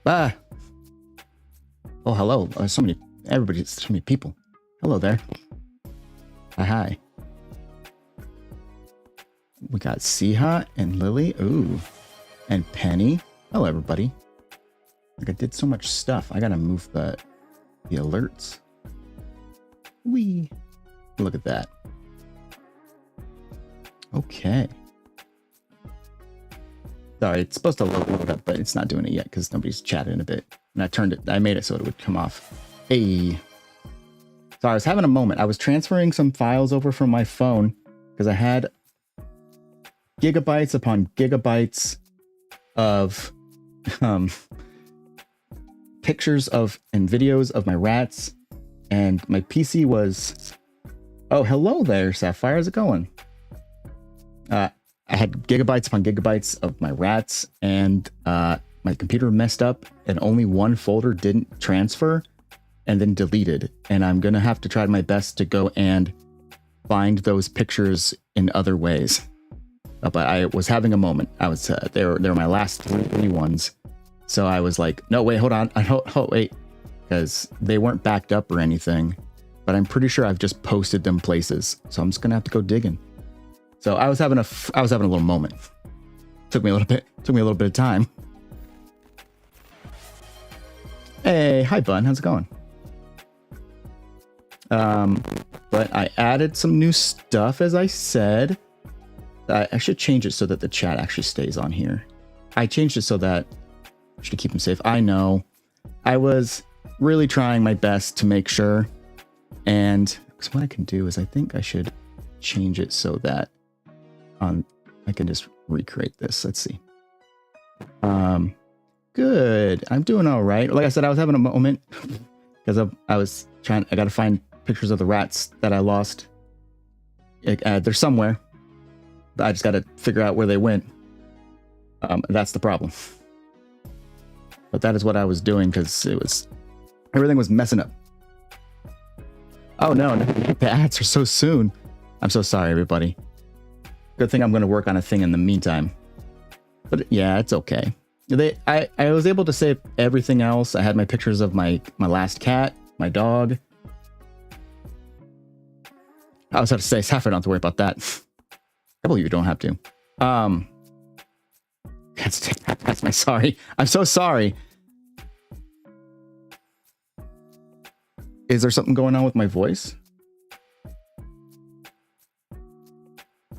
Ah. Oh, hello. So many people. Hello there. Hi. We got Siha and Lily. Ooh. And Penny. Hello, everybody. Like, I did so much stuff. I gotta move the alerts. Wee. Look at that. Okay. Sorry, it's supposed to load up, but it's not doing it yet because nobody's chatted in a bit. And I made it so it would come off. Hey. So I was having a moment. I was transferring some files over from my phone because I had gigabytes upon gigabytes of pictures of and videos of my rats, and my PC was... Oh, hello there, Sapphire. How's it going? I had gigabytes upon gigabytes of my rats, and my computer messed up, and only one folder didn't transfer, and then deleted. And I'm gonna have to try my best to go and find those pictures in other ways. But I was having a moment. I was they were my last three ones, so I was like, no, wait, hold on, wait, because they weren't backed up or anything. But I'm pretty sure I've just posted them places, so I'm just gonna have to go digging. So I was having a little moment. Took me a little bit of time. Hey, hi Bun, how's it going? But I added some new stuff, as I said. I should change it so that the chat actually stays on here. I changed it so that I should keep them safe. I know. I was really trying my best to make sure. And because what I can do is I think I should change it so that I can just recreate this. Let's see. Good. I'm doing all right. Like I said, I was having a moment because I got to find pictures of the rats that I lost. They're somewhere. But I just got to figure out where they went. That's the problem. But that is what I was doing because everything was messing up. Oh no, the ads are so soon. I'm so sorry, everybody. Good thing I'm going to work on a thing in the meantime. But yeah, it's okay. I was able to save everything else. I had my pictures of my last cat, my dog. I was about to say, Sapphire, don't have to worry about that. I believe you don't have to. That's my sorry. I'm so sorry. Is there something going on with my voice?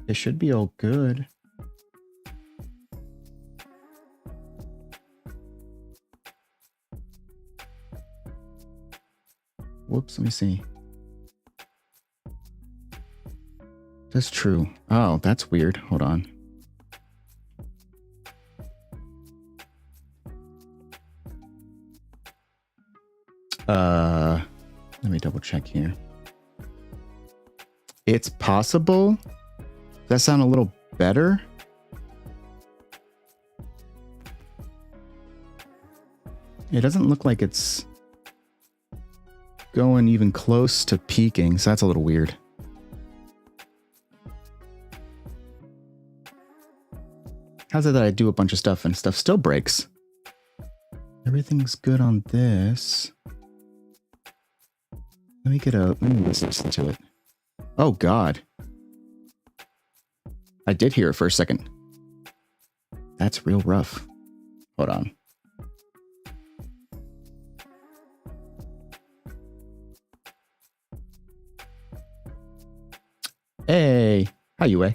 It should be all good. Whoops, let me see. That's true. Oh, that's weird. Hold on. Let me double check here. It's possible. Does that sound a little better? It doesn't look like it's going even close to peaking, so that's a little weird. How's it that I do a bunch of stuff and stuff still breaks? Everything's good on this. Let me listen to it. Oh God. I did hear it for a second. That's real rough. Hold on. Hey, how you, eh?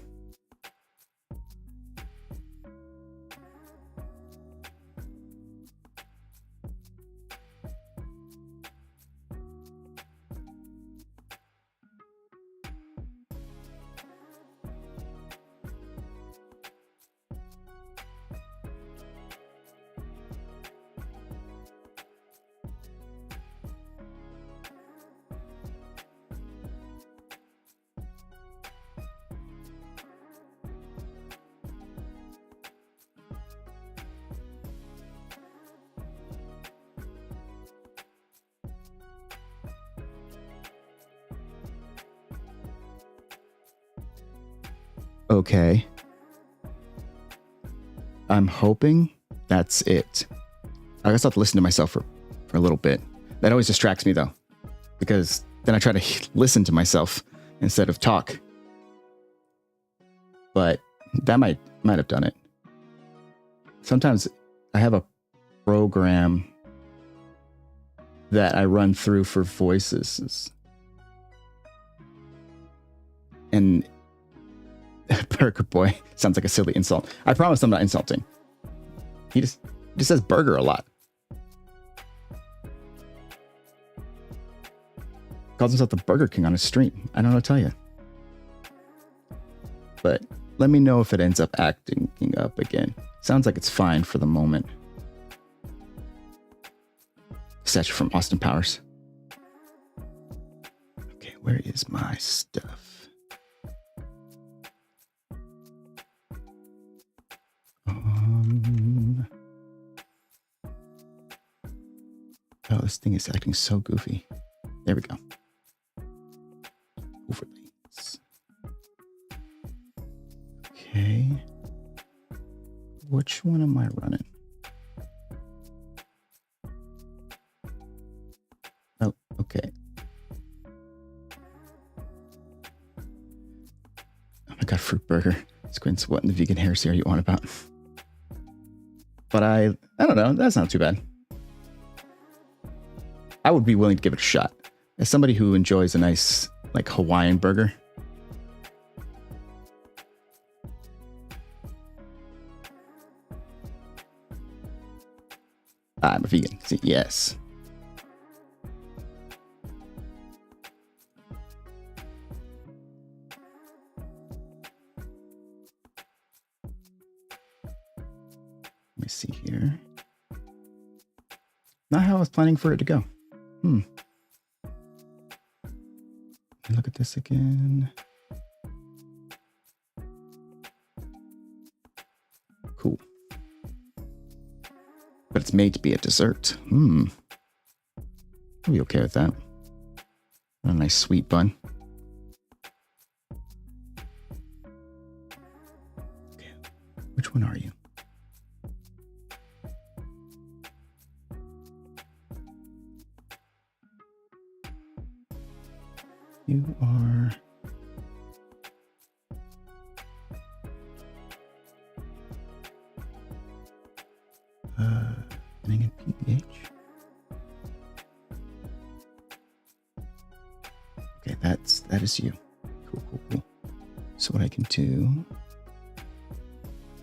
Okay. I'm hoping that's it. I guess I'll have to listen to myself for a little bit. That always distracts me though, because then I try to listen to myself instead of talk. But that might have done it. Sometimes I have a program that I run through for voices. And burger boy sounds like a silly insult. I promise I'm not insulting. He just says burger a lot. Calls himself the Burger King on his stream. I don't know what to tell you. But let me know if it ends up acting up again. Sounds like it's fine for the moment. Statue from Austin Powers. Okay, where is my stuff? Oh, this thing is acting so goofy. There we go. Overlays. Okay. Which one am I running? Oh, okay. Oh my god, fruit burger. Squints, what in the vegan heresy are you on about? But I don't know. That's not too bad. I would be willing to give it a shot. As somebody who enjoys a nice, like, Hawaiian burger. I'm a vegan. See, yes. Let me see here. Not how I was planning for it to go. Look at this again. Cool. But it's made to be a dessert. I'll be okay with that. A nice sweet bun. Okay. Which one are you? You are... Running in PBH? Okay, that is you. Cool. So what I can do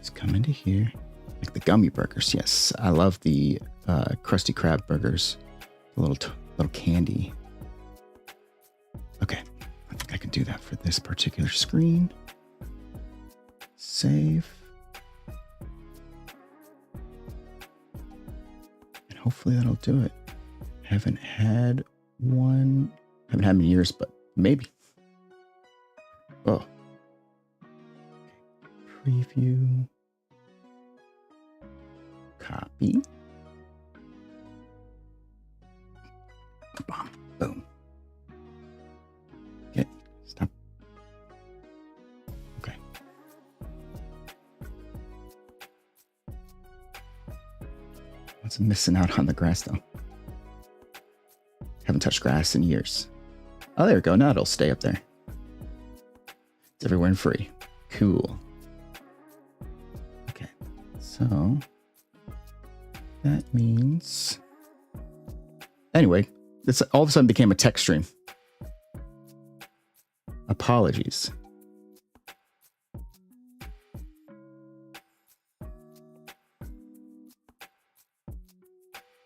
is come into here. Like the gummy burgers, yes. I love the Krusty Krab burgers. The little candy. Okay, I think I can do that for this particular screen. Save. And hopefully that'll do it. Haven't had one. Haven't had them in years, but maybe. Oh. Preview. Copy. Bomb. Boom. Okay. Stop. Okay. What's missing out on the grass though? Haven't touched grass in years. Oh, there we go. Now it'll stay up there. It's everywhere and free. Cool. Okay. So that means... Anyway, this all of a sudden became a text stream. Apologies.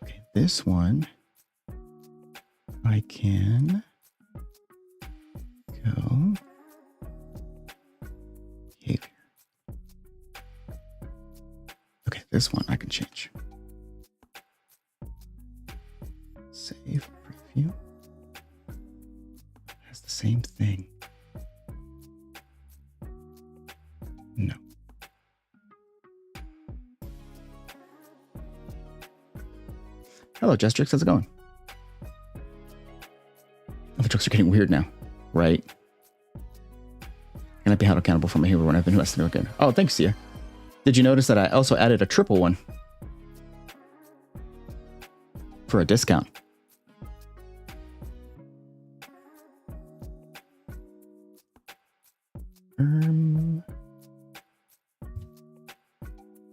Okay, this one I can go behavior. Okay, this one I can change. Save preview. Has the same thing. No. Hello, Jestrix. How's it going? Oh, the jokes are getting weird now, right? Can I be held accountable for my humor when I've been less than good? Oh, thanks, Sia. Did you notice that I also added a triple one? for a discount.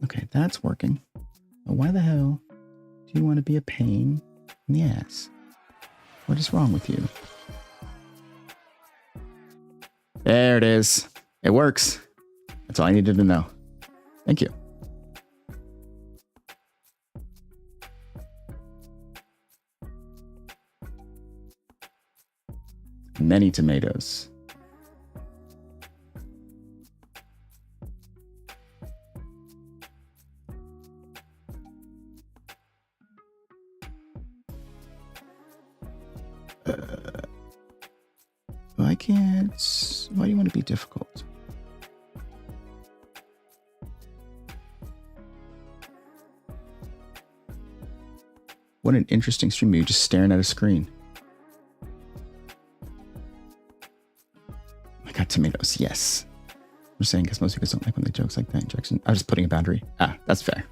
Okay, that's working. But why the hell do you want to be a pain in the ass? What is wrong with you? There it is. It works. That's all I needed to know. Thank you. Many tomatoes. I can't. Why do you want to be difficult? What an interesting stream. You're just staring at a screen. I got tomatoes. Yes. I'm saying because most people don't like when they jokes like that. Injection. I was just putting a boundary. Ah, that's fair.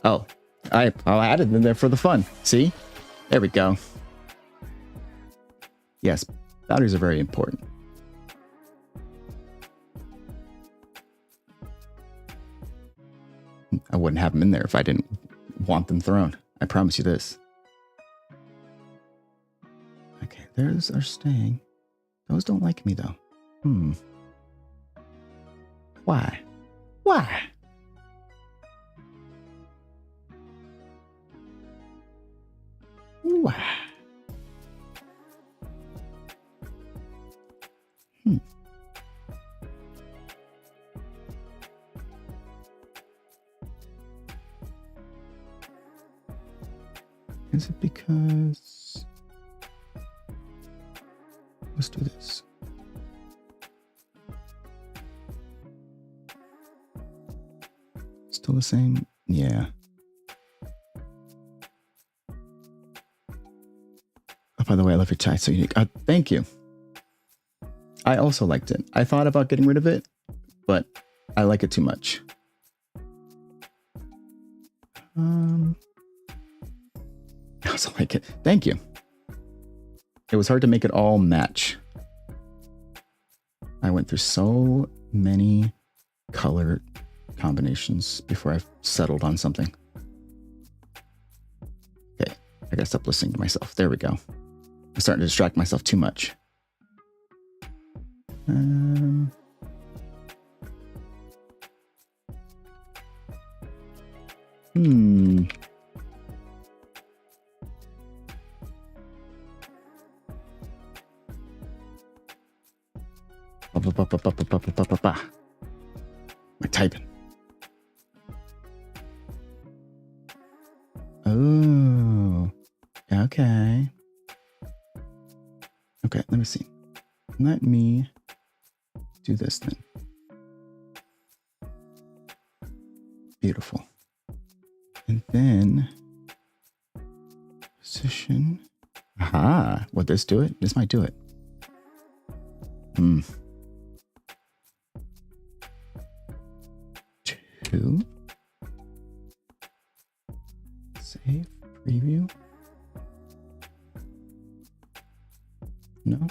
Oh, I added them there for the fun. See? There we go. Yes, boundaries are very important. I wouldn't have them in there if I didn't want them thrown. I promise you this. Okay, those are staying. Those don't like me though. Why? Why? Why? Is it because... Let's do this. Still the same? Yeah. Oh, by the way, I love your tie. It's so unique. Thank you. I also liked it. I thought about getting rid of it, but I like it too much. I also like it. Thank you. It was hard to make it all match. I went through so many color combinations before I settled on something. Okay, I gotta stop listening to myself. There we go. I'm starting to distract myself too much. We're typing. Oh, okay. Okay, let me see. Let me do this then. Beautiful. And then position. Aha, would this do it? This might do it. Two. Save, preview. No.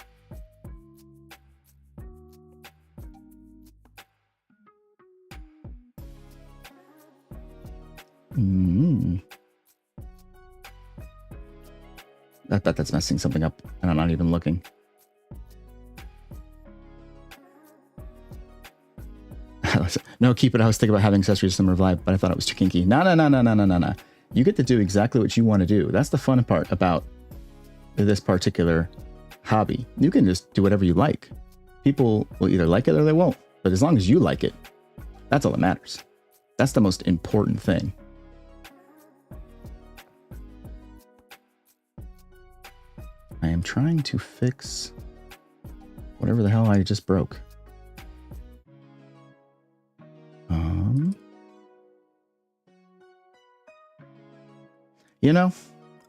I bet that's messing something up and I'm not even looking. No, keep it. I was thinking about having accessories similar vibe, but I thought it was too kinky. No. You get to do exactly what you want to do. That's the fun part about this particular hobby. You can just do whatever you like. People will either like it or they won't. But as long as you like it, that's all that matters. That's the most important thing. I am trying to fix whatever the hell I just broke. You know,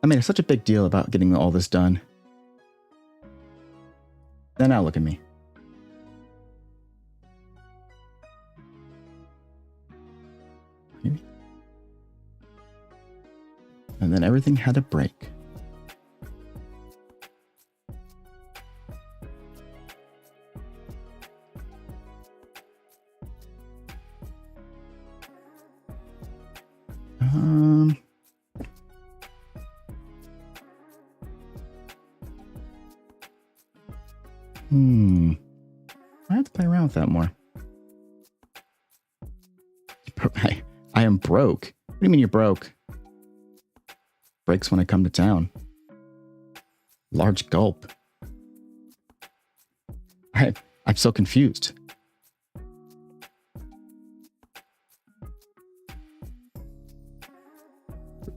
I made such a big deal about getting all this done. Then now look at me. Maybe. And then everything had to break. I have to play around with that more. I am broke. What do you mean you're broke? Breaks when I come to town. Large gulp. I'm so confused.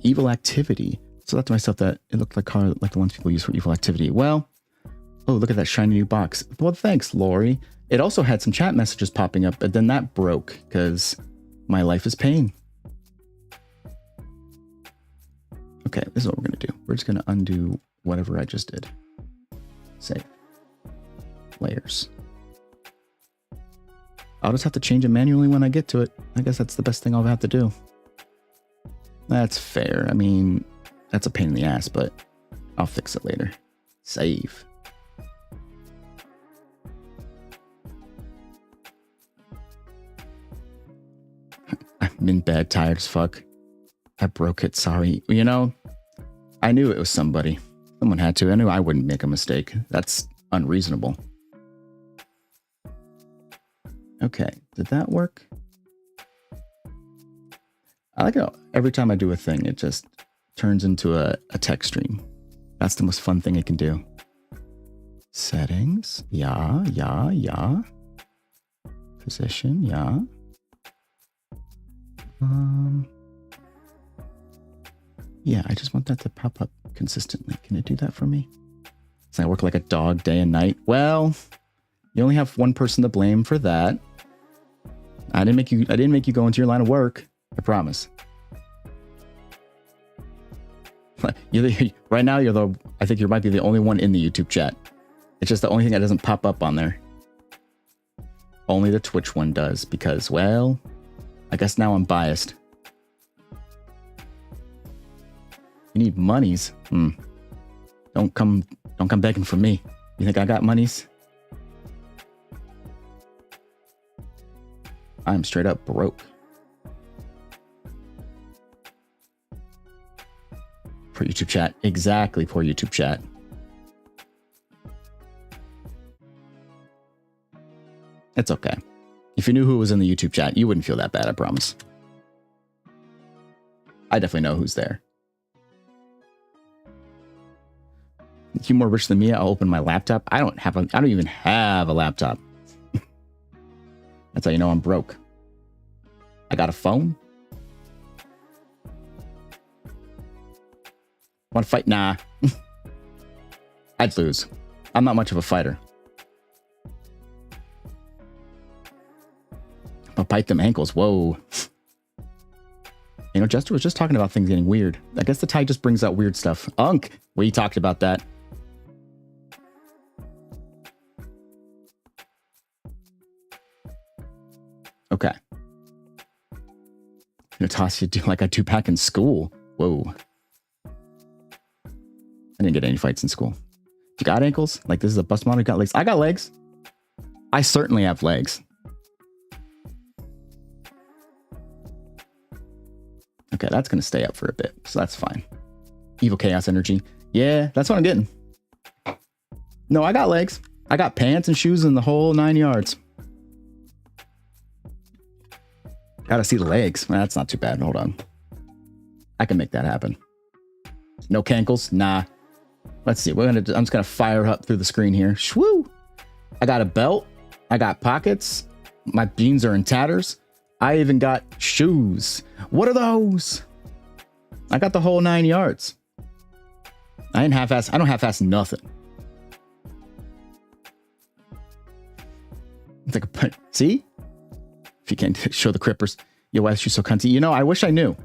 Evil activity. So that's myself that it looked like the ones people use for evil activity. Well, oh, look at that shiny new box. Well, thanks, Lori. It also had some chat messages popping up, but then that broke because my life is pain. Okay, this is what we're going to do. We're just going to undo whatever I just did. Save. Layers. I'll just have to change it manually when I get to it. I guess that's the best thing I'll have to do. That's fair. I mean, that's a pain in the ass, but I'll fix it later. Save. I'm in bed, tired as fuck. I broke it, sorry. You know, I knew it was somebody. Someone had to. I knew I wouldn't make a mistake. That's unreasonable. Okay, did that work? I like how every time I do a thing, it just turns into a text stream. That's the most fun thing it can do. Settings. Yeah. Position. Yeah. Yeah, I just want that to pop up consistently. Can it do that for me? So I work like a dog day and night. Well, you only have one person to blame for that. I didn't make you go into your line of work. I promise. Right now, I think you might be the only one in the YouTube chat. It's just the only thing that doesn't pop up on there. Only the Twitch one does because, well, I guess now I'm biased. You need monies. Don't come begging for me. You think I got monies? I'm straight up broke. Poor YouTube chat. Exactly, poor YouTube chat. It's okay. If you knew who was in the YouTube chat, you wouldn't feel that bad, I promise. I definitely know who's there. If you're more rich than me, I'll open my laptop. I don't even have a laptop. That's how you know I'm broke. I got a phone. Want to fight? Nah. I'd lose. I'm not much of a fighter. I'll bite them ankles. Whoa. You know, Jester was just talking about things getting weird. I guess the tide just brings out weird stuff. Unk, we talked about that. Okay. I'm gonna toss you like I do back in school. Whoa. I didn't get any fights in school. You got ankles? Like this is a bust model? You got legs? I got legs. I certainly have legs. Okay, that's going to stay up for a bit, so that's fine. Evil chaos energy. Yeah, that's what I'm getting. No, I got legs. I got pants and shoes and the whole 9 yards. Gotta see the legs. Well, that's not too bad. Hold on. I can make that happen. No cankles? Nah. Let's see. I'm just going to fire up through the screen here. Shwoo! I got a belt. I got pockets. My jeans are in tatters. I even got shoes. What are those? I got the whole 9 yards. I don't half-ass nothing. It's like a, see? If you can't show the crippers. Yo, why is she so cunty? You know, I wish I knew.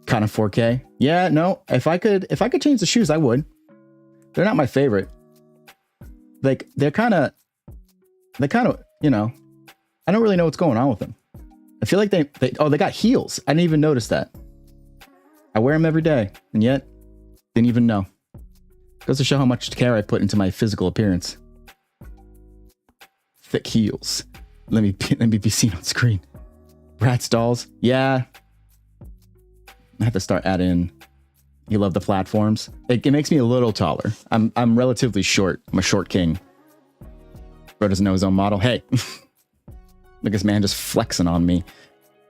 Kind of 4K. Yeah, no. If I could change the shoes, I would. They're not my favorite. Like, they're kind of, you know, I don't really know what's going on with them. I feel like they got heels. I didn't even notice that. I wear them every day, and yet didn't even know. Goes to show how much care I put into my physical appearance. Thick heels. Let me be seen on screen. Bratz dolls. Yeah. I have to start adding. You love the platforms. It makes me a little taller. I'm relatively short. I'm a short king. Bro doesn't know his own model. Hey, look at this man just flexing on me.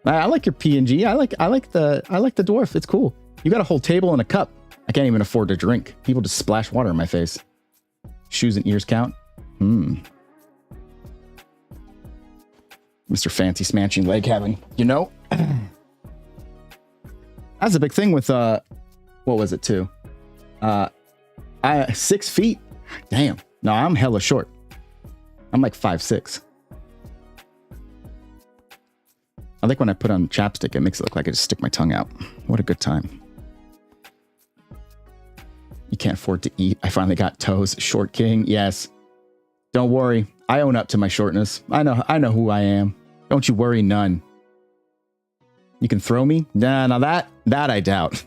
I like your PNG. I like the dwarf. It's cool. You got a whole table and a cup. I can't even afford to drink. People just splash water in my face. Shoes and ears count. Mr. Fancy Smanching Leg having, you know? That's a big thing with, what was it too? 6 feet? Damn. No, I'm hella short. I'm like 5'6". I think when I put on chapstick, it makes it look like I just stick my tongue out. What a good time. You can't afford to eat. I finally got toes. Short king. Yes. Don't worry. I own up to my shortness. I know who I am. Don't you worry none. You can throw me? Nah, now that I doubt.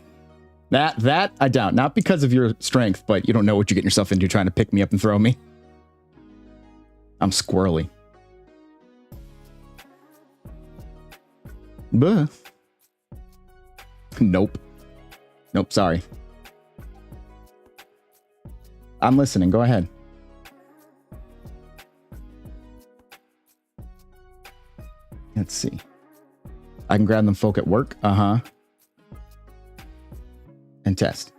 That I doubt. Not because of your strength, but you don't know what you're getting yourself into trying to pick me up and throw me. I'm squirrely. Buh. Nope. Nope, sorry. I'm listening. Go ahead. Let's see. I can grab them folk at work. Uh-huh. And test.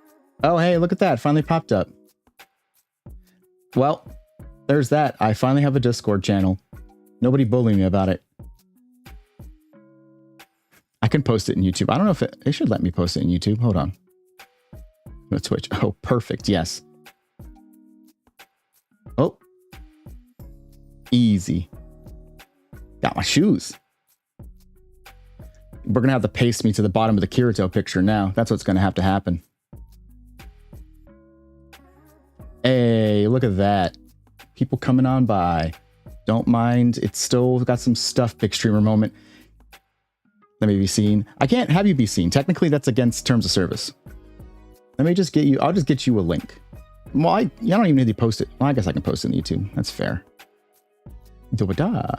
Oh, hey, look at that. Finally popped up. Well, there's that. I finally have a Discord channel. Nobody bully me about it. I can post it in YouTube. I don't know if it should let me post it in YouTube. Hold on. Go to Twitch. Oh, perfect. Yes. Oh. Easy. Got my shoes. We're going to have to paste me to the bottom of the Kirito picture now. That's what's going to have to happen. Hey, look at that. People coming on by. Don't mind. It's still got some stuff, big streamer moment. Let me be seen. I can't have you be seen. Technically, that's against terms of service. Let me just get you. I'll just get you a link. Well, I don't even need to post it. Well, I guess I can post it on YouTube. That's fair. Da-da.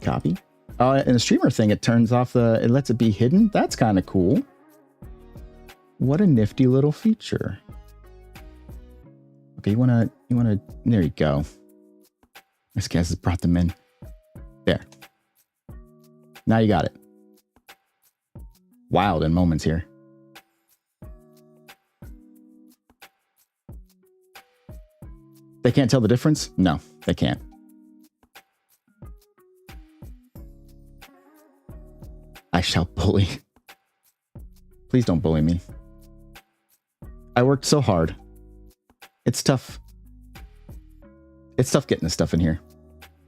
Copy. In the streamer thing, it turns off it lets it be hidden. That's kind of cool. What a nifty little feature. Okay, you wanna, there you go. This guy has brought them in. There. Now you got it. Wild in moments here. They can't tell the difference? No, they can't. I shall bully. Please don't bully me. I worked so hard. It's tough. It's tough getting this stuff in here.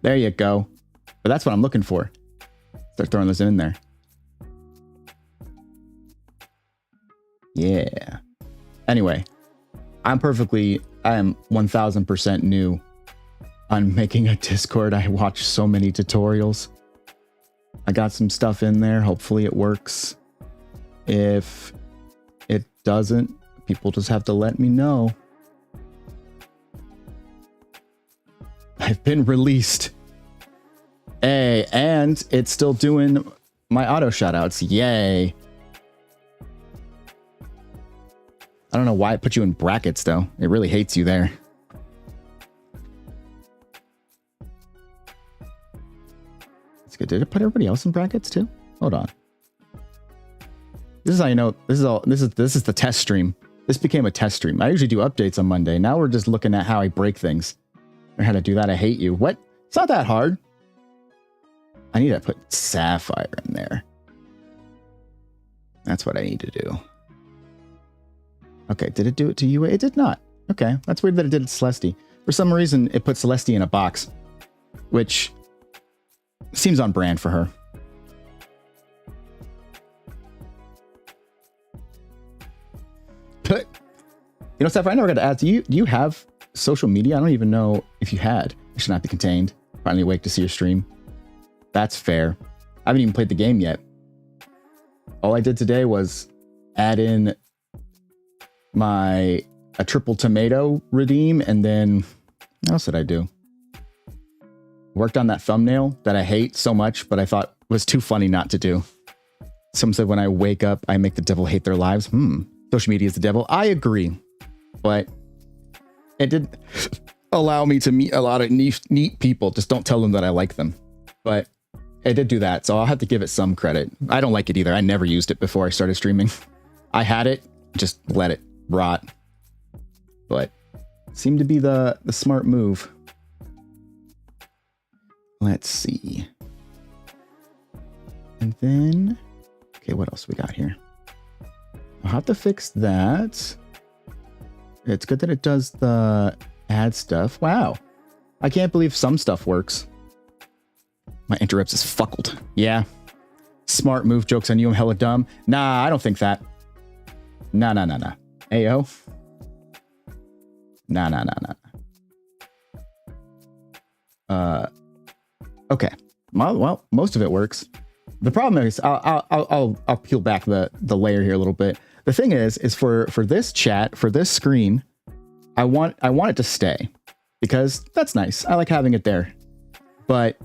There you go. But that's what I'm looking for. Start throwing this in there. Yeah. Anyway, I am 1000% new on making a Discord. I watch so many tutorials. I got some stuff in there. Hopefully it works. If it doesn't, people just have to let me know. I've been released. Hey, and it's still doing my auto shoutouts. Yay. I don't know why it put you in brackets, though. It really hates you there. That's good. Did it put everybody else in brackets, too? Hold on. This is how you know. This is the test stream. This became a test stream. I usually do updates on Monday. Now we're just looking at how I break things. Or how to do that. I hate you. What? It's not that hard. I need to put Sapphire in there. That's what I need to do. Okay, did it do it to you? It did not. Okay, that's weird that it did it to Celeste. For some reason, it put Celeste in a box, which seems on brand for her. But, you know, Sapphire, I never got to ask, do you have social media? I don't even know if you had. It should not be contained. Finally awake to see your stream. That's fair. I haven't even played the game yet. All I did today was add in a triple tomato redeem, and then what else did I do? Worked on that thumbnail that I hate so much, but I thought was too funny not to do. Someone said when I wake up, I make the devil hate their lives. Social media is the devil. I agree, but it did allow me to meet a lot of neat people. Just don't tell them that I like them. But it did do that, so I'll have to give it some credit. I don't like it either. I never used it before I started streaming. I had it, just let it rot. But it seemed to be the smart move. Let's see. And then, okay, what else we got here? I'll have to fix that. It's good that it does the ad stuff. Wow. I can't believe some stuff works. My interrupts is fuckled. Yeah. Smart move. Jokes on you. I'm hella dumb. Nah, I don't think that. Nah. Ayo. Nah. Okay. Well, most of it works. The problem is, I'll peel back the layer here a little bit. The thing is for this chat, for this screen, I want it to stay because that's nice. I like having it there. But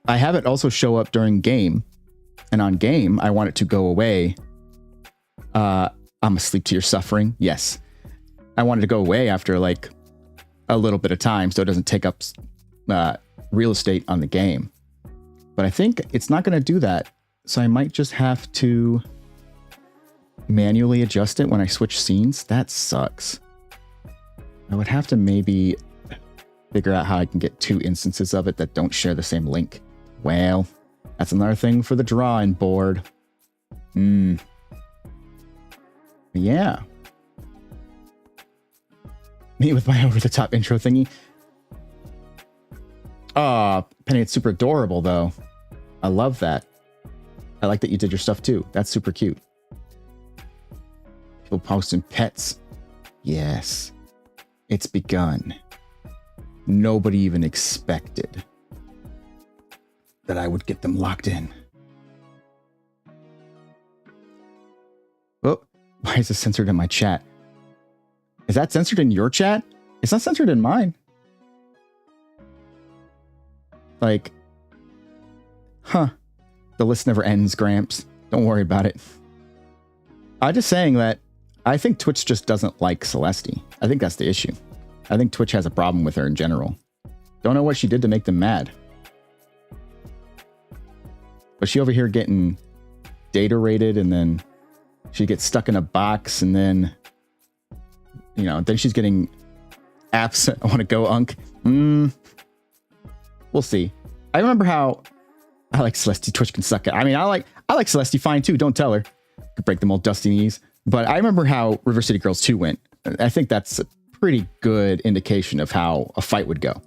I have it also show up during game, and on game, I want it to go away. I'm asleep to your suffering. Yes. I want it to go away after like a little bit of time so it doesn't take up real estate on the game. But I think it's not going to do that. So I might just have to manually adjust it when I switch scenes. That sucks. I would have to maybe figure out how I can get 2 instances of it that don't share the same link. Well, that's another thing for the drawing board. Yeah. Me with my over-the-top intro thingy. Penny, it's super adorable, though. I love that. I like that you did your stuff, too. That's super cute. People posting pets. Yes. It's begun. Nobody even expected that I would get them locked in. Oh, why is this censored in my chat? Is that censored in your chat? It's not censored in mine. Like, huh. The list never ends, Gramps. Don't worry about it. I'm just saying that I think Twitch just doesn't like Celeste. I think that's the issue. I think Twitch has a problem with her in general. Don't know what she did to make them mad. But she over here getting data rated, and then she gets stuck in a box, and then, you know, then she's getting apps. I want to go, Unk. We'll see. I remember how I like Celeste. Twitch can suck it. I mean, I like Celeste fine too. Don't tell her. Could break them old dusty knees. But I remember how River City Girls 2 went. I think that's a pretty good indication of how a fight would go.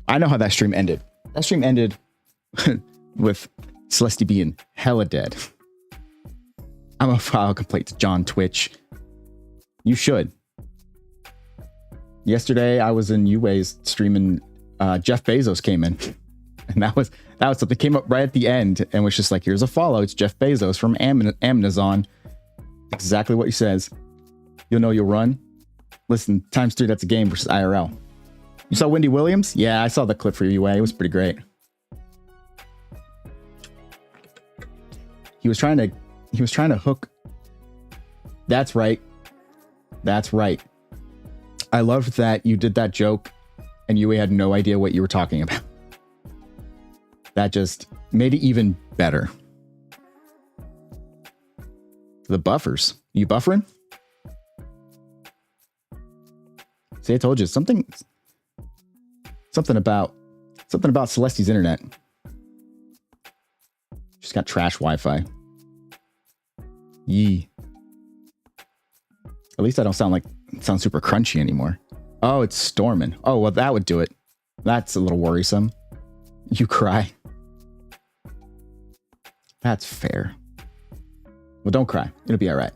I know how that stream ended. That stream ended with Celeste being hella dead. I'm gonna file a complaint to John Twitch. You should. Yesterday I was in UA's streaming. Jeff Bezos came in, and that was something came up right at the end and was just like, here's a follow. It's Jeff Bezos from Amazon. Exactly what he says. You'll know you'll run. Listen, ×3, that's a game versus IRL. You saw Wendy Williams? Yeah, I saw the clip for UA. It was pretty great. He was trying to hook. That's right. That's right. I loved that you did that joke and UA had no idea what you were talking about. That just made it even better. The buffers. You buffering? See, I told you something about Celeste's internet. She's got trash Wi-Fi. Yee. At least I don't sound super crunchy anymore. Oh, it's storming. Oh, well, that would do it. That's a little worrisome. You cry. That's fair. Well, don't cry. It'll be all right.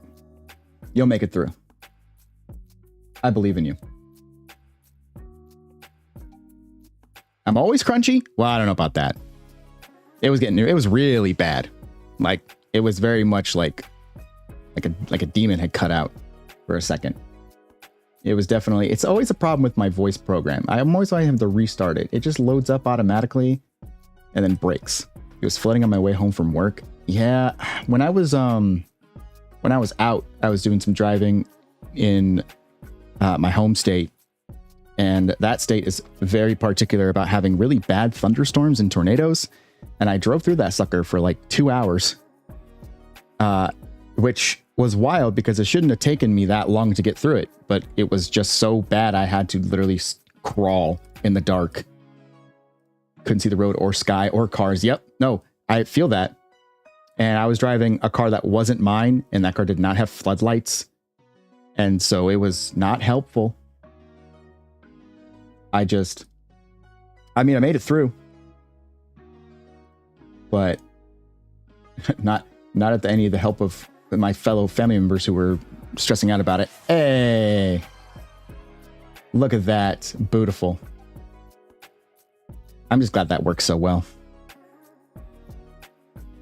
You'll make it through. I believe in you. I'm always crunchy? Well, I don't know about that. It was really bad. Like it was very much like a demon had cut out for a second. It was definitely, it's always a problem with my voice program. I'm always having to restart it. It just loads up automatically and then breaks. It was flooding on my way home from work. Yeah, when I was out, I was doing some driving in my home state, and that state is very particular about having really bad thunderstorms and tornadoes. And I drove through that sucker for like 2 hours, which was wild because it shouldn't have taken me that long to get through it, but it was just so bad I had to literally crawl in the dark. Couldn't see the road or sky or cars. Yep, no, I feel that. And I was driving a car that wasn't mine, and that car did not have floodlights. And so it was not helpful. I made it through. But not at any of the help of my fellow family members who were stressing out about it. Hey, look at that. Beautiful. I'm just glad that works so well.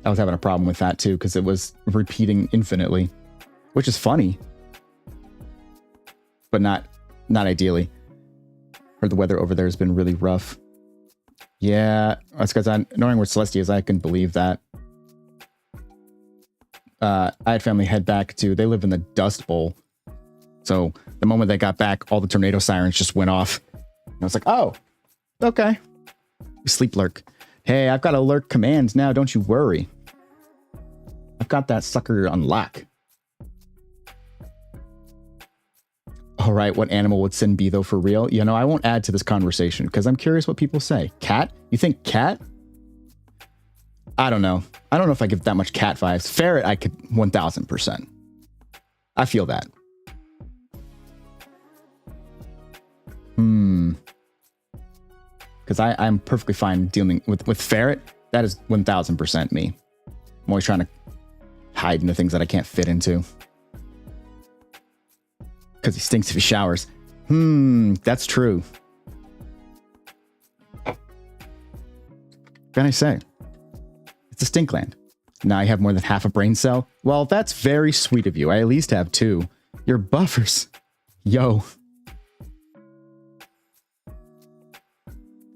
I was having a problem with that too, because it was repeating infinitely, which is funny, but not ideally. Heard the weather over there has been really rough. Yeah, that's because knowing where Celestia is, I can believe that. I had family head back to, they live in the Dust Bowl. So the moment they got back, all the tornado sirens just went off. And I was like, oh, okay. Sleep lurk. Hey, I've got a lurk commands now. Don't you worry. I've got that sucker on lock. All right, what animal would Sin be though for real? You know, I won't add to this conversation because I'm curious what people say. Cat? You think cat? I don't know. I don't know if I give that much cat vibes. Ferret, I could 1000%. I feel that. Because I'm perfectly fine dealing with ferret. That is 1000% me. I'm always trying to hide into things that I can't fit into. Because he stinks if he showers. That's true. What can I say? It's a stink land. Now you have more than half a brain cell? Well, that's very sweet of you. I at least have 2. You're buffers. Yo.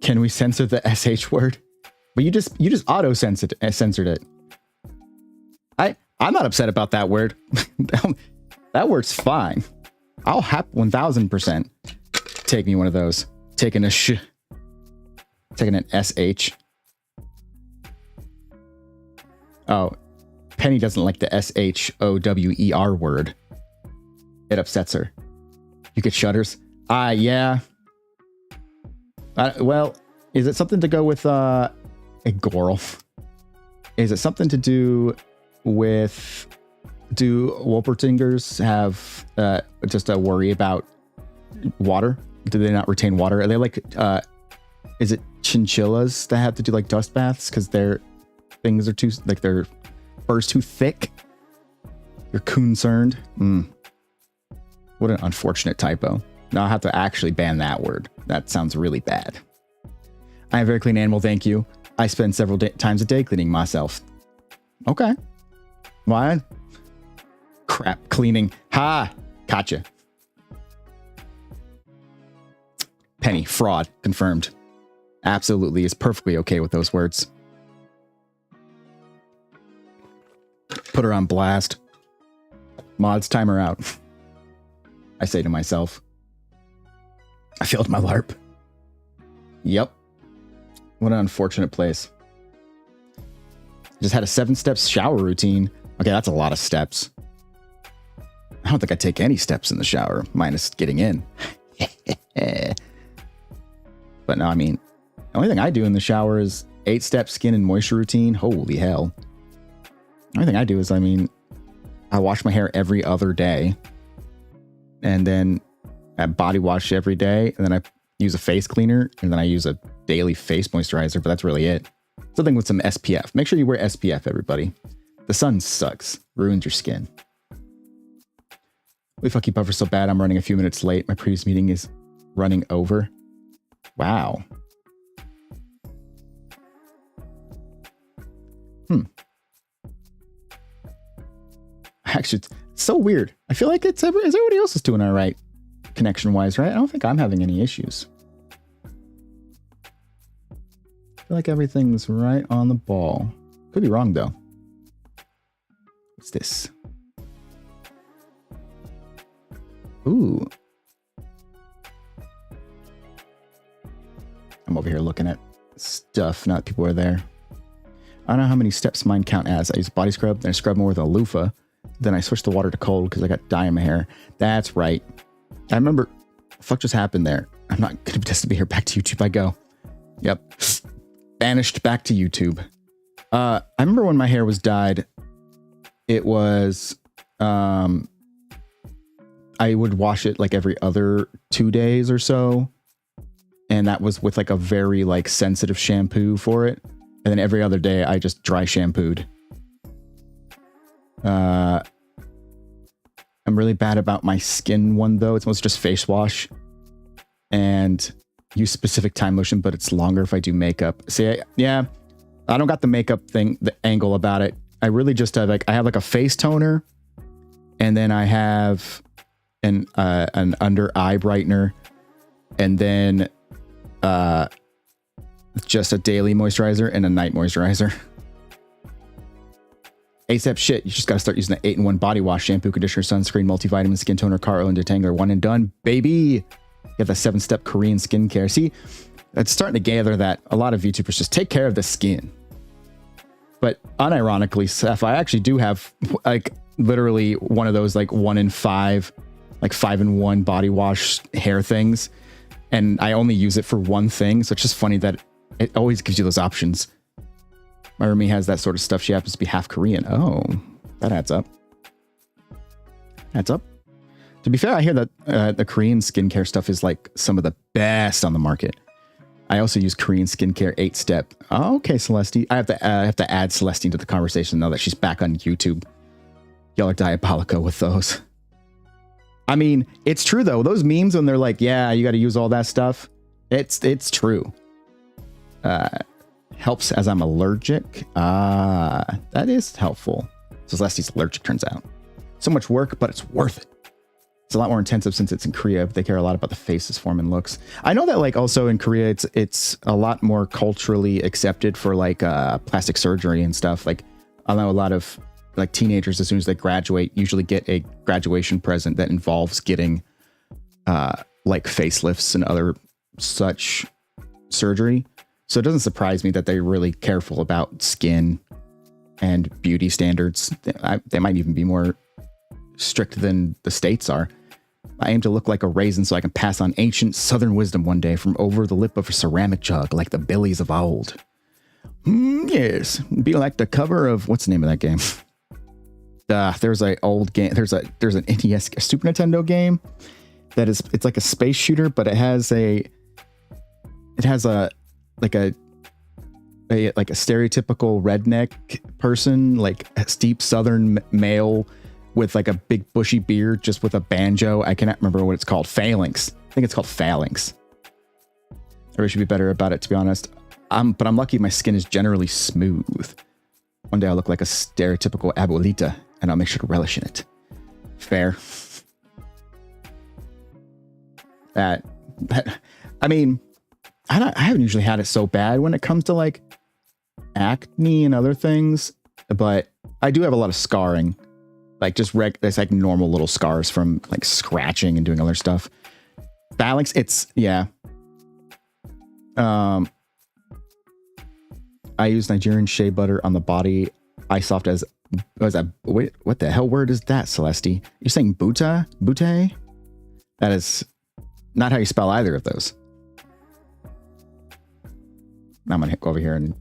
Can we censor the SH word? But you just auto-censored it. I'm not upset about that word. That word's fine. I'll 1000% take me one of those. Taking an SH. Oh, Penny doesn't like the SHOWER word. It upsets her. You get shudders? Yeah. Well, is it something to go with a Goral? Is it something to do with, do Wolpertingers have just a worry about water? Do they not retain water? Are they like, is it chinchillas that have to do like dust baths because their things are too, like their fur's too thick? You're concerned? What an unfortunate typo. Now I'll have to actually ban that word. That sounds really bad. I am a very clean animal, thank you. I spend several times a day cleaning myself. Okay. Why? Crap, cleaning. Ha! Gotcha. Penny, fraud, confirmed. Absolutely is perfectly okay with those words. Put her on blast. Mods, time her out. I say to myself. I failed my LARP. Yep. What an unfortunate place. Just had a 7-step shower routine. Okay, that's a lot of steps. I don't think I take any steps in the shower, minus getting in. But no, I mean, the only thing I do in the shower is 8-step skin and moisture routine. Holy hell. The only thing I do is, I wash my hair every other day. And then I body wash every day. And then I use a face cleaner. And then I use a daily face moisturizer. But that's really it. Something with some SPF. Make sure you wear SPF, everybody. The sun sucks. Ruins your skin. We fuck you buffer so bad I'm running a few minutes late. My previous meeting is running over. Wow. Actually, it's so weird. I feel like everybody else is doing all right connection-wise, right? I don't think I'm having any issues. I feel like everything's right on the ball. Could be wrong, though. What's this? Ooh. I'm over here looking at stuff, not people are there. I don't know how many steps mine count as. I use body scrub, then I scrub more with a loofah. Then I switch the water to cold because I got dye in my hair. That's right. I remember, what the fuck just happened there? I'm not going to be tested to be here. Back to YouTube I go. Yep. Banished back to YouTube. I remember when my hair was dyed, it was, I would wash it like every other 2 days or so. And that was with like a very like sensitive shampoo for it. And then every other day I just dry shampooed. I'm really bad about my skin one though. It's mostly just face wash and use specific time lotion, but it's longer if I do makeup. See, yeah, I don't got the makeup thing, the angle about it. I really just have like, I have like a face toner and then I have an under eye brightener and then just a daily moisturizer and a night moisturizer. ASAP shit, you just gotta start using the 8-in-1 body wash, shampoo, conditioner, sunscreen, multivitamin, skin toner, car oil, and detangler. One and done, baby. Get the 7-step Korean skincare. See, it's starting to gather that a lot of YouTubers just take care of the skin. But unironically, Seth, I actually do have like literally one of those like 1 in 5, like 5-in-1 body wash hair things. And I only use it for one thing. So it's just funny that it always gives you those options. My roomie has that sort of stuff. She happens to be half Korean. Oh, that adds up. Adds up. To be fair, I hear that the Korean skincare stuff is like some of the best on the market. I also use Korean skincare 8-step. Oh, okay, Celeste. I have to add Celeste to the conversation now that she's back on YouTube. Y'all are diabolical with those. I mean, it's true though. Those memes when they're like, yeah, you got to use all that stuff. It's true. Helps as I'm allergic. That is helpful. So Celeste's allergic, turns out. So much work, but it's worth it. It's a lot more intensive since it's in Korea. They care a lot about the face's form and looks. I know that like also in Korea, it's a lot more culturally accepted for like plastic surgery and stuff. Like I know a lot of like teenagers, as soon as they graduate, usually get a graduation present that involves getting like facelifts and other such surgery. So it doesn't surprise me that they're really careful about skin and beauty standards. They might even be more strict than the States are. I aim to look like a raisin so I can pass on ancient Southern wisdom one day from over the lip of a ceramic jug like the Billies of old. Yes, be like the cover of, what's the name of that game? There's an old game. There's an NES, a Super Nintendo game that is, it's like a space shooter, but it has a stereotypical redneck person, like a steep Southern male with like a big bushy beard, just with a banjo. I cannot remember what it's called. Phalanx. I think it's called Phalanx. I really should be better about it, to be honest. But I'm lucky my skin is generally smooth. One day I'll look like a stereotypical abuelita, and I'll make sure to relish in it. Fair. I mean, I haven't usually had it so bad when it comes to like acne and other things, but I do have a lot of scarring, like just there's like normal little scars from like scratching and doing other stuff. Phalanx, it's, yeah. I use Nigerian shea butter on the body. Eye soft as, wait, what the hell word is that, Celeste? You're saying buta? Bute? That is not how you spell either of those. Now I'm gonna go over here and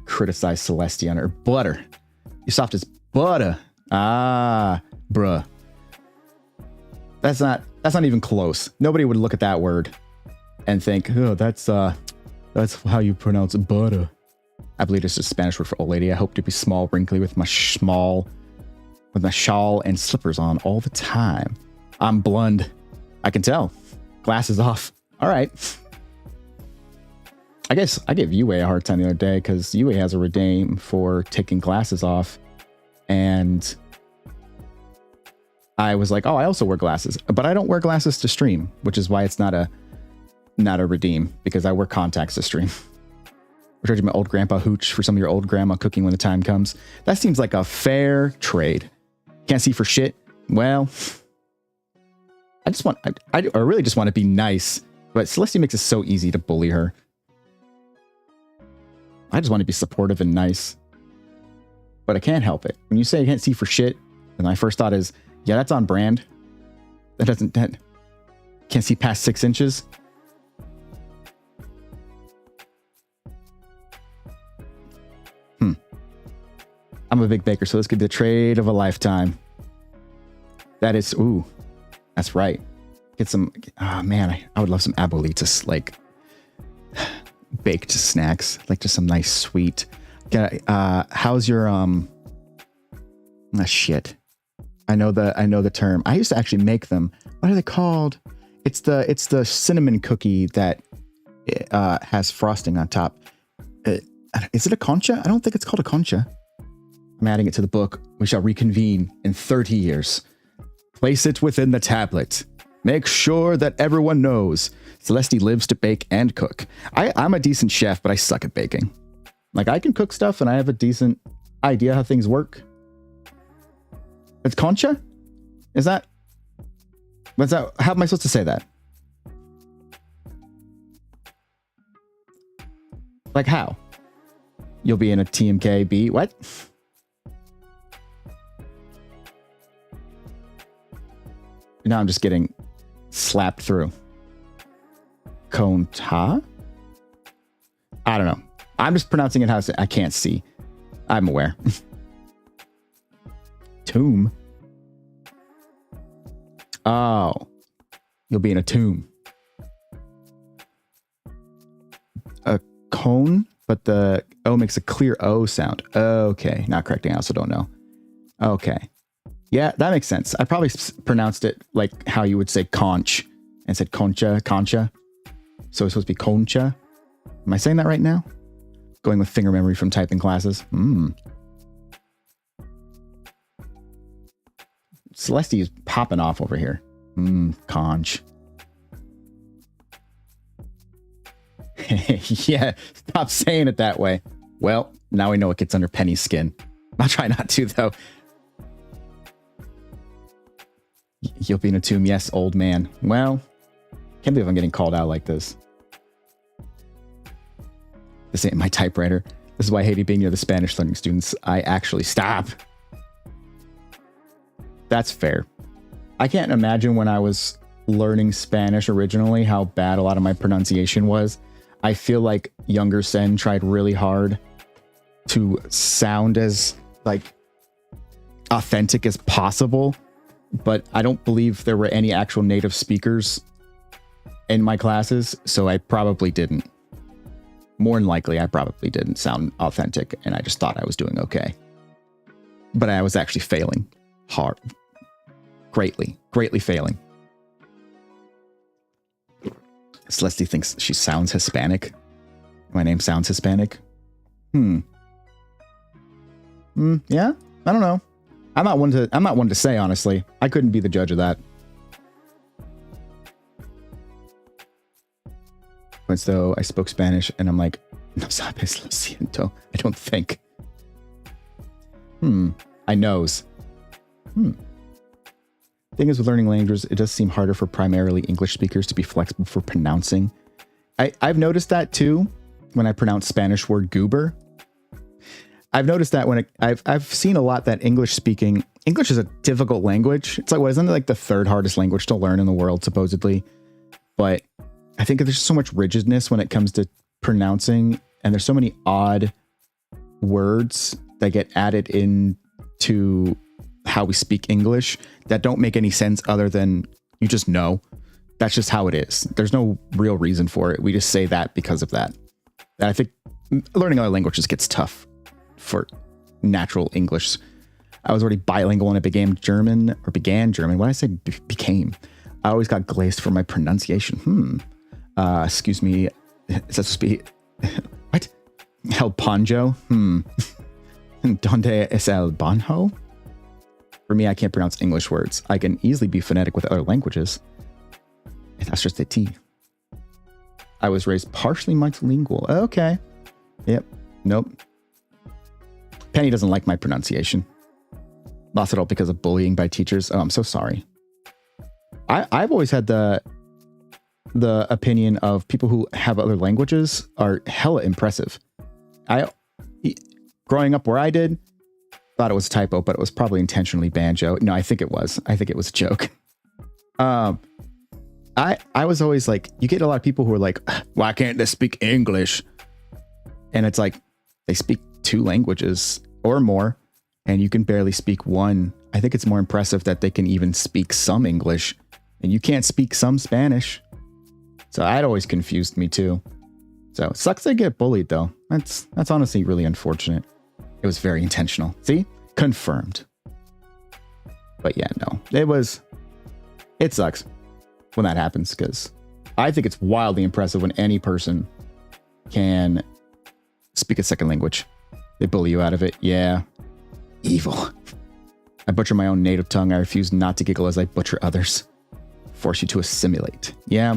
criticize Celeste on her butter. You soft as butter. Ah, bruh. That's not even close. Nobody would look at that word and think, oh, that's how you pronounce butter. I believe it's a Spanish word for old lady. I hope to be small, wrinkly with my shawl and slippers on all the time. I'm blonde. I can tell. Glasses off. All right. I guess I gave Yue a hard time the other day because Yue has a redeem for taking glasses off and I was like, oh, I also wear glasses, but I don't wear glasses to stream, which is why it's not a redeem, because I wear contacts to stream. We're charging my old grandpa hooch for some of your old grandma cooking when the time comes. That seems like a fair trade. Can't see for shit. Well, I really just want to be nice, but Celestia makes it so easy to bully her. I just want to be supportive and nice, but I can't help it. When you say I can't see for shit, and my first thought is, yeah, that's on brand. That can't see past 6 inches. I'm a big baker, so this could be the trade of a lifetime. That is, ooh, that's right. Get some, oh man, I would love some abuelitas, like baked snacks, like just some nice sweet. How's your, shit. I know the term. I used to actually make them. What are they called? It's the cinnamon cookie that has frosting on top. Is it a concha? I don't think it's called a concha. I'm adding it to the book. We shall reconvene in 30 years. Place it within the tablet. Make sure that everyone knows Celeste lives to bake and cook. I'm a decent chef, but I suck at baking. Like, I can cook stuff and I have a decent idea how things work. It's concha? Is that? What's that? How am I supposed to say that? Like how? You'll be in a TMKB. What? Now I'm just getting slapped through. Konta? I don't know. I'm just pronouncing it how I can't see. I'm aware. Tomb? Oh. You'll be in a tomb. A cone, but the O makes a clear O sound. Okay. Not correcting. I also don't know. Okay. Yeah, that makes sense. I probably pronounced it like how you would say conch and said concha. So it's supposed to be concha. Am I saying that right now? Going with finger memory from typing classes. Celeste is popping off over here. Conch. Yeah, stop saying it that way. Well, now we know what gets under Penny's skin. I'll try not to, though. You'll be in a tomb. Yes, old man. Well, can't believe I'm getting called out like this. This ain't my typewriter. This is why I hated being near the Spanish learning students. I actually stop. That's fair. I can't imagine when I was learning Spanish originally how bad a lot of my pronunciation was. I feel like younger Sen tried really hard to sound as like authentic as possible. But I don't believe there were any actual native speakers in my classes, so I probably didn't. More than likely, I probably didn't sound authentic, and I just thought I was doing okay. But I was actually failing hard. Greatly failing. Celeste thinks she sounds Hispanic. My name sounds Hispanic. Yeah, I don't know. I'm not one to say, honestly. I couldn't be the judge of that. Once though I spoke Spanish and I'm like, no sabes lo siento. I don't think. I knows. Thing is with learning languages, it does seem harder for primarily English speakers to be flexible for pronouncing. I've noticed that too when I pronounce Spanish word goober. I've noticed that when I've seen a lot that English is a difficult language. It's like, isn't it like the third hardest language to learn in the world, supposedly? But I think there's so much rigidness when it comes to pronouncing, and there's so many odd words that get added into how we speak English that don't make any sense other than you just know. That's just how it is. There's no real reason for it. We just say that because of that. And I think learning other languages gets tough for natural English. I was already bilingual and I began German. Why did I say became? I always got glazed for my pronunciation. Excuse me. Is that supposed to be what? El Ponjo? Donde es el banjo? For me, I can't pronounce English words. I can easily be phonetic with other languages. That's just a T. I was raised partially multilingual. Okay. Yep. Nope. Penny doesn't like my pronunciation. Lost it all because of bullying by teachers. Oh, I'm so sorry. I've always had the opinion of people who have other languages are hella impressive. Growing up where I did, thought it was a typo, but it was probably intentionally banjo. No, I think it was. I think it was a joke. I was always like, you get a lot of people who are like, why can't they speak English? And it's like, they speak 2 languages or more, and you can barely speak one. I think it's more impressive that they can even speak some English, and you can't speak some Spanish. So that always confused me too. So it sucks they get bullied though. That's honestly really unfortunate. It was very intentional. See? Confirmed. But yeah, no. It sucks when that happens, because I think it's wildly impressive when any person can speak a second language. They bully you out of it. Yeah. Evil. I butcher my own native tongue. I refuse not to giggle as I butcher others. Force you to assimilate. Yeah.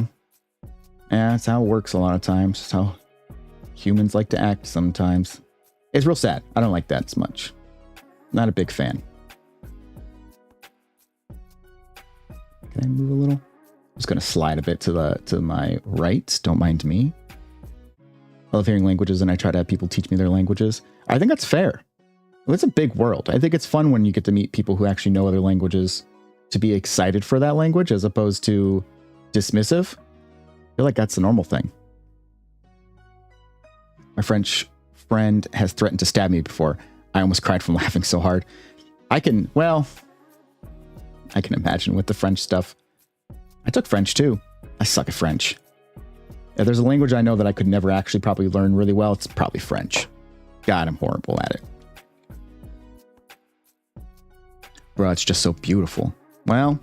Yeah, that's how it works a lot of times. It's how humans like to act sometimes. It's real sad. I don't like that as much. Not a big fan. Can I move a little? I'm just going to slide a bit to my right. Don't mind me. I love hearing languages, and I try to have people teach me their languages. I think that's fair. It's a big world. I think it's fun when you get to meet people who actually know other languages, to be excited for that language as opposed to dismissive. I feel like that's the normal thing. My French friend has threatened to stab me before. I almost cried from laughing so hard. I can imagine with the French stuff. I took French too. I suck at French. If there's a language I know that I could never actually probably learn really well, it's probably French. God, I'm horrible at it. Bro, it's just so beautiful. Well,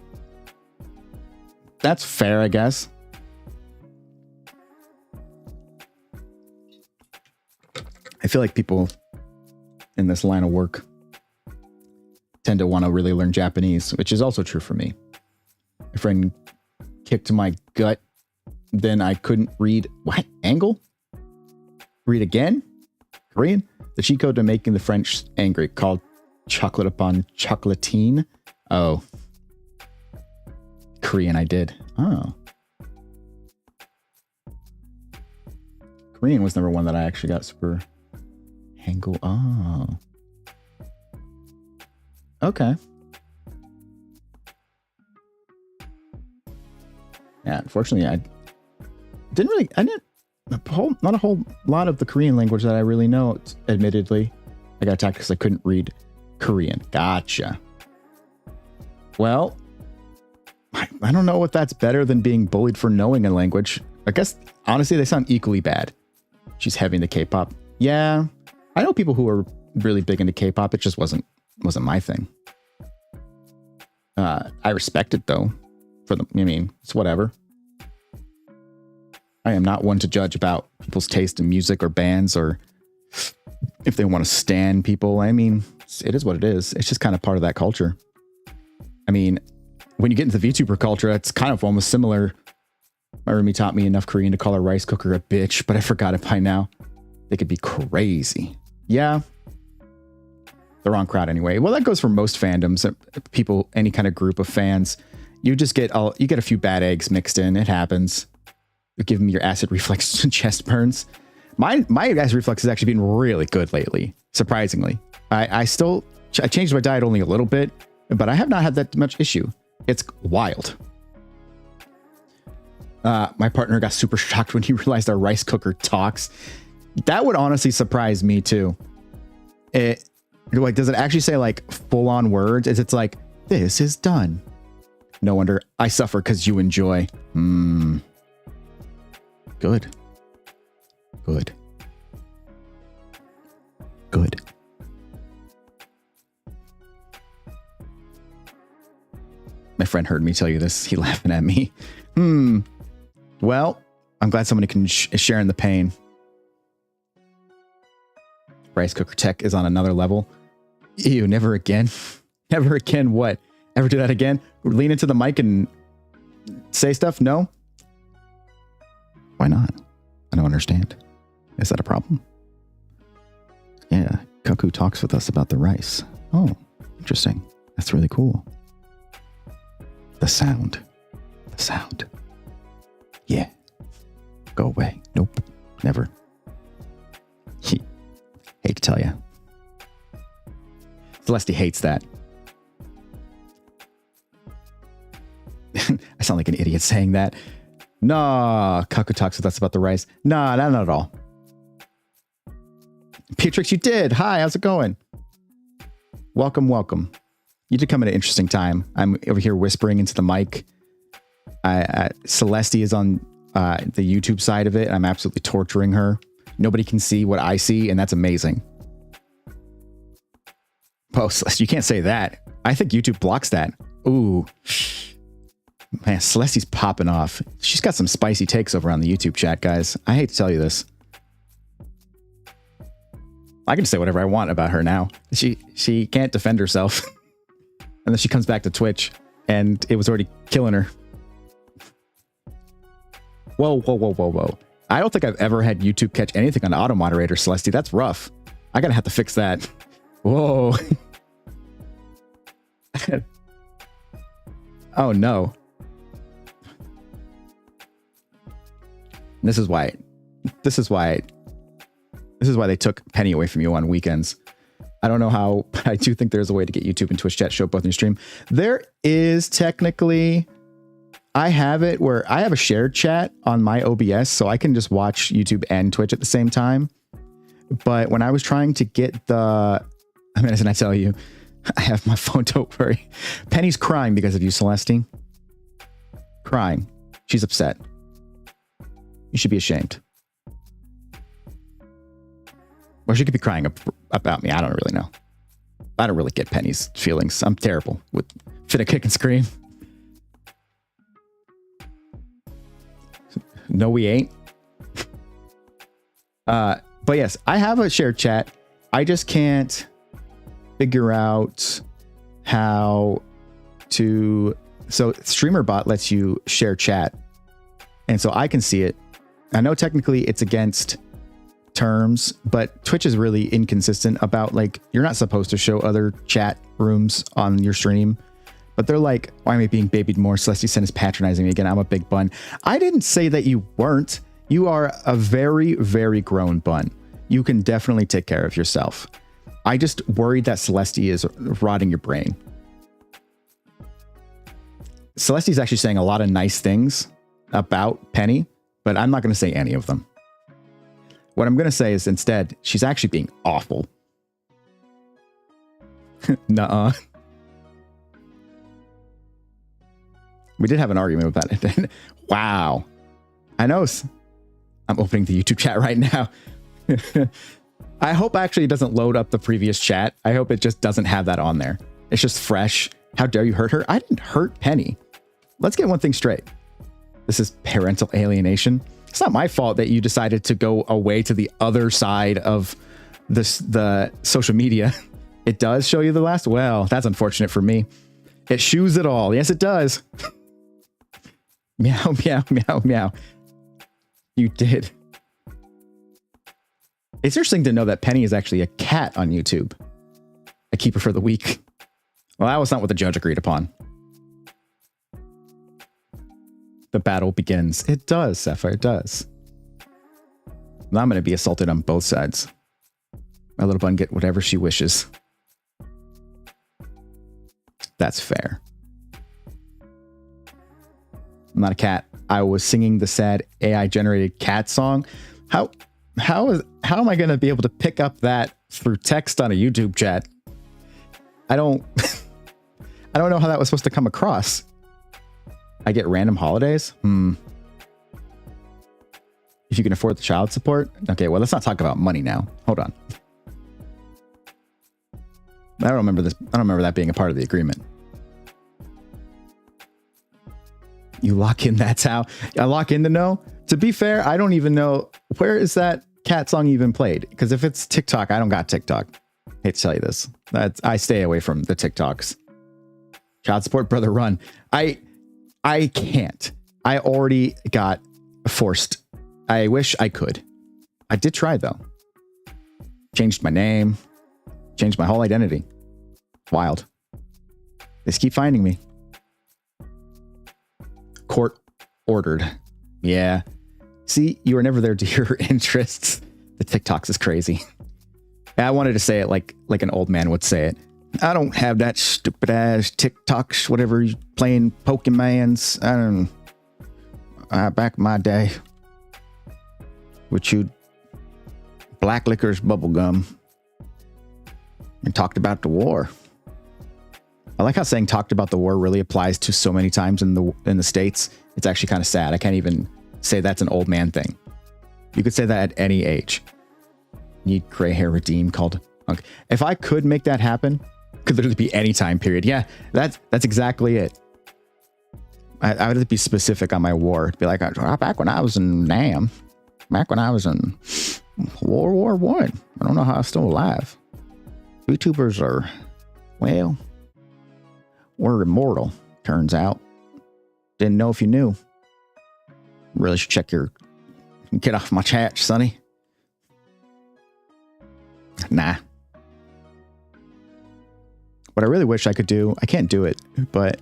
that's fair, I guess. I feel like people in this line of work tend to want to really learn Japanese, which is also true for me. My friend kicked my gut, then I couldn't read. What? Angle? Read again? Korean? The cheat code to making the French angry, called chocolate upon chocolatine. Oh. Korean I did. Oh. Korean was number one that I actually got super... Hangul. Oh. Okay. Yeah, unfortunately, not a whole lot of the Korean language that I really know, admittedly. I got attacked because I couldn't read Korean. Gotcha. Well, I don't know if that's better than being bullied for knowing a language. I guess, honestly, they sound equally bad. She's heavy into K-pop. Yeah. I know people who are really big into K-pop. It just wasn't my thing. I respect it though. It's whatever. I am not one to judge about people's taste in music or bands, or if they want to stan people. It is what it is. It's just kind of part of that culture. When you get into the VTuber culture, it's kind of almost similar. My roomie taught me enough Korean to call a rice cooker a bitch, but I forgot it by now. They could be crazy. Yeah. The wrong crowd anyway. Well, that goes for most fandoms. People, any kind of group of fans, you get a few bad eggs mixed in. It happens. You give them your acid reflux chest burns. My acid reflux has actually been really good lately, surprisingly. I changed my diet only a little bit, but I have not had that much issue. It's wild. My partner got super shocked when he realized our rice cooker talks. That would honestly surprise me too. Does it actually say like full on words? It's like, this is done. No wonder I suffer because you enjoy. Good. My friend heard me tell you this. He laughing at me. Well, I'm glad somebody can share in the pain. Rice cooker tech is on another level. Ew, never again. Ever again what? Ever do that again? Lean into the mic and say stuff? No? Why not? I don't understand. Is that a problem? Yeah, Cuckoo talks with us about the rice. Oh, interesting. That's really cool. The sound. The sound. Yeah. Go away. Nope. Never. Hate to tell you. Celeste hates that. I sound like an idiot saying that. Nah, Cuckoo talks with us about the rice. Nah, not at all. Petrix, you did. Hi, how's it going? Welcome, welcome. You did come at an interesting time. I'm over here whispering into the mic. Celeste is on the YouTube side of it, and I'm absolutely torturing her. Nobody can see what I see, and that's amazing. Oh, Celeste, you can't say that. I think YouTube blocks that. Ooh. Man, Celeste's popping off. She's got some spicy takes over on the YouTube chat, guys. I hate to tell you this. I can say whatever I want about her now. She can't defend herself. And then she comes back to Twitch, and it was already killing her. Whoa, whoa, whoa, whoa, whoa. I don't think I've ever had YouTube catch anything on auto moderator, Celeste. That's rough. I gotta have to fix that. Whoa. Oh no. This is why they took Penny away from you on weekends. I don't know how, but I do think there's a way to get YouTube and Twitch chat show both in your stream. There is technically, I have it where I have a shared chat on my OBS, so I can just watch YouTube and Twitch at the same time. But when I was trying to get I tell you, I have my phone, don't worry. Penny's crying because of you, Celeste. Crying. She's upset. You should be ashamed. Or she could be crying about me. I don't really know. I don't really get Penny's feelings. I'm terrible with finna kick and scream. No, we ain't. But yes, I have a shared chat. I just can't figure out how to. So StreamerBot lets you share chat, and so I can see it. I know technically it's against terms, but Twitch is really inconsistent about, like, you're not supposed to show other chat rooms on your stream, but they're like, why am I being babied more? Celeste Sen is patronizing me again. I'm a big bun. I didn't say that you weren't. You are a very, very grown bun. You can definitely take care of yourself. I just worried that Celeste is rotting your brain. Celeste is actually saying a lot of nice things about Penny, but I'm not going to say any of them. What I'm going to say is instead, she's actually being awful. Nuh-uh. We did have an argument about it. Wow. I know. I'm opening the YouTube chat right now. I hope actually it doesn't load up the previous chat. I hope it just doesn't have that on there. It's just fresh. How dare you hurt her? I didn't hurt Penny. Let's get one thing straight. This is parental alienation. It's not my fault that you decided to go away to the other side of the social media. It does show you the last. Well, that's unfortunate for me. It shoes it all. Yes, it does. Meow, meow, meow, meow. You did. It's interesting to know that Penny is actually a cat on YouTube. A keeper for the week. Well, that was not what the judge agreed upon. The battle begins. It does, Sapphire, it does. Now I'm going to be assaulted on both sides. My little bun get whatever she wishes. That's fair. I'm not a cat. I was singing the sad AI generated cat song. How am I going to be able to pick up that through text on a YouTube chat? I don't know how that was supposed to come across. I get random holidays. If you can afford the child support. Okay, well, let's not talk about money now. Hold on. I don't remember this. I don't remember that being a part of the agreement. You lock in, that's how. I lock in to know. To be fair, I don't even know. Where is that cat song even played? Because if it's TikTok, I don't got TikTok. Hate hate to tell you this. I stay away from the TikToks. Child support, brother, run. I can't. I already got forced. I wish I could. I did try though. Changed my name. Changed my whole identity. Wild. They just keep finding me. Court ordered. Yeah. See, you were never there to your interests. The TikToks is crazy. I wanted to say it like an old man would say it. I don't have that stupid ass TikToks, whatever, playing Pokemans. I don't. Back in my day, we chewed black licorice bubble gum and talked about the war. I like how saying talked about the war really applies to so many times in the States. It's actually kind of sad. I can't even say that's an old man thing. You could say that at any age. Need gray hair redeem called hunk. If I could make that happen, could literally be any time period. Yeah, that's exactly it. I would be specific on my war. It'd be like, back when I was in NAM, back when I was in World War One. I don't know how I'm still alive. YouTubers are, well, we're immortal, turns out. Didn't know if you knew. Really should check your... Get off my chat, sonny. Nah. What I really wish I could do, I can't do it, but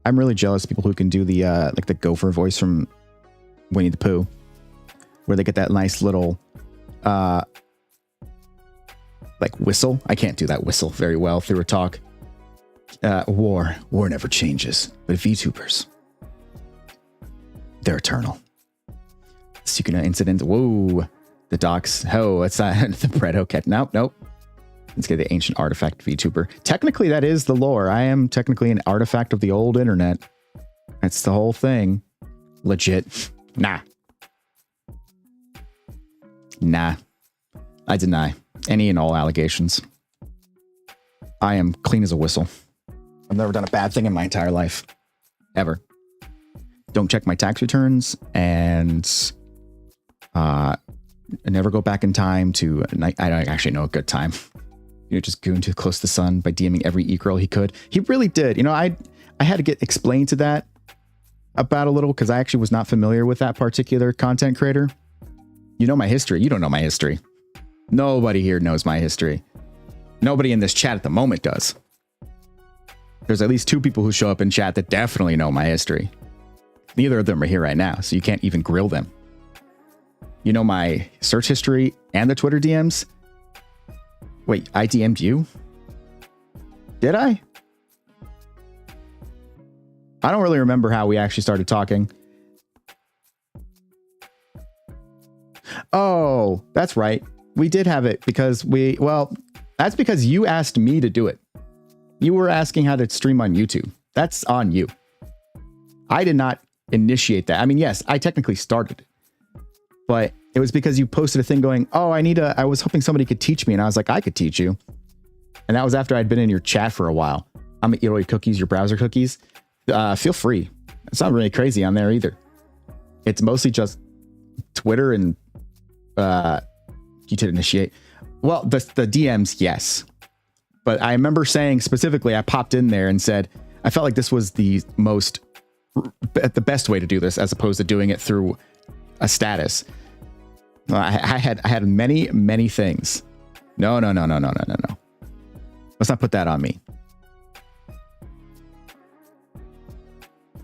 I'm really jealous of people who can do the like the gopher voice from Winnie the Pooh, where they get that nice little like whistle. I can't do that whistle very well through a talk. War never changes, but VTubers, they're eternal. Sukuna incident. Whoa, the docs. Oh, it's not the Predo cat. Nope. Let's get the ancient artifact VTuber. Technically, that is the lore. I am technically an artifact of the old internet. That's the whole thing. Legit. Nah. I deny any and all allegations. I am clean as a whistle. I've never done a bad thing in my entire life. Ever. Don't check my tax returns and never go back in time to... I don't actually know a good time. Just goon too close to the sun by DMing every e-girl he could. He really did. I had to get explained to that about a little because I actually was not familiar with that particular content creator. You know my history. You don't know my history. Nobody here knows my history. Nobody in this chat at the moment does. There's at least 2 people who show up in chat that definitely know my history. Neither of them are here right now, so you can't even grill them. You know my search history and the Twitter DMs? Wait, I DM'd you? Did I? I don't really remember how we actually started talking. Oh, that's right. We did have it because that's because you asked me to do it. You were asking how to stream on YouTube. That's on you. I did not initiate that. I mean, yes, I technically started it, but it was because you posted a thing going, oh, I was hoping somebody could teach me. And I was like, I could teach you. And that was after I'd been in your chat for a while. I'm gonna eat all your cookies, your browser cookies. Feel free. It's not really crazy on there either. It's mostly just Twitter and you did initiate. Well, the DMs, yes. But I remember saying specifically, I popped in there and said, I felt like this was the best way to do this as opposed to doing it through a status. I had many things. No. Let's not put that on me.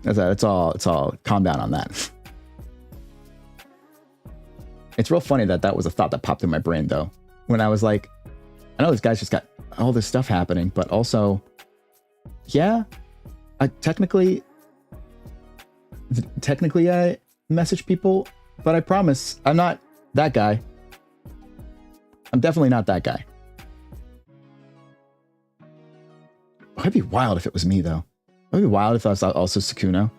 It's all calm down on that. It's real funny that was a thought that popped in my brain though. When I was like, I know this guy's just got all this stuff happening, but also, yeah, I technically I message people, but I promise I'm not that guy. I'm definitely not that guy. It'd be wild if it was me though. It'd be wild if I was also Sukuno.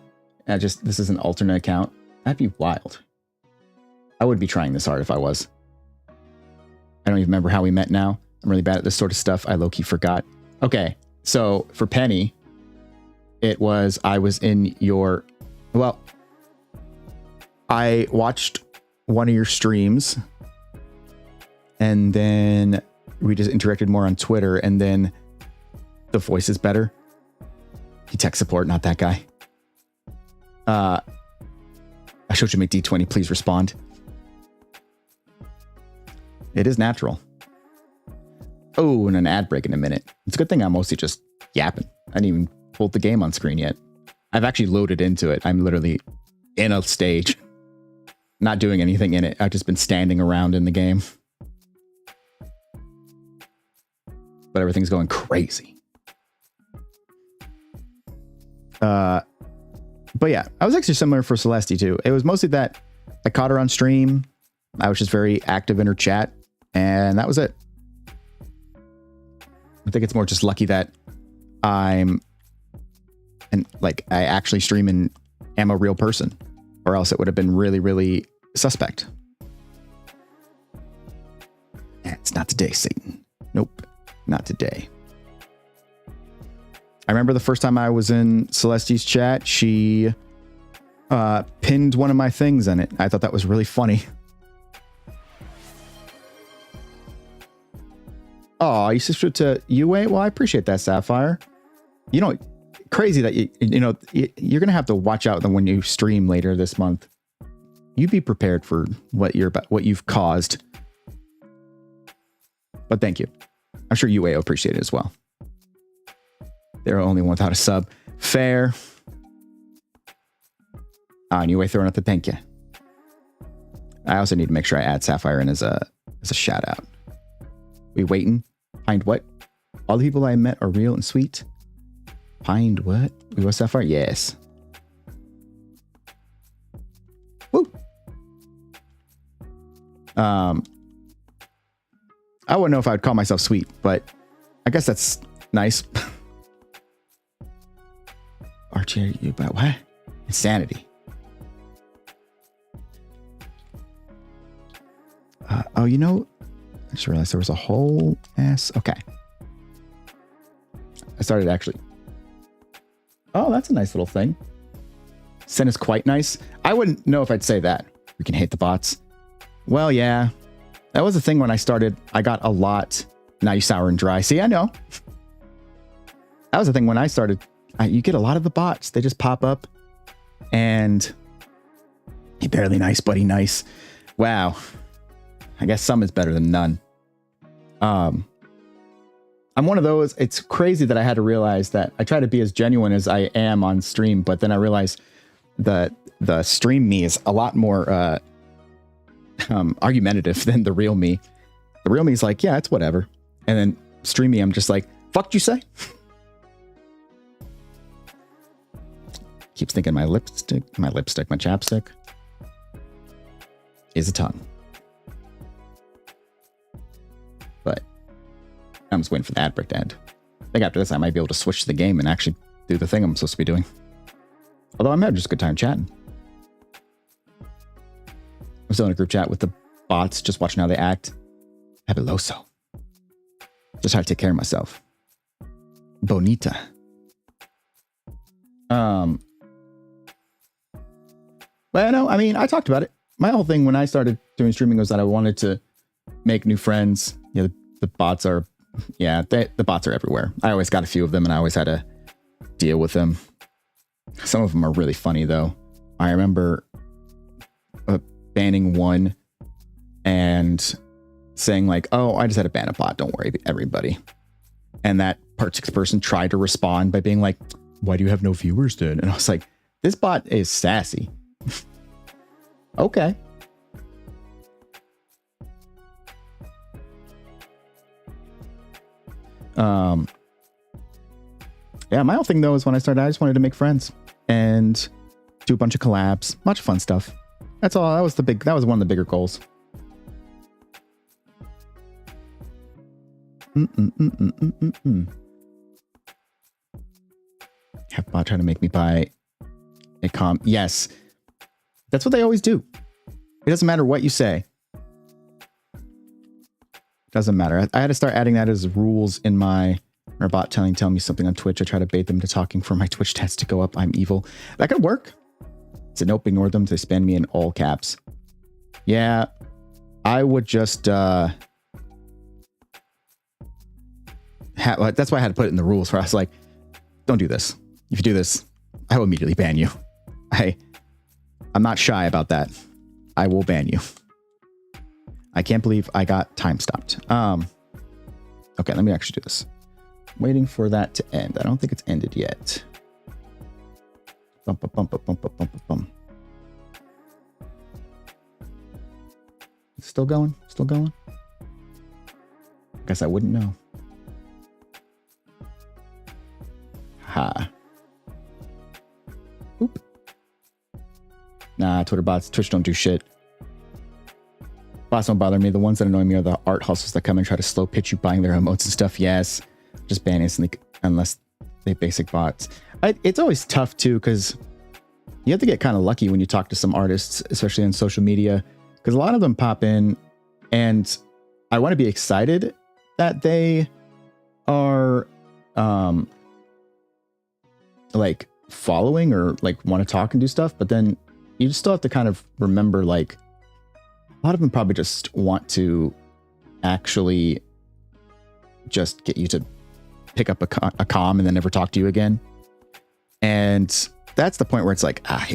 This is an alternate account. That'd be wild. I would be trying this hard if I was. I don't even remember how we met now. I'm really bad at this sort of stuff. I low-key forgot. Okay, so for Penny, I was in your... Well, I watched one of your streams and then we just interacted more on Twitter, and then the voice is better. He tech support, not that guy. I showed you D20. Please respond. It is natural. Oh, and an ad break in a minute. It's a good thing I'm mostly just yapping. I didn't even pull the game on screen yet. I've actually loaded into it. I'm literally in a stage, not doing anything in it. I've just been standing around in the game. But everything's going crazy. But yeah, I was actually similar for Celeste too. It was mostly that I caught her on stream. I was just very active in her chat, and that was it. I think it's more just lucky that I actually stream and am a real person, or else it would have been really, really suspect. It's not today, Satan. Nope, not today. I remember the first time I was in Celeste's chat, she pinned one of my things in it. I thought that was really funny. Oh, you subscribed to UA? Well, I appreciate that, Sapphire. You know, crazy that you're gonna have to watch out when you stream later this month. You be prepared for what you've caused. But thank you. I'm sure UA will appreciate it as well. They're the only one without a sub. Fair. And UA throwing up the thank you. I also need to make sure I add Sapphire in as a shout out. We waiting? Find what? All the people I met are real and sweet. Find what? We want Sapphire? Yes. Woo. I wouldn't know if I would call myself sweet, but I guess that's nice. Archie, you about what? Insanity. Oh, you know, I just realized there was a whole ass. Okay. I started actually. Oh, that's a nice little thing. Sin is quite nice. I wouldn't know if I'd say that. We can hate the bots. Well, yeah. That was the thing when I started. I got a lot. Now you sour and dry. See, I know. That was the thing when I started. You get a lot of the bots. They just pop up. And he barely nice, buddy nice. Wow. I guess some is better than none. I'm one of those. It's crazy that I had to realize that I try to be as genuine as I am on stream, but then I realized that the stream me is a lot more argumentative than the real me. The real me is like, yeah, it's whatever. And then stream me, I'm just like, fuck you say? Keeps thinking my chapstick is a tongue. But I'm just waiting for the ad break to end. I think after this, I might be able to switch the game and actually do the thing I'm supposed to be doing. Although I'm having just a good time chatting. I'm still in a group chat with the bots, just watching how they act. Fabuloso. Just try to take care of myself. Bonita. Well, no, I mean, I talked about it. My whole thing when I started doing streaming was that I wanted to make new friends. You know, the bots are, the bots are everywhere. I always got a few of them and I always had to deal with them. Some of them are really funny though. I remember banning one and saying like, oh, I just had to ban a bot. Don't worry, everybody. And that particular person tried to respond by being like, why do you have no viewers, dude? And I was like, this bot is sassy. Okay. Yeah, my whole thing though is when I started, I just wanted to make friends and do a bunch of collabs, much fun stuff. That's all. That was one of the bigger goals. Have bot trying to make me buy a comp. Yes. That's what they always do. It doesn't matter what you say. Doesn't matter. I had to start adding that as rules in my bot telling me something on Twitch. I try to bait them to talking for my Twitch stats to go up. I'm evil. That could work. Said nope, ignore them. They spam me in all caps. Yeah, I would just that's why I had to put it in the rules where I was like, don't do this. If you do this, I will immediately ban you. I'm not shy about that. I will ban you. I can't believe I got time stopped. Okay, let me actually do this. Waiting for that to end. I don't think it's ended yet. Bum, bum, bum, bum, bum, bum, bum, bum. It's still going? Still going? Guess I wouldn't know. Ha. Oop. Nah, Twitter bots. Twitch don't do shit. Bots don't bother me. The ones that annoy me are the art hustles that come and try to slow pitch you buying their emotes and stuff. Yes. Just ban instantly unless they basic bots. It's always tough too, because you have to get kind of lucky when you talk to some artists, especially on social media, because a lot of them pop in and I want to be excited that they are like following or like want to talk and do stuff, but then you just still have to kind of remember, like, a lot of them probably just want to actually just get you to pick up a comm and then never talk to you again. And that's the point where it's like, I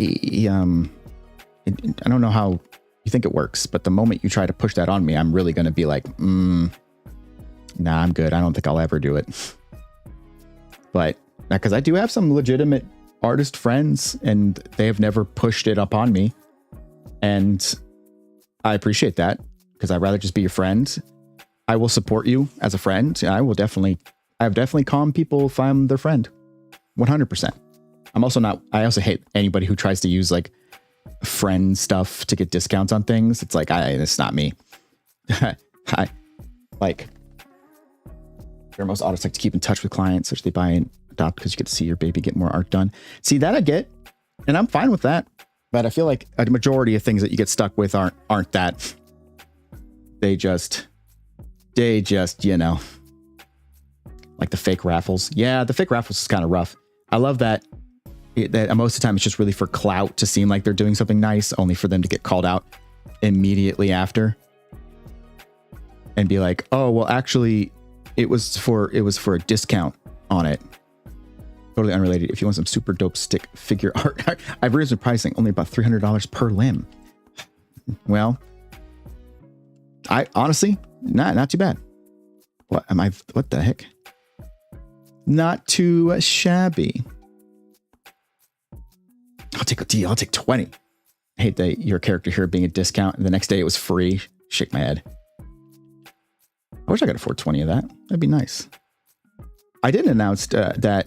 don't know how you think it works, but the moment you try to push that on me, I'm really going to be like, nah, I'm good. I don't think I'll ever do it. But because I do have some legitimate artist friends and they have never pushed it up on me. And I appreciate that, because I'd rather just be your friend. I will support you as a friend. I've definitely calmed people if I'm their friend. 100%. I also hate anybody who tries to use like friend stuff to get discounts on things. It's like, it's not me. Like, most artists like to keep in touch with clients, which they buy and adopt because you get to see your baby get more art done. See, that I get, and I'm fine with that. But I feel like a majority of things that you get stuck with aren't that. They just, you know, like the fake raffles. Yeah, the fake raffles is kind of rough. I love that most of the time it's just really for clout to seem like they're doing something nice, only for them to get called out immediately and be like, oh, well, actually, it was for a discount on it. Totally unrelated. If you want some super dope stick figure art, I've raised the pricing only about $300 per limb. Well, I honestly, not too bad. What the heck? Not too shabby. I'll take a D. I'll take 20. I hate that your character here being a discount and the next day it was free. Shake my head. I wish I could afford 20 of that. That'd be nice. I didn't announce that.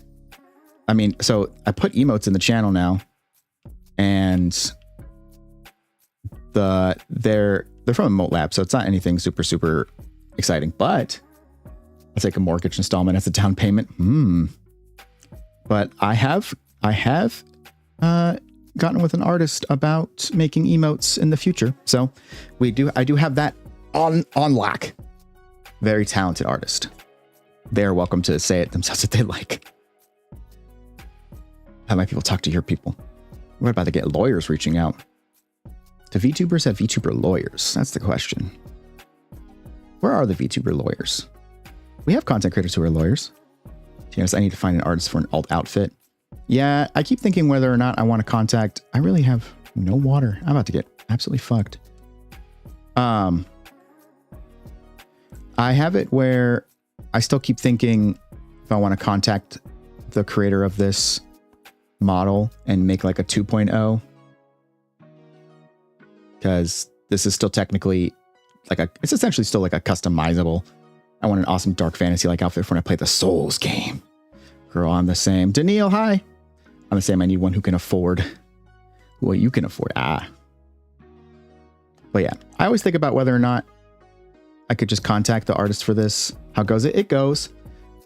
I mean, so I put emotes in the channel now, and they're from Emote Lab, so it's not anything super exciting. But I'll take a mortgage installment as a down payment. But I have gotten with an artist about making emotes in the future, so I do have that on lock. Very talented artist. They're welcome to say it themselves if they like. Have my people talk to your people. We're about to get lawyers reaching out. Do VTubers have VTuber lawyers? That's the question. Where are the VTuber lawyers? We have content creators who are lawyers. Yes, I need to find an artist for an alt outfit. Yeah, I keep thinking whether or not I want to contact. I really have no water. I'm about to get absolutely fucked. I have it where I still keep thinking if I want to contact the creator of this model and make like a 2.0, because this is still technically it's essentially still like a customizable. I want an awesome dark fantasy like outfit for when I play the Souls game. Girl, I'm the same. Daniil, hi. I'm the same. I need one who can afford what you can afford. But yeah, I always think about whether or not I could just contact the artist for this. How goes it? It goes.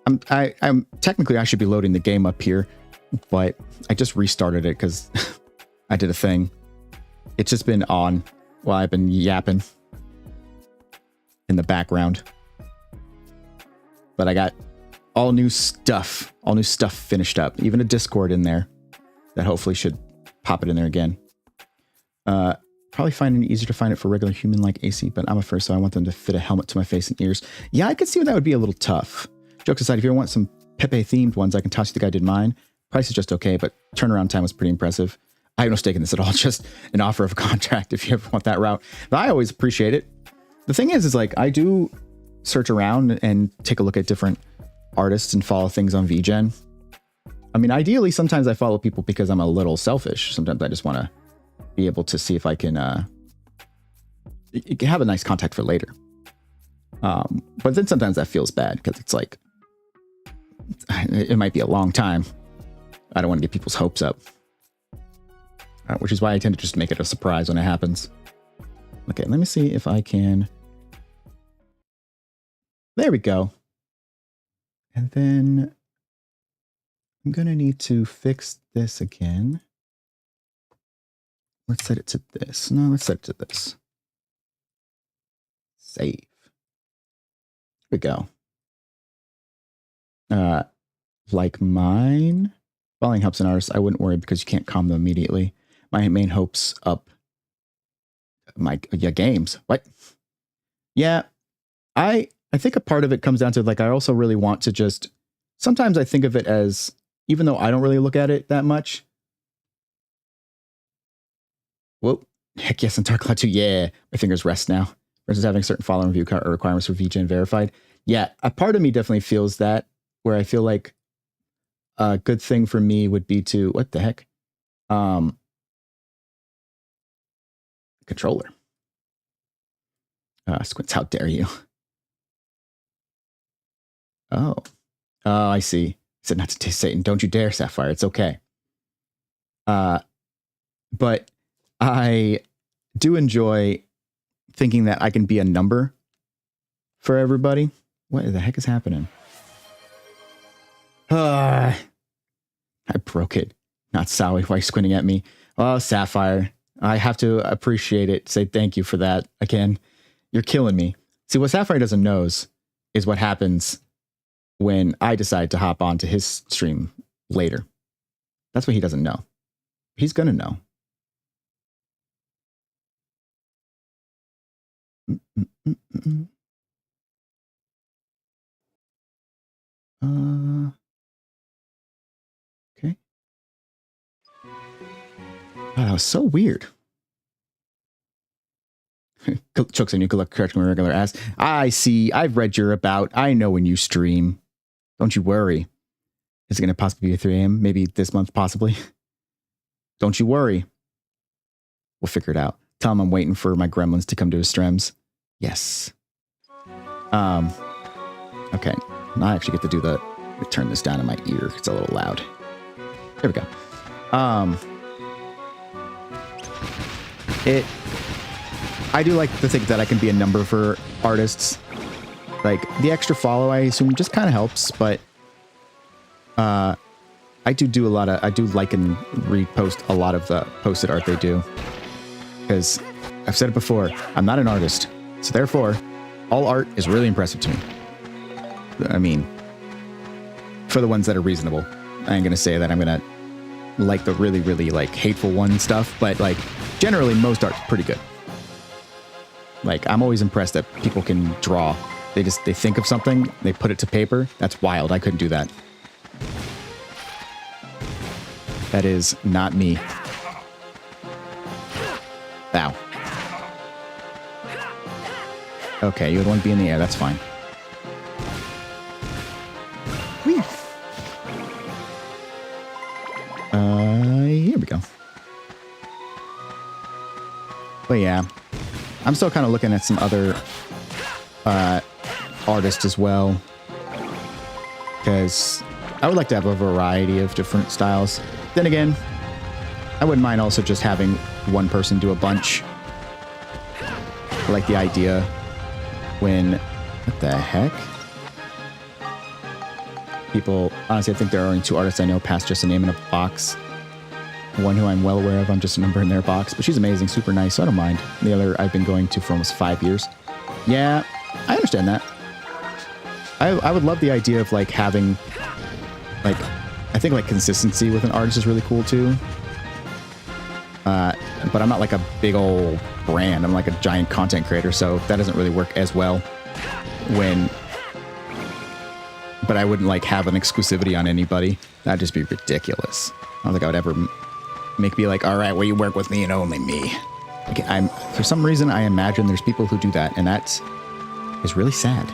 I'm technically, I should be loading the game up here, but I just restarted it because I did a thing. It's just been on while I've been yapping in the background. But I got all new stuff finished up. Even a Discord in there that hopefully should pop it in there again. Probably finding it easier to find it for regular human like AC, but I'm a first, so I want them to fit a helmet to my face and ears. Yeah, I could see that would be a little tough. Jokes aside, if you want some Pepe themed ones, I can toss you the guy I did mine. Price is just okay, but turnaround time was pretty impressive. I have no stake in this at all. Just an offer of a contract if you ever want that route. But I always appreciate it. The thing is like I do search around and take a look at different artists and follow things on VGen. I mean, ideally, sometimes I follow people because I'm a little selfish. Sometimes I just want to be able to see if I can have a nice contact for later. But then sometimes that feels bad because it's like, it might be a long time. I don't want to get people's hopes up. Which is why I tend to just make it a surprise when it happens. Okay, let me see if I can. There we go. And then I'm going to need to fix this again. Let's set it to this. No, let's set it to this. Save. There we go. Like mine, following helps an artist, I wouldn't worry because you can't calm them immediately. My main hopes up my games. What? Yeah, I think a part of it comes down to like I also really want to just sometimes I think of it as even though I don't really look at it that much. Whoa, heck yes, and Cloud 2. Yeah, my fingers rest now. Versus having certain following review requirements for VGen verified. Yeah, a part of me definitely feels that where I feel like a good thing for me would be to what the heck? Controller. Squints, how dare you? Oh, I see. I said not to taste Satan. Don't you dare, Sapphire. It's okay. But I do enjoy thinking that I can be a number for everybody. What the heck is happening? I broke it. Not Sally. Why are you squinting at me? Oh, Sapphire. I have to appreciate it. Say thank you for that. Again, you're killing me. See, what Sapphire doesn't know is what happens when I decide to hop onto his stream later. That's what he doesn't know. He's going to know. Okay. Oh, that was so weird. Chooks and you could look correct my regular ass. I see. I've read your about. I know when you stream. Don't you worry. Is it going to possibly be 3 a.m.? Maybe this month, possibly. Don't you worry. We'll figure it out. Tell him I'm waiting for my gremlins to come to his streams. Yes. Okay. Now I actually get to do the turn this down in my ear. It's a little loud. There we go. I do like to think that I can be a number for artists. Like the extra follow, I assume just kind of helps, but I do like and repost a lot of the posted art they do. Because I've said it before, I'm not an artist. So therefore, all art is really impressive to me. I mean, for the ones that are reasonable. I ain't going to say that I'm going to like the really, really like hateful one stuff, but like generally most art's pretty good. Like I'm always impressed that people can draw. They think of something, they put it to paper. That's wild. I couldn't do that. That is not me. Ow. Okay, you would want to be in the air. That's fine. Whee. Here we go. But yeah, I'm still kind of looking at some other artists as well, because I would like to have a variety of different styles. Then again, I wouldn't mind also just having one person do a bunch. I like the idea when, what the heck? People, honestly, I think there are only 2 artists I know past just a name in a box. One who I'm well aware of, I'm just a number in their box, but she's amazing, super nice, so I don't mind. The other I've been going to for almost 5 years. Yeah, I understand that. I would love the idea of like having, like, I think like consistency with an artist is really cool too. But I'm not like a big old brand. I'm like a giant content creator, so that doesn't really work as well when but I wouldn't like have an exclusivity on anybody. That'd just be ridiculous. I don't think I would ever make me like, all right, well, you work with me and only me. Like, for some reason, I imagine there's people who do that, and that is really sad.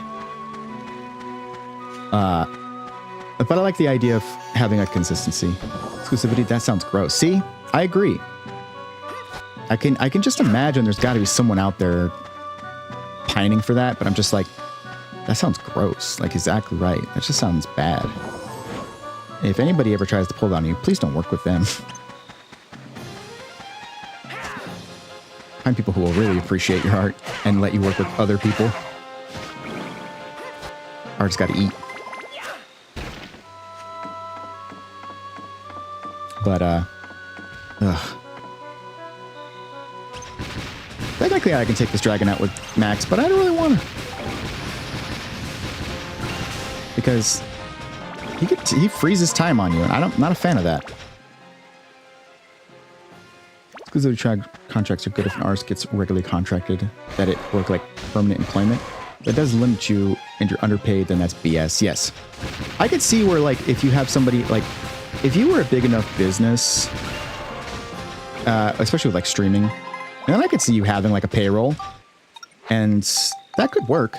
But I like the idea of having a consistency. Exclusivity, that sounds gross. See, I agree. I can just imagine there's got to be someone out there pining for that, but I'm just like, that sounds gross. Like, exactly right. That just sounds bad. If anybody ever tries to pull that on you, please don't work with them. Find people who will really appreciate your art and let you work with other people. Art's got to eat. But, technically I can take this dragon out with Max, but I don't really want to. Because he freezes time on you, and I'm not a fan of that. Exclusivity contracts are good if an artist gets regularly contracted, that it work like permanent employment. That does limit you and you're underpaid, then that's BS. Yes. I could see where, like, if you have somebody, like, if you were a big enough business, especially with like streaming, and then I could see you having like a payroll, and that could work.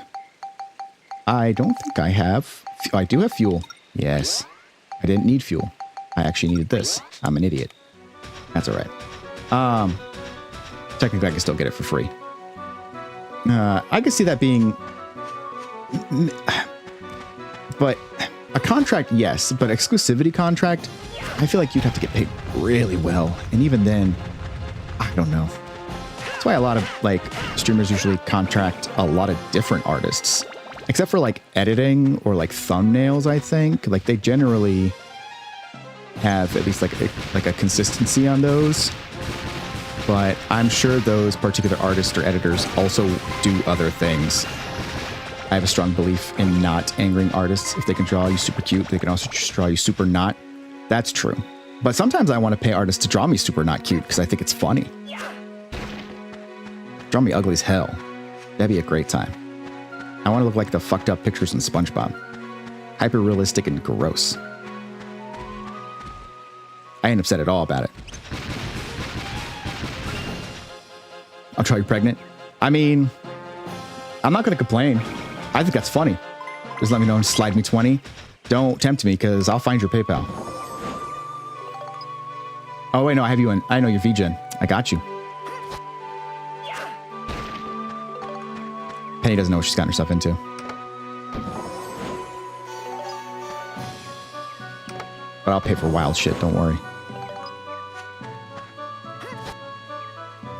I don't think I have. Oh, I do have fuel. Yes. I didn't need fuel. I actually needed this. I'm an idiot. That's all right. Technically I can still get it for free. I could see that being, but a contract, yes, but exclusivity contract, I feel like you'd have to get paid really well. And even then, I don't know. That's why a lot of like streamers usually contract a lot of different artists, except for like editing or like thumbnails. I think like they generally have at least like a consistency on those. But I'm sure those particular artists or editors also do other things. I have a strong belief in not angering artists. If they can draw you super cute, they can also just draw you super not. That's true. But sometimes I want to pay artists to draw me super not cute because I think it's funny. Draw me ugly as hell. That'd be a great time. I want to look like the fucked up pictures in SpongeBob. Hyper realistic and gross. I ain't upset at all about it. I'll try you pregnant. I mean, I'm not going to complain. I think that's funny. Just let me know and slide me 20. Don't tempt me because I'll find your PayPal. Oh, wait, no, I have you in. I know you're VGen. I got you. Penny doesn't know what she's gotten herself into. But I'll pay for wild shit, don't worry.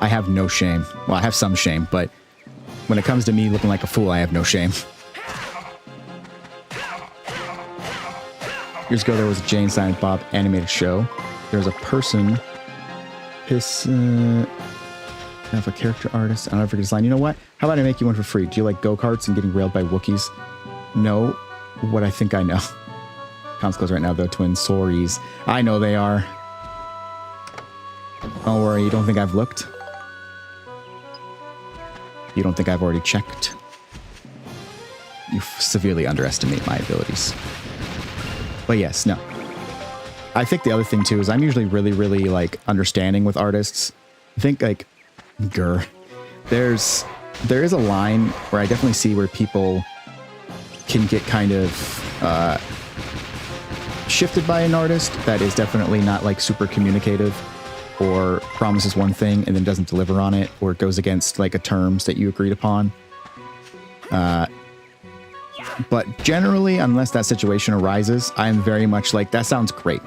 I have no shame. Well, I have some shame, but when it comes to me looking like a fool, I have no shame. Years ago, there was a Jane Silent Bob animated show. There was a person, have a character artist. I don't know if I forget his line. You know what? How about I make you one for free? Do you like go-karts and getting railed by Wookiees? No. What I think I know. Comms closed right now, though, twins. Sorries. I know they are. Don't worry. You don't think I've looked? You don't think I've already checked? You severely underestimate my abilities. But yes, no. I think the other thing too is I'm usually really, really like understanding with artists. I think like, there is a line where I definitely see where people can get kind of shifted by an artist that is definitely not like super communicative, or promises one thing and then doesn't deliver on it, or goes against like a terms that you agreed upon. But generally, unless that situation arises, I'm very much like, that sounds great.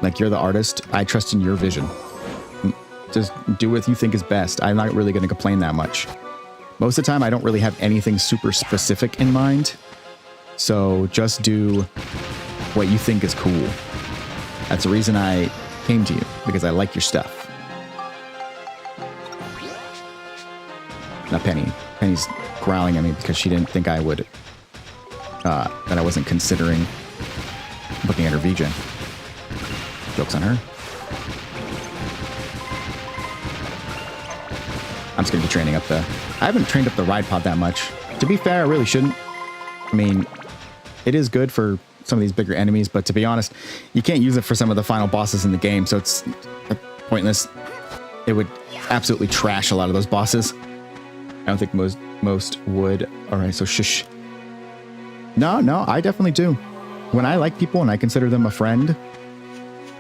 Like, you're the artist. I trust in your vision. Just do what you think is best. I'm not really going to complain that much. Most of the time, I don't really have anything super specific in mind. So just do what you think is cool. That's the reason I came to you, because I like your stuff. Now Penny's growling at me because she didn't think I would, that I wasn't considering looking at her VGen. Joke's on her. I'm just going to be training up I haven't trained up the ride pod that much. To be fair, I really shouldn't. I mean, it is good for some of these bigger enemies, but to be honest, you can't use it for some of the final bosses in the game, so it's pointless. It would absolutely trash a lot of those bosses. I don't think most would. All right, so shush. No, I definitely do. When I like people and I consider them a friend,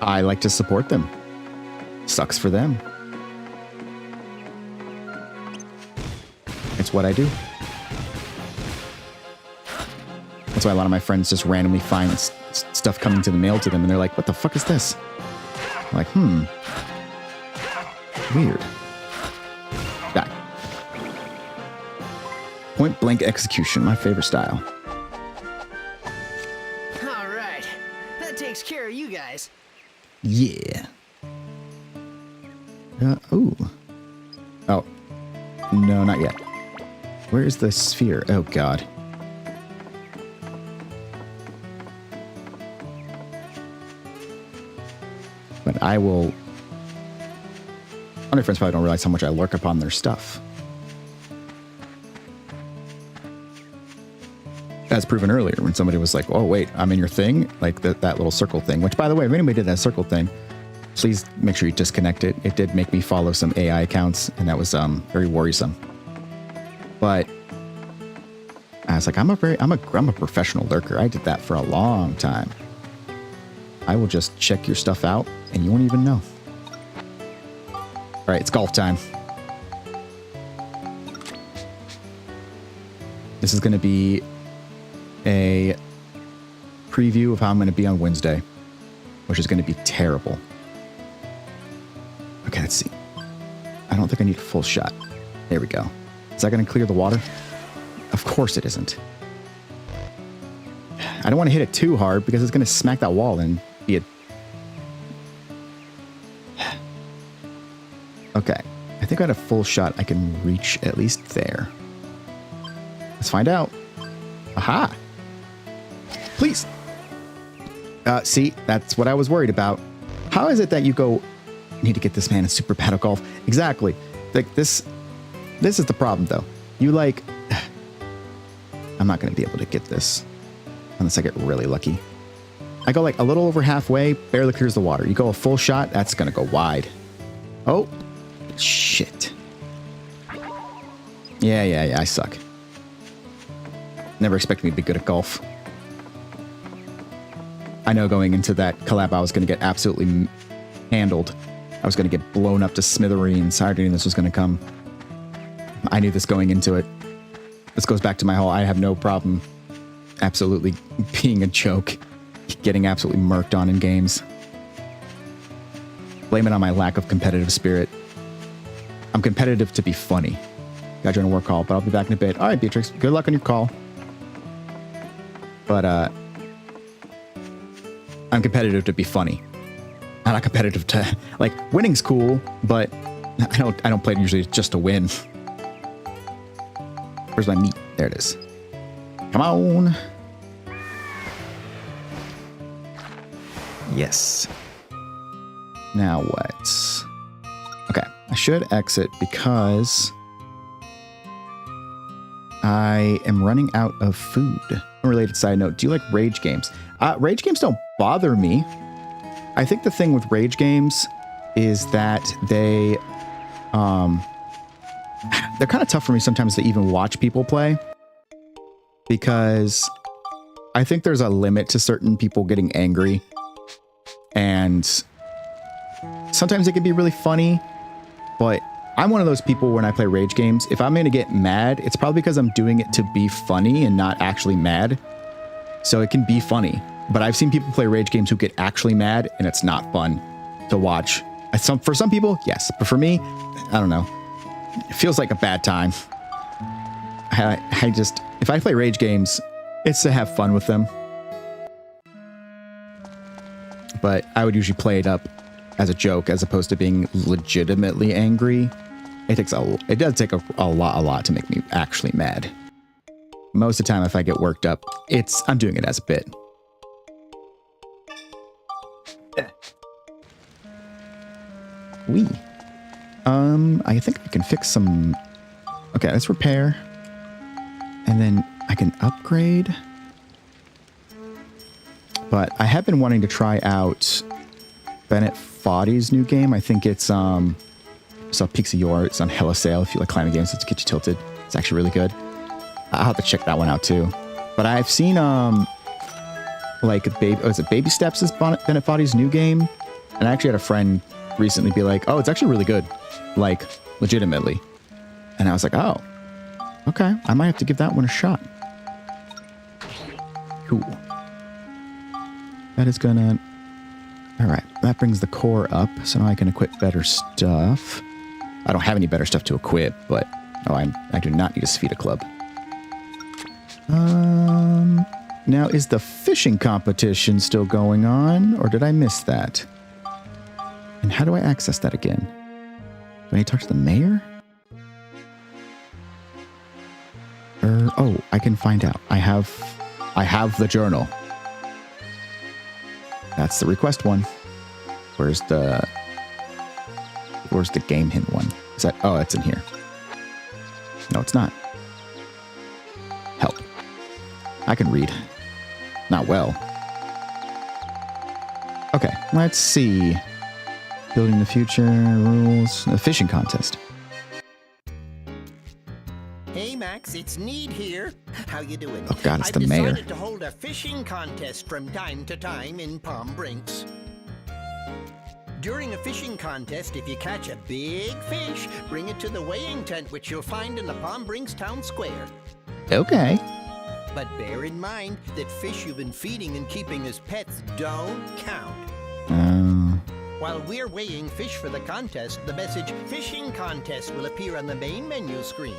I like to support them. Sucks for them. It's what I do. That's why a lot of my friends just randomly find stuff coming to the mail to them, and they're like, what the fuck is this? I'm like, weird. Die. Point blank execution, my favorite style. All right. That takes care of you guys. Yeah. Ooh. Oh. No, not yet. Where is the sphere? Oh, God. But I will... Other friends probably don't realize how much I lurk upon their stuff. As proven earlier, when somebody was like, oh, wait, I'm in your thing? Like that little circle thing. Which, by the way, if anybody did that circle thing, please make sure you disconnect it. It did make me follow some AI accounts, and that was very worrisome. But I was like, I'm a professional lurker. I did that for a long time. I will just check your stuff out, and you won't even know. All right, it's golf time. This is going to be a preview of how I'm going to be on Wednesday, which is going to be terrible. Okay, let's see. I don't think I need a full shot. There we go. Is that going to clear the water? Of course it isn't. I don't want to hit it too hard because it's going to smack that wall and be a... Okay. I think I had a full shot. I can reach at least there. Let's find out. Aha! Please! See, that's what I was worried about. How is it that you go... Need to get this man in Super Paddle Golf. Exactly. Like this is the problem, though. You like... I'm not going to be able to get this unless I get really lucky. I go like a little over halfway, barely clears the water. You go a full shot, that's going to go wide. Oh, shit. Yeah, I suck. Never expected me to be good at golf. I know going into that collab, I was going to get absolutely handled. I was going to get blown up to smithereens. I already knew this was going to come. I knew this going into it. This goes back to my whole, I have no problem absolutely being a joke, getting absolutely murked on in games. Blame it on my lack of competitive spirit. I'm competitive to be funny. Gotta join a work call, but I'll be back in a bit. All right, Beatrix, good luck on your call. But I'm competitive to be funny. I'm not competitive to, like, winning's cool, but I don't play usually just to win. Where's my meat? There it is. Come on. Yes. Now what? Okay, I should exit because I am running out of food. Unrelated side note, do you like rage games? Rage games don't bother me. I think the thing with rage games is that they're kind of tough for me sometimes to even watch people play, because I think there's a limit to certain people getting angry, and sometimes it can be really funny, but I'm one of those people when I play rage games, if I'm going to get mad, it's probably because I'm doing it to be funny and not actually mad. So it can be funny, but I've seen people play rage games who get actually mad, and it's not fun to watch. For some people, yes, but for me, I don't know. It feels like a bad time. I just, if I play rage games, it's to have fun with them. But I would usually play it up as a joke as opposed to being legitimately angry. It does take a lot to make me actually mad. Most of the time, if I get worked up, I'm doing it as a bit. I think I can fix some... Okay, let's repair. And then I can upgrade. But I have been wanting to try out Bennett Foddy's new game. I think it's saw Pixior. It's on hella sale if you like climbing games. It's get you tilted. It's actually really good. I'll have to check that one out too. But I've seen Baby Steps is Bennett Foddy's new game, and I actually had a friend recently be like, "Oh, it's actually really good, like legitimately." And I was like, "Oh, okay, I might have to give that one a shot." Cool. That is gonna. All right, that brings the core up, so now I can equip better stuff. I don't have any better stuff to equip, but I do not need a Spheda Club. Now is the fishing competition still going on, or did I miss that? And how do I access that again? Do I need to talk to the mayor? Oh, I can find out. I have the journal. That's the request one. Where's the game hint one? Is that? Oh, it's in here. No, it's not. Help. I can read. Not well. Okay, let's see. Building the future rules. A fishing contest. Hey Max, it's Need here. How you doing? Oh God, it's the mayor. I've decided to hold a fishing contest from time to time in Palm Brinks. During a fishing contest, if you catch a big fish, bring it to the weighing tent, which you'll find in the Palm Brinks town square. Okay. But bear in mind that fish you've been feeding and keeping as pets don't count. While we're weighing fish for the contest, the message Fishing Contest will appear on the main menu screen.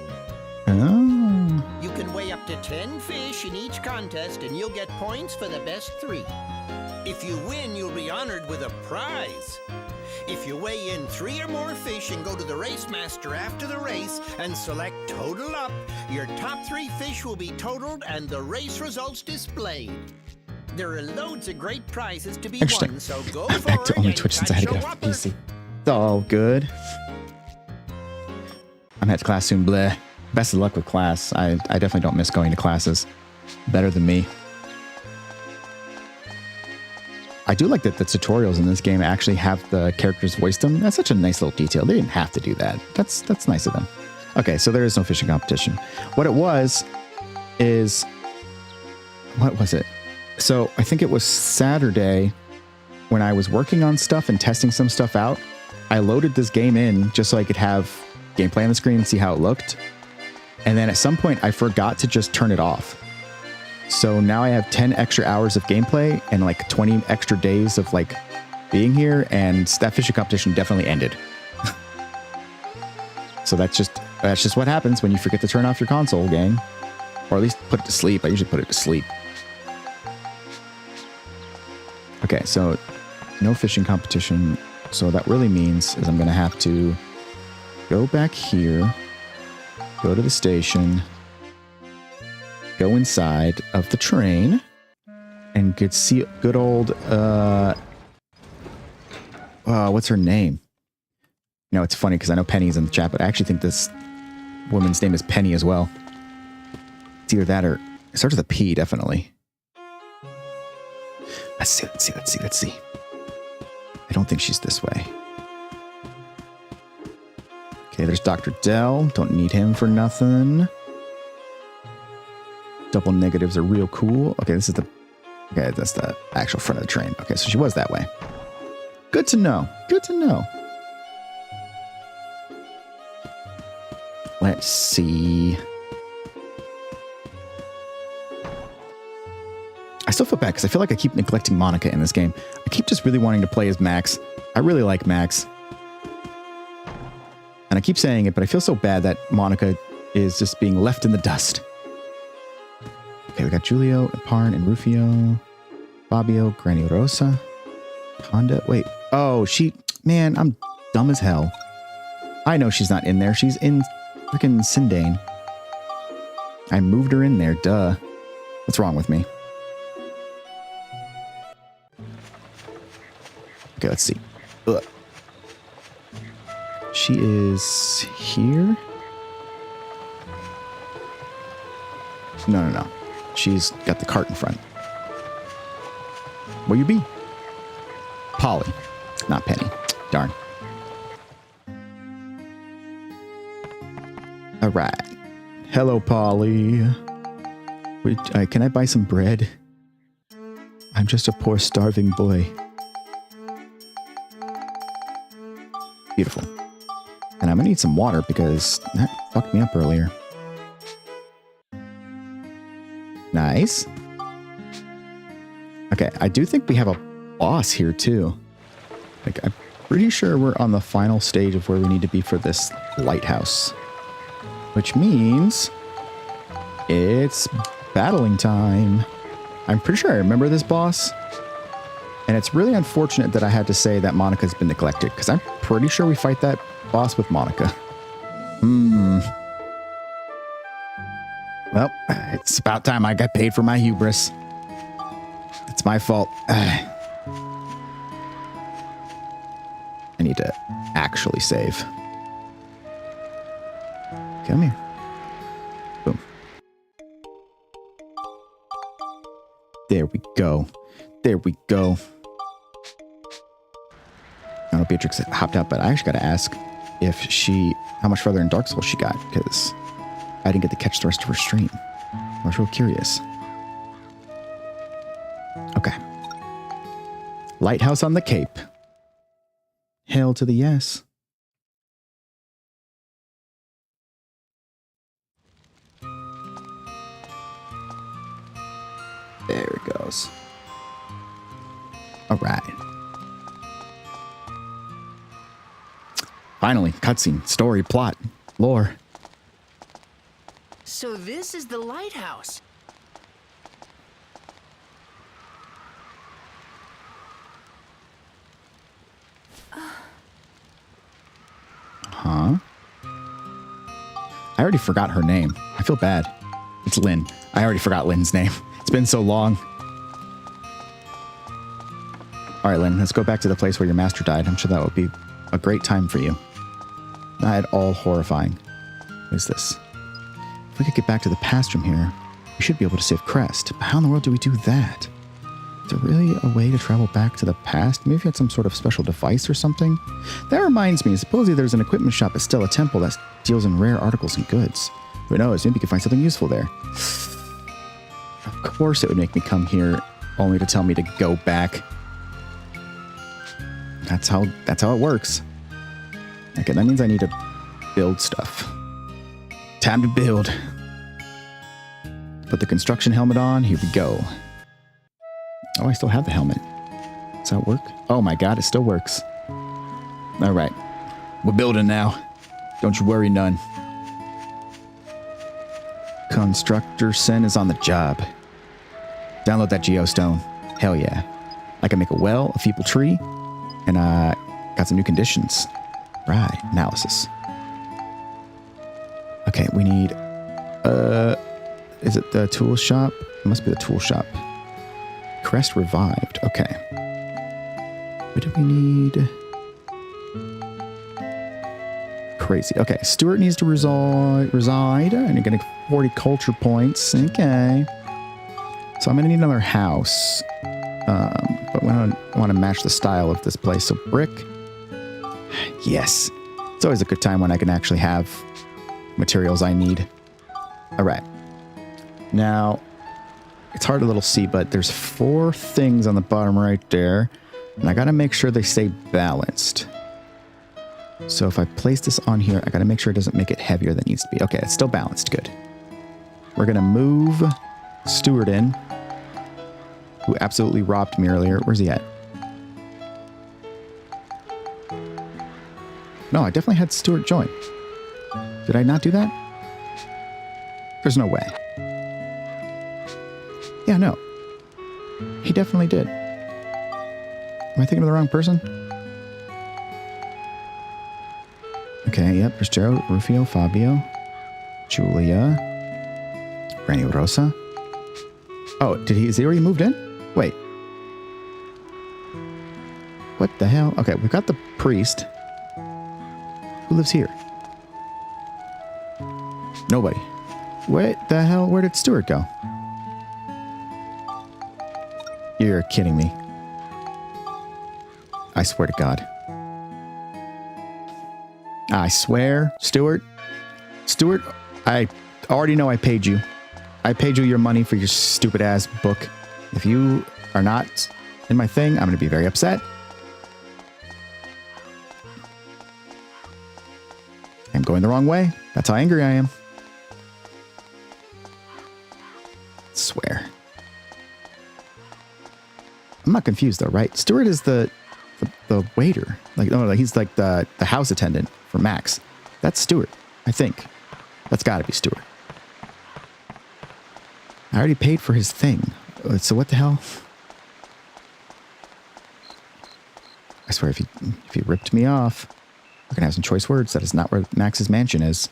Oh. You can weigh up to 10 fish in each contest, and you'll get points for the best 3. If you win, you'll be honored with a prize. If you weigh in 3 or more fish and go to the race master after the race and select Total Up, your top 3 fish will be totaled and the race results displayed. There are loads of great prizes to be won, so go I'm back to only Twitch since I had to get off the PC. It's all good. I'm at class soon, bleh. Best of luck with class. I definitely don't miss going to classes. Better than me. I do like that the tutorials in this game actually have the characters voiced them. That's such a nice little detail. They didn't have to do that. That's nice of them. Okay, so there is no fishing competition. What it was is... What was it? So I think it was Saturday when I was working on stuff and testing some stuff out. I loaded this game in just so I could have gameplay on the screen and see how it looked. And then at some point I forgot to just turn it off. So now I have 10 extra hours of gameplay and like 20 extra days of like being here, and that fishing competition definitely ended. So that's just what happens when you forget to turn off your console, gang. Or at least put it to sleep. I usually put it to sleep. Okay, so no fishing competition. So that really means is I'm going to have to go back here, go to the station, go inside of the train, and see good old, what's her name? No, it's funny because I know Penny's in the chat, but I actually think this woman's name is Penny as well. It's either that or it starts with a P, definitely. Let's see. I don't think she's this way. Okay, there's Dr. Dell. Don't need him for nothing. Double negatives are real cool. Okay, that's the actual front of the train. Okay, so she was that way. Good to know. Good to know. Let's see. I still feel bad because I feel like I keep neglecting Monica in this game. I keep just really wanting to play as Max. I really like Max. And I keep saying it, but I feel so bad that Monica is just being left in the dust. Okay, we got Julio, Parn, and Rufio. Fabio, Granny Rosa. Honda. Wait. Oh, man, I'm dumb as hell. I know she's not in there. She's in freaking Sindane. I moved her in there. Duh. What's wrong with me? Okay, let's see. Ugh. She is here? No. She's got the cart in front. Will you be? Polly. Not Penny. Darn. All right. Hello, Polly. Can I buy some bread? I'm just a poor starving boy. Beautiful. And I'm gonna need some water because that fucked me up earlier. Nice. Okay, I do think we have a boss here too. Like, I'm pretty sure we're on the final stage of where we need to be for this lighthouse. Which means it's battling time. I'm pretty sure I remember this boss. And it's really unfortunate that I had to say that Monica's been neglected, because I'm pretty sure we fight that boss with Monica. Well, it's about time I got paid for my hubris. It's my fault. I need to actually save. Come here. Boom. There we go. There we go. I don't know if Beatrix hopped out, but I actually got to ask if how much further in Dark Souls she got, because I didn't get to catch the rest of her stream. I was real curious. Okay. Lighthouse on the Cape. Hail to the yes. There it goes. All right. Finally, cutscene, story, plot, lore. So this is the lighthouse. Huh? I already forgot her name. I feel bad. It's Lynn. I already forgot Lynn's name. It's been so long. All right, Lynn, let's go back to the place where your master died. I'm sure that would be a great time for you. Not at all horrifying. What is this? If we could get back to the past from here, we should be able to save Crest. But how in the world do we do that? Is there really a way to travel back to the past? Maybe if you had some sort of special device or something? That reminds me, supposedly there's an equipment shop at Stella Temple that deals in rare articles and goods. Who knows, maybe you could find something useful there. Of course it would make me come here, only to tell me to go back. That's how it works. Okay, that means I need to build stuff. Time to build. Put the construction helmet on. Here we go. Oh, I still have the helmet. Does that work? Oh my god, it still works. All right. We're building now. Don't you worry none. Constructor Sen is on the job. Download that geostone. Hell yeah. I can make a well, a feeble tree, and got some new conditions. Right, analysis. Okay, we need, is it the tool shop? It must be the tool shop. Crest revived, okay. What do we need? Crazy, okay. Stuart needs to reside, and you're getting 40 culture points, okay. So I'm gonna need another house, but I want to match the style of this place. So brick, yes. It's always a good time when I can actually have materials I need. All right. Now, it's hard to little see, but there's 4 things on the bottom right there, and I got to make sure they stay balanced. So if I place this on here, I got to make sure it doesn't make it heavier than it needs to be. Okay, it's still balanced. Good. We're going to move Stuart in, who absolutely robbed me earlier. Where's he at? No, I definitely had Stuart join. Did I not do that? There's no way. Yeah, no. He definitely did. Am I thinking of the wrong person? Okay, yep. There's Gerald, Rufio, Fabio, Julia, Granny Rosa. Oh, is he already moved in? Wait. What the hell? Okay, we've got the priest. Who lives here? Nobody. What the hell? Where did Stuart go? You're kidding me. I swear to God. I swear, Stuart, I already know I paid you. I paid you your money for your stupid ass book. If you are not in my thing, I'm going to be very upset. I'm going the wrong way. That's how angry I am. I swear. I'm not confused though, right? Stuart is the waiter. Like, no, he's like the house attendant for Max. That's Stuart, I think. That's got to be Stuart. I already paid for his thing. So what the hell? I swear, if he ripped me off, we're gonna have some choice words. That is not where Max's mansion is.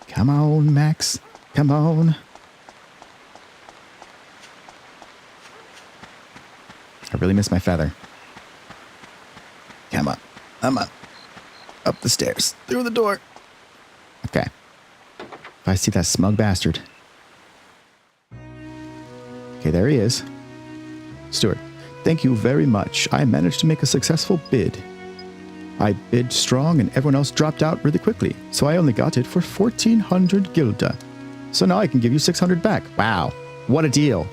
Come on, Max. Come on. I really miss my feather. Come on. I'm up. Up the stairs. Through the door. Okay. If I see that smug bastard. Okay, there he is. Stuart, thank you very much. I managed to make a successful bid. I bid strong and everyone else dropped out really quickly, so I only got it for 1,400 gilda. So now I can give you 600 back. Wow, what a deal.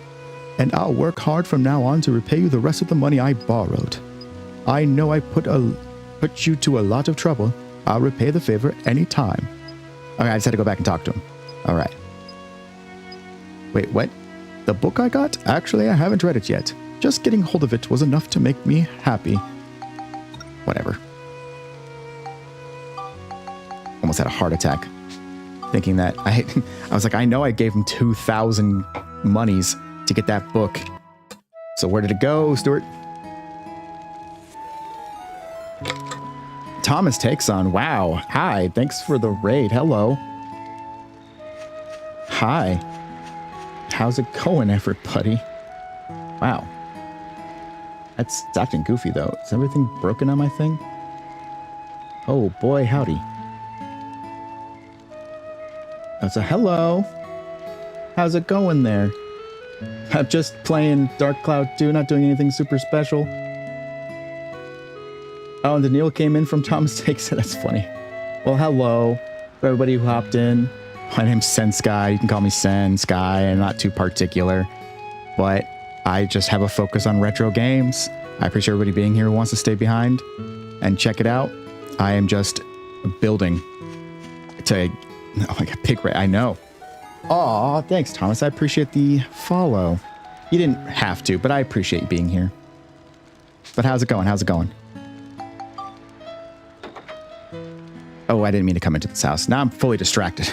And I'll work hard from now on to repay you the rest of the money I borrowed. I know I put you to a lot of trouble. I'll repay the favor anytime. Okay, I just had to go back and talk to him. All right. Wait, what? The book I got? Actually, I haven't read it yet. Just getting hold of it was enough to make me happy. Whatever. Almost had a heart attack. Thinking that I was like, I know I gave him 2,000 monies to get that book. So where did it go, Stuart? Thomas takes on. Wow. Hi. Thanks for the raid. Hello. Hi. How's it going, everybody? Wow. That's acting goofy, though. Is everything broken on my thing? Oh, boy, howdy. That's a hello. How's it going there? I'm just playing Dark Cloud 2, not doing anything super special. Oh, and Daniil came in from Thomas Takes It. That's funny. Well, hello, for everybody who hopped in. My name's Censkai. You can call me Censkai. I'm not too particular, but I just have a focus on retro games. I appreciate everybody being here who wants to stay behind and check it out. I am just building to... Oh my god, pig rat. I know. Aw, thanks, Thomas. I appreciate the follow. You didn't have to, but I appreciate you being here. But how's it going? How's it going? Oh, I didn't mean to come into this house. Now I'm fully distracted.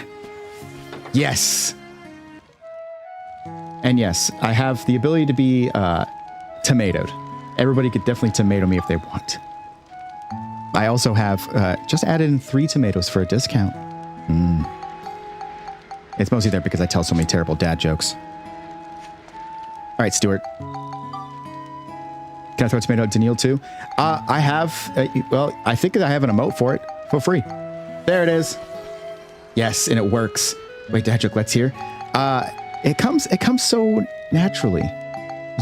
Yes. And yes, I have the ability to be tomatoed. Everybody could definitely tomato me if they want. I also have just added in 3 tomatoes for a discount. It's mostly there because I tell so many terrible dad jokes. All right, Stuart. Can I throw a tomato at Daniil too? I have, well, I think I have an emote for it for free. There it is. Yes, and it works. Wait, dad joke, let's hear. It comes so naturally.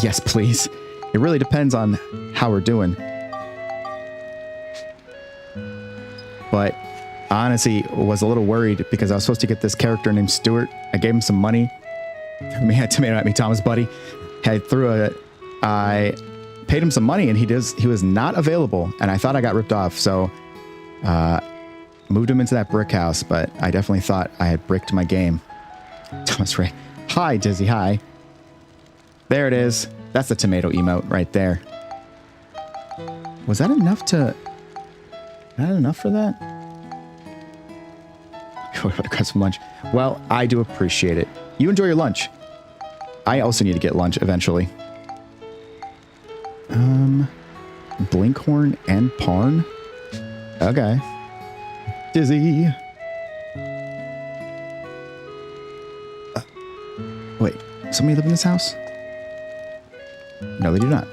Yes, please. It really depends on how we're doing. But honestly, was a little worried because I was supposed to get this character named Stuart. I gave him some money. He had tomato at me, Thomas, buddy. I paid him some money and he was not available, and I thought I got ripped off. So moved him into that brick house, but I definitely thought I had bricked my game. Thomas Ray. Hi, Dizzy. Hi. There it is. That's the tomato emote right there. Was that enough to... Not enough for that? Go to grab some lunch. Well, I do appreciate it. You enjoy your lunch. I also need to get lunch eventually. Blinkhorn and Parn? Okay. Dizzy. Wait, somebody live in this house? No, they do not.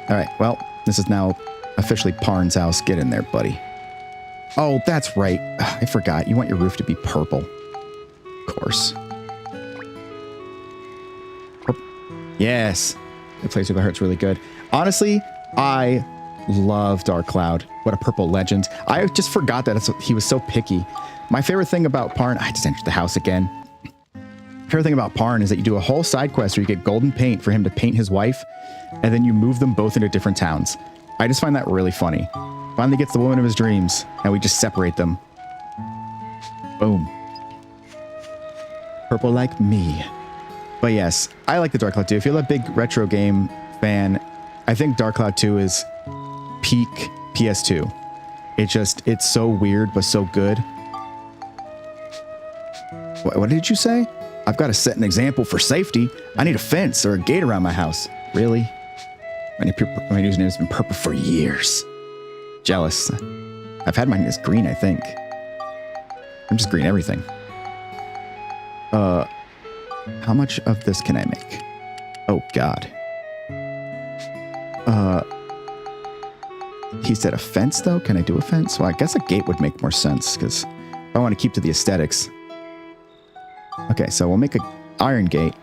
All right, well, this is now officially Parn's house. Get in there, buddy. Oh, that's right. I forgot. You want your roof to be purple. Of course. Yes. The place where the heart's really good. Honestly, I love Dark Cloud. What a purple legend. I just forgot that he was so picky. My favorite thing about Parn, I just entered the house again. Favorite thing about Parn is that you do a whole side quest where you get golden paint for him to paint his wife, and then you move them both into different towns. I just find that really funny. Finally gets the woman of his dreams, and we just separate them. Boom. Purple like me. But yes, I like the Dark Cloud 2. If you're a big retro game fan, I think Dark Cloud 2 is peak PS2. It's so weird, but so good. What did you say? I've got to set an example for safety. I need a fence or a gate around my house. Really? My username has been purple for years. Jealous. I've had mine as green, I think. I'm just green everything. How much of this can I make? Oh, God. He said a fence, though? Can I do a fence? Well, I guess a gate would make more sense, because I want to keep to the aesthetics. Okay, so we'll make an iron gate.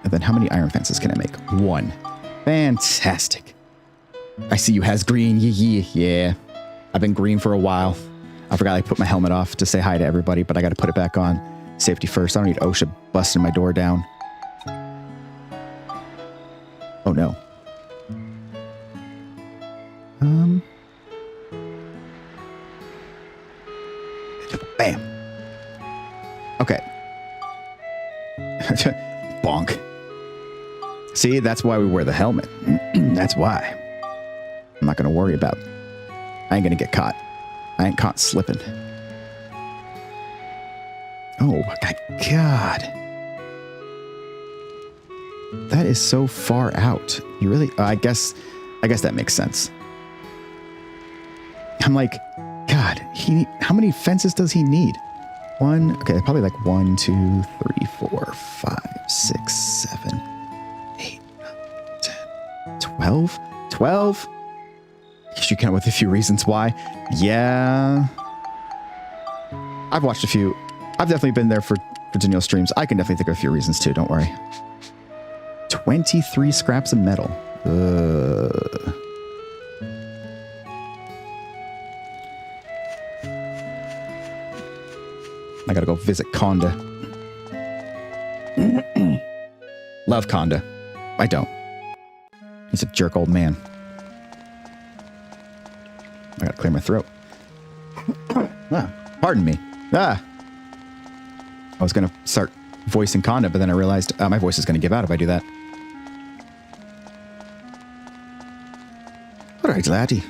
And then how many iron fences can I make? 1. Fantastic. I see you has green. Yeah. I've been green for a while. I forgot I put my helmet off to say hi to everybody, but I got to put it back on. Safety first. I don't need OSHA busting my door down. Oh, no. Bam. Okay. Bonk. See, that's why we wear the helmet. That's why. I'm not going to worry about it. I ain't going to get caught. I ain't caught slipping. Oh, my God. That is so far out. You really... I guess that makes sense. I'm like, God, how many fences does he need? Okay, probably like 1, 2, 3, 4, 5, 6, 7, 8, 9, 10, 12? 12? You come up with a few reasons why. Yeah. I've watched a few. I've definitely been there for Daniel's streams. I can definitely think of a few reasons too, don't worry. 23 scraps of metal. I gotta go visit Conda. Love Conda. I don't. He's a jerk old man. I gotta clear my throat. Pardon me. I was gonna start voicing Conda, but then I realized my voice is gonna give out if I do that. All right, laddie.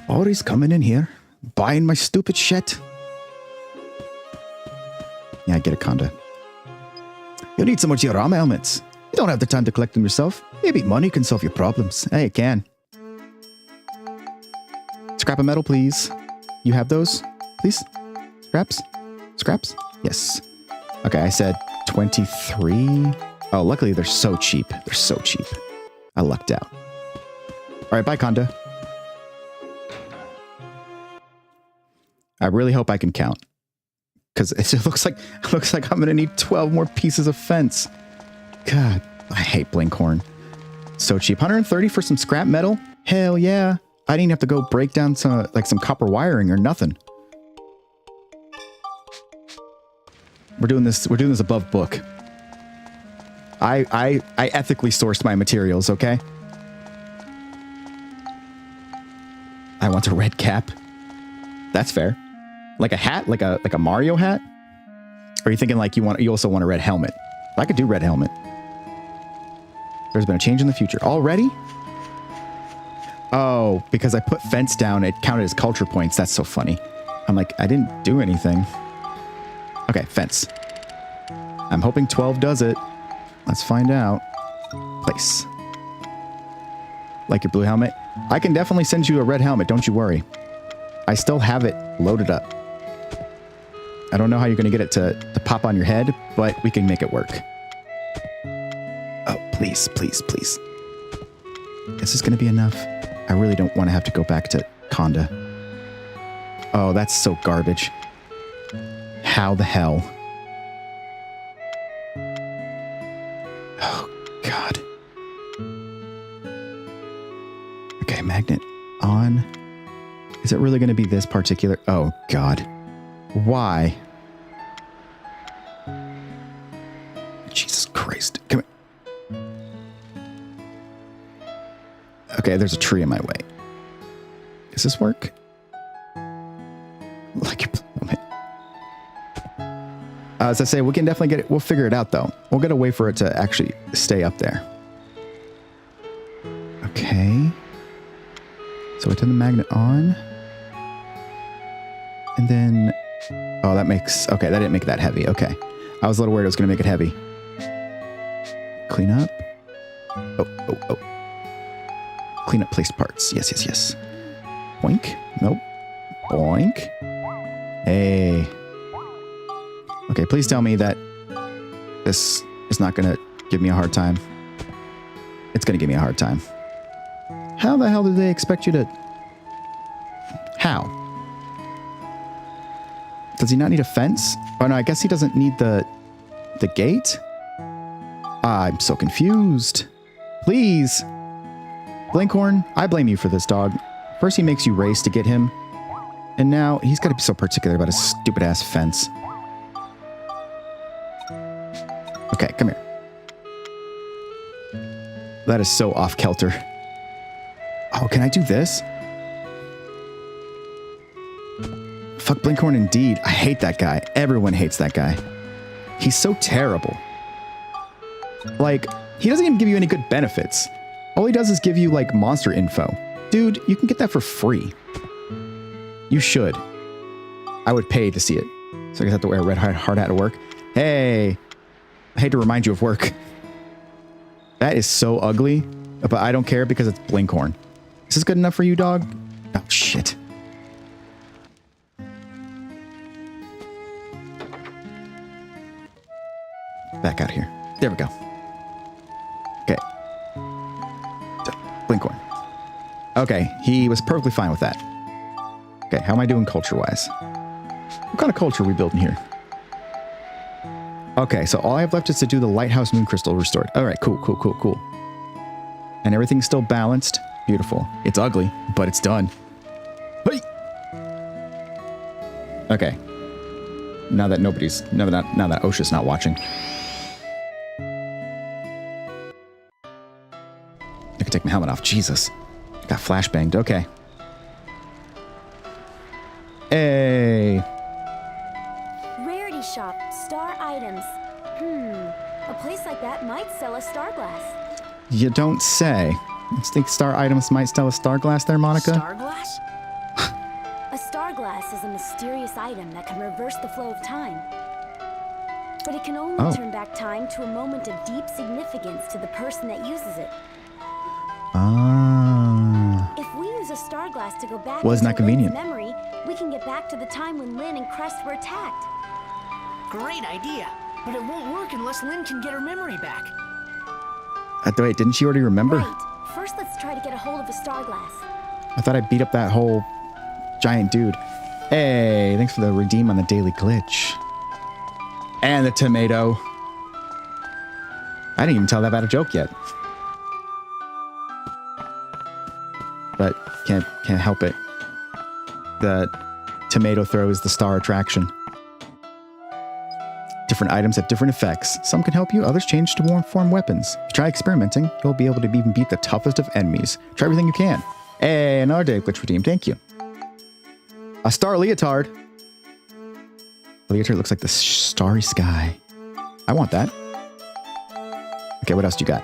Always coming in here, buying my stupid shit. Yeah, I get it, Conda. You need some more diorama helmets. You don't have the time to collect them yourself. Maybe money can solve your problems. Hey, it can. Scrap of metal, please. You have those, please? Scraps? Scraps? Yes. Okay, I said 23. Oh, luckily they're so cheap. They're so cheap. I lucked out. All right, bye, Conda. I really hope I can count, because it looks like I'm gonna need 12 more pieces of fence. God, I hate Blinkhorn. So cheap. 130 for some scrap metal? Hell yeah. I didn't have to go break down some copper wiring or nothing. We're doing this above book. I ethically sourced my materials, okay? I want a red cap. That's fair. Like a hat? Like a Mario hat? Or are you thinking like you also want a red helmet? I could do red helmet. There's been a change in the future. Already? Oh, because I put fence down, it counted as culture points. That's so funny. I'm like, I didn't do anything. Okay, fence. I'm hoping 12 does it. Let's find out. Place. Like your blue helmet? I can definitely send you a red helmet, don't you worry. I still have it loaded up. I don't know how you're going to get it to pop on your head, but we can make it work. Oh, please, please, please. Is this going to be enough? I really don't want to have to go back to Conda. Oh, that's so garbage. How the hell? Oh, God. Okay, magnet on. Is it really going to be this particular? Oh, God. Why? Jesus Christ. Come here. Okay, there's a tree in my way. Does this work? Like your plummet. As I say, we can definitely get it. We'll figure it out, though. We'll get a way for it to actually stay up there. Okay. So we turn the magnet on. And then... Oh, that makes... Okay, that didn't make that heavy. Okay. I was a little worried it was going to make it heavy. Clean up. Oh. Clean up placed parts. Yes. Boink. Nope. Boink. Hey. Okay, please tell me that this is not going to give me a hard time. It's going to give me a hard time. How the hell do they expect you to... How? Does he not need a fence? Oh, no, I guess he doesn't need the gate? I'm so confused. Please. Blinkhorn, I blame you for this, dog. First he makes you race to get him, and now he's got to be so particular about his stupid-ass fence. Okay, come here. That is so off-kilter. Oh, can I do this? Fuck Blinkhorn indeed. I hate that guy. Everyone hates that guy. He's so terrible. Like, he doesn't even give you any good benefits. All he does is give you, like, monster info. Dude, you can get that for free. You should. I would pay to see it. So I guess I have to wear a red hard hat at work. Hey. I hate to remind you of work. That is so ugly, but I don't care because it's Blinkhorn. Is this good enough for you, dog? Oh, shit. Back out of here. There we go. Okay. Blinkhorn. Okay, he was perfectly fine with that. Okay, how am I doing culture-wise? What kind of culture are we building here? Okay, so all I have left is to do the lighthouse moon crystal restored. All right, cool. And everything's still balanced. Beautiful. It's ugly, but it's done. Hey! Okay. Now that OSHA's not watching. I can take my helmet off. Jesus. Got flashbanged. Okay. Hey. Rarity shop, star items. A place like that might sell a star glass. You don't say. You think star items might sell a star glass there, Monica? Star glass? A star glass is a mysterious item that can reverse the flow of time. But it can only turn back time to a moment of deep significance to the person that uses it. Ah. If we use a star glass to go back Well, isn't that into Lynn's convenient? memory, we can get back to the time when Lynn and Crest were attacked. Great idea. But it won't work unless Lynn can get her memory back. Wait, didn't she already remember? Right. First, let's try to get a hold of a star glass. I thought I beat up that whole giant dude. Hey, thanks for the redeem on the daily glitch. And the tomato. I didn't even tell that about a joke yet. But can't help it. The tomato throw is the star attraction. Different items have different effects. Some can help you, others change to more form weapons. If you try experimenting, you'll be able to even beat the toughest of enemies. Try everything you can. Hey, another day glitch redeemed. Thank you. A star leotard. The leotard looks like the starry sky. I want that. Okay, what else do you got?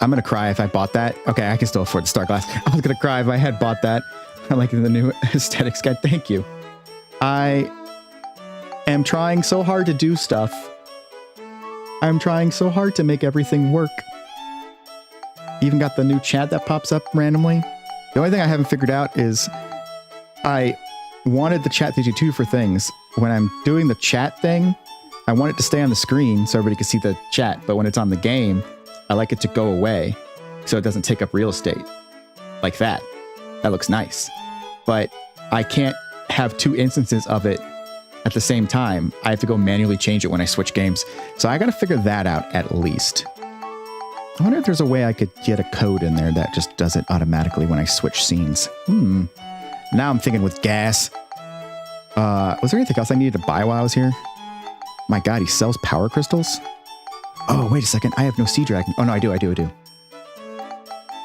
I'm going to cry if I bought that. Okay, I can still afford the star glass. I was going to cry if I had bought that. I like the new aesthetics guide. Thank you. I am trying so hard to do stuff. I'm trying so hard to make everything work. Even got the new chat that pops up randomly. The only thing I haven't figured out is I wanted the chat 32 for things. When I'm doing the chat thing, I want it to stay on the screen so everybody can see the chat. But when it's on the game, I like it to go away so it doesn't take up real estate. Like that. That looks nice. But I can't have two instances of it at the same time, I have to go manually change it when I switch games. So I got to figure that out at least. I wonder if there's a way I could get a code in there that just does it automatically when I switch scenes. Now I'm thinking with gas. Was there anything else I needed to buy while I was here? My God, he sells power crystals? Oh, wait a second. I have no sea dragon. Oh, no, I do.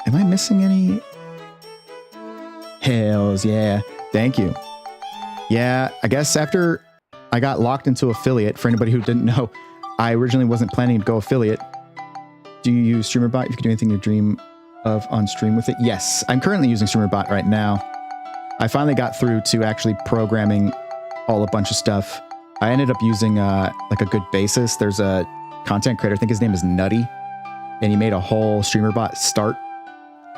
Am I missing any? Hells yeah. Thank you. Yeah, I guess after I got locked into affiliate, for anybody who didn't know, I originally wasn't planning to go affiliate. Do you use StreamerBot? If you could do anything you dream of on stream with it? Yes, I'm currently using StreamerBot right now. I finally got through to actually programming a bunch of stuff. I ended up using like a good basis. There's a content creator, I think his name is Nutty, and he made a whole StreamerBot start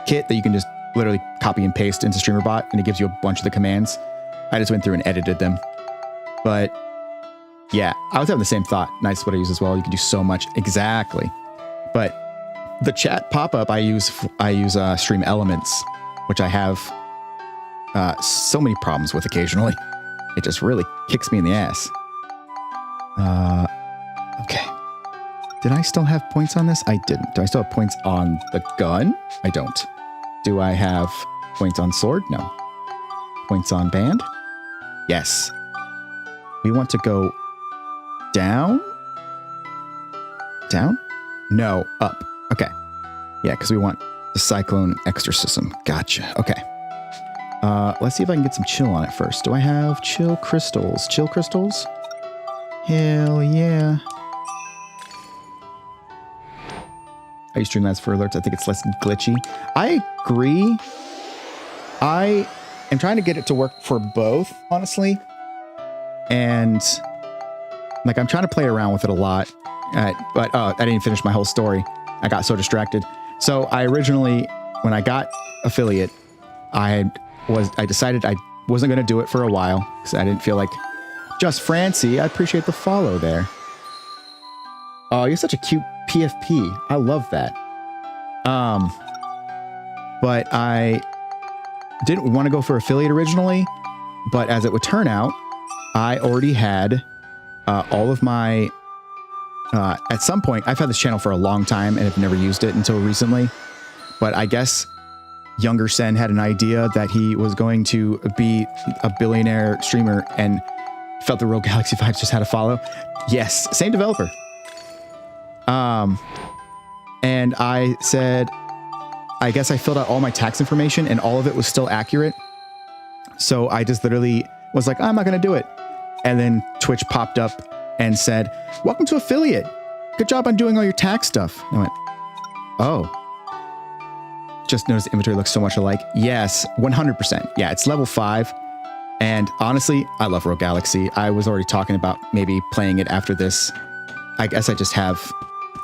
kit that you can just literally copy and paste into StreamerBot, and it gives you a bunch of the commands. I just went through and edited them. But yeah, I was having the same thought. Nice, what I use as well. You can do so much. Exactly. But the chat pop-up, I use Stream Elements, which I have so many problems with occasionally. It just really kicks me in the ass. Okay. Did I still have points on this? I didn't. Do I still have points on the gun? I don't. Do I have points on sword? No. Points on band? Yes. We want to go down? Down? No, up. Okay. Yeah, because we want the Cyclone Exorcism. Gotcha. Okay. Let's see if I can get some chill on it first. Do I have chill crystals? Chill crystals? Hell yeah. I use Streamlabs for alerts. I think it's less glitchy. I agree. I am trying to get it to work for both, honestly. And like, I'm trying to play around with it a lot. But I didn't finish my whole story. I got so distracted. So I originally, when I got affiliate, I decided I wasn't going to do it for a while because I didn't feel like Just Francie. I appreciate the follow there. Oh, you're such a cute PFP. I love that. But I didn't want to go for affiliate originally, but as it would turn out, I already had all of my at some point, I've had this channel for a long time and have never used it until recently, but I guess Younger Sen had an idea that he was going to be a billionaire streamer and felt the Rogue Galaxy vibes just had to follow. Yes, same developer. And I said, I guess I filled out all my tax information and all of it was still accurate. So I just literally was like, I'm not going to do it. And then Twitch popped up and said, welcome to affiliate. Good job on doing all your tax stuff. And I went, oh. Just noticed the inventory looks so much alike. Yes, 100%. Yeah, it's level 5. And honestly, I love Rogue Galaxy. I was already talking about maybe playing it after this. I guess I just have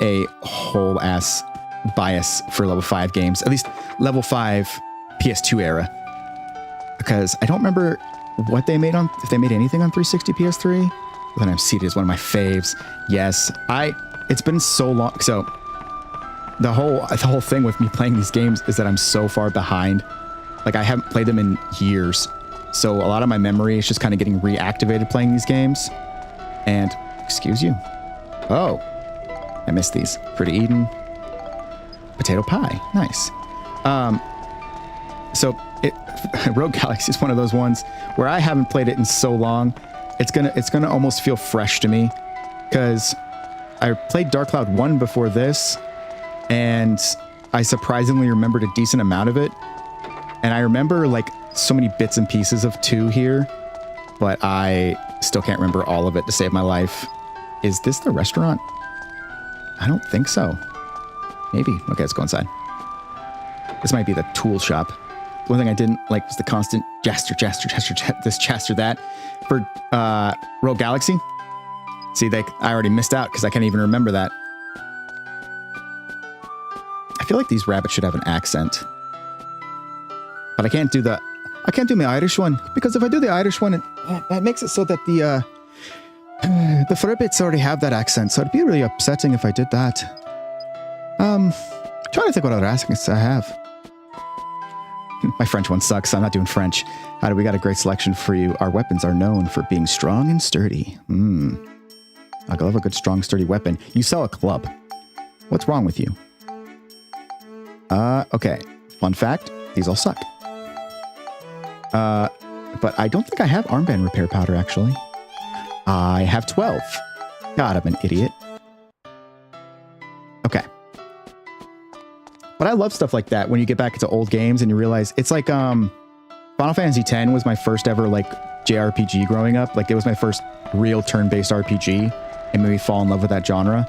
a whole ass bias for level 5 games, at least level 5 PS2 era. Because I don't remember what they made on, if they made anything on 360 PS3. But then I'm seated as one of my faves. Yes, it's been so long. So the whole thing with me playing these games is that I'm so far behind. Like, I haven't played them in years. So a lot of my memory is just kind of getting reactivated playing these games. And, excuse you. Oh, I missed these. Pretty Eden. Potato pie. Nice. So Rogue Galaxy is one of those ones where I haven't played it in so long. It's gonna almost feel fresh to me because I played Dark Cloud 1 before this, and I surprisingly remembered a decent amount of it. And I remember like so many bits and pieces of 2 here, but I still can't remember all of it to save my life. Is this the restaurant? I don't think so. Maybe. Okay, let's go inside. This might be the tool shop. The one thing I didn't like was the constant Jaster, this Jaster, that. For Rogue Galaxy. See, I already missed out because I can't even remember that. I feel like these rabbits should have an accent. But I can't do my Irish one, because if I do the Irish one, it makes it so that the Fribbits already have that accent, so it'd be really upsetting if I did that. Trying to think what other accents I have. My French one sucks. I'm not doing French. How do we got a great selection for you? Our weapons are known for being strong and sturdy. I love a good, strong, sturdy weapon. You sell a club. What's wrong with you? Okay. Fun fact. These all suck. But I don't think I have armband repair powder, actually. I have 12. God, I'm an idiot. Okay. But I love stuff like that when you get back into old games and you realize it's like, Final Fantasy X was my first ever, like, JRPG growing up. Like, it was my first real turn-based RPG and made me fall in love with that genre.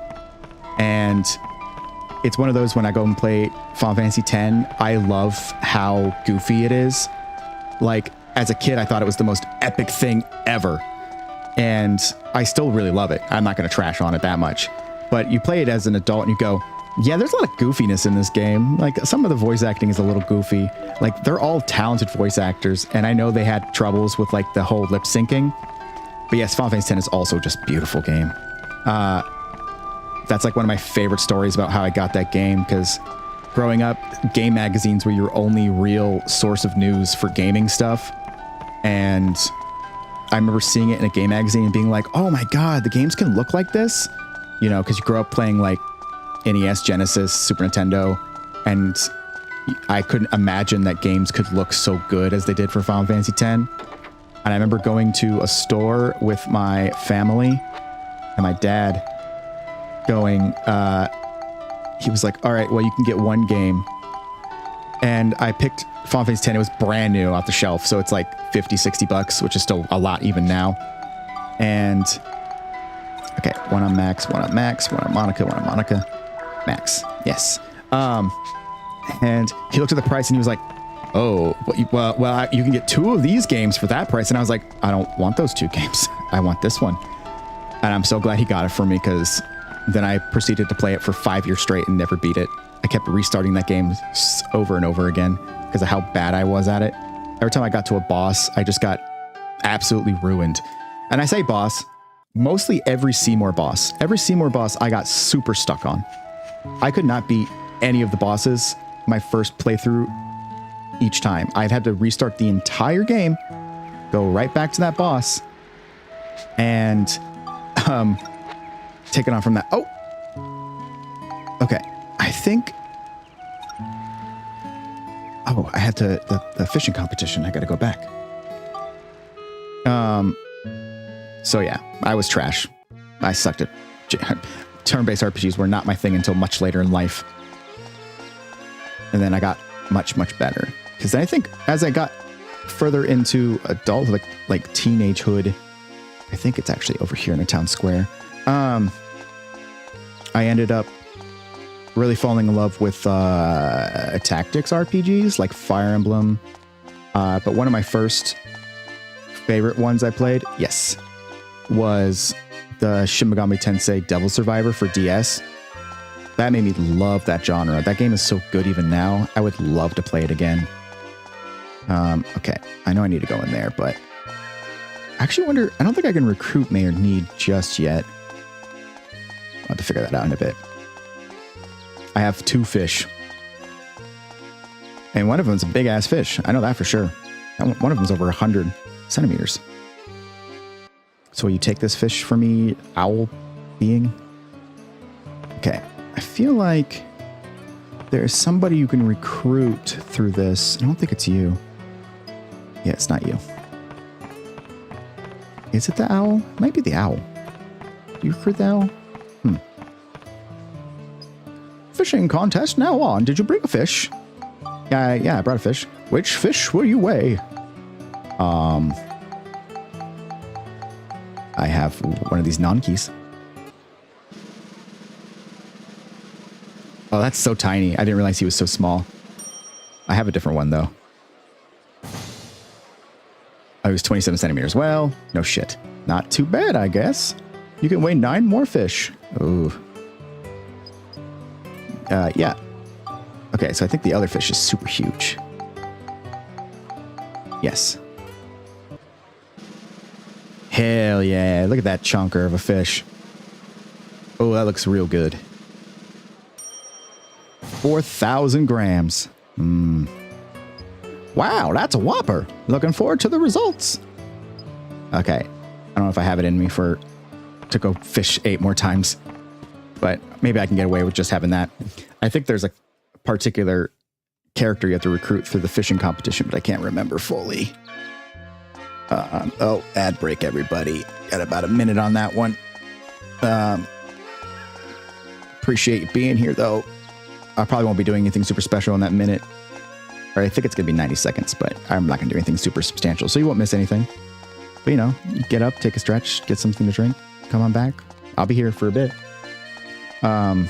And it's one of those when I go and play Final Fantasy X, I love how goofy it is. Like, as a kid, I thought it was the most epic thing ever. And I still really love it. I'm not going to trash on it that much. But you play it as an adult and you go, yeah, there's a lot of goofiness in this game. Like, some of the voice acting is a little goofy. Like, they're all talented voice actors. And I know they had troubles with, like, the whole lip syncing. But yes, Final Fantasy X is also just a beautiful game. That's like one of my favorite stories about how I got that game, because growing up, game magazines were your only real source of news for gaming stuff. And I remember seeing it in a game magazine and being like, oh my God, the games can look like this? You know, because you grow up playing like NES, Genesis, Super Nintendo, and I couldn't imagine that games could look so good as they did for Final Fantasy X. And I remember going to a store with my family and my dad going, he was like, all right, well, you can get one game. And I picked Final Fantasy X. It was brand new off the shelf. So it's like 50, 60 bucks, which is still a lot even now. And okay, one on Max, one on Max, one on Monica, one on Monica. Max, yes. And he looked at the price and he was like, oh, well, you can get 2 of these games for that price. And I was like, I don't want those 2 games. I want this one. And I'm so glad he got it for me, because then I proceeded to play it for 5 years straight and never beat it. I kept restarting that game over and over again because of how bad I was at it. Every time I got to a boss, I just got absolutely ruined. And I say boss, mostly every Seymour boss. Every Seymour boss I got super stuck on. I could not beat any of the bosses my first playthrough each time. I'd had to restart the entire game, go right back to that boss, and take it on from that. Oh! Okay. I think... Oh, I had to... The fishing competition. I gotta go back. So yeah, I was trash. I sucked at... Turn-based RPGs were not my thing until much later in life. And then I got much, much better. Because I think as I got further into adult, like teenagehood, I think it's actually over here in the town square. I ended up really falling in love with tactics RPGs like Fire Emblem. But one of my first favorite ones I played, yes, was the Shin Megami Tensei Devil Survivor for DS. That made me love that genre. That game is so good even now. I would love to play it again. Okay, I know I need to go in there, but I actually wonder, I don't think I can recruit Mayor Need just yet. I'll have to figure that out in a bit. I have 2 fish. And one of them's a big ass fish. I know that for sure. One of them's over 100 centimeters. So will you take this fish for me, owl being? Okay. I feel like there's somebody you can recruit through this. I don't think it's you. Yeah, it's not you. Is it the owl? It might be the owl. Do you recruit the owl? Fishing contest now on. Did you bring a fish? Yeah, I brought a fish. Which fish will you weigh? I have one of these non-keys. Oh, that's so tiny. I didn't realize he was so small. I have a different one, though. Oh, he was 27 centimeters. Well, no shit. Not too bad, I guess. You can weigh 9 more fish. Ooh. Yeah. Okay, so I think the other fish is super huge. Yes. Hell yeah. Look at that chunker of a fish. Oh, that looks real good. 4,000 grams. Wow, that's a whopper. Looking forward to the results. Okay. I don't know if I have it in me to go fish 8 more times, but maybe I can get away with just having that. I think there's a particular character you have to recruit for the fishing competition, but I can't remember fully. Oh, ad break, everybody. Got about a minute on that one. Appreciate you being here, though. I probably won't be doing anything super special in that minute. Or I think it's going to be 90 seconds, but I'm not going to do anything super substantial, so you won't miss anything. But, you know, get up, take a stretch, get something to drink, come on back. I'll be here for a bit. But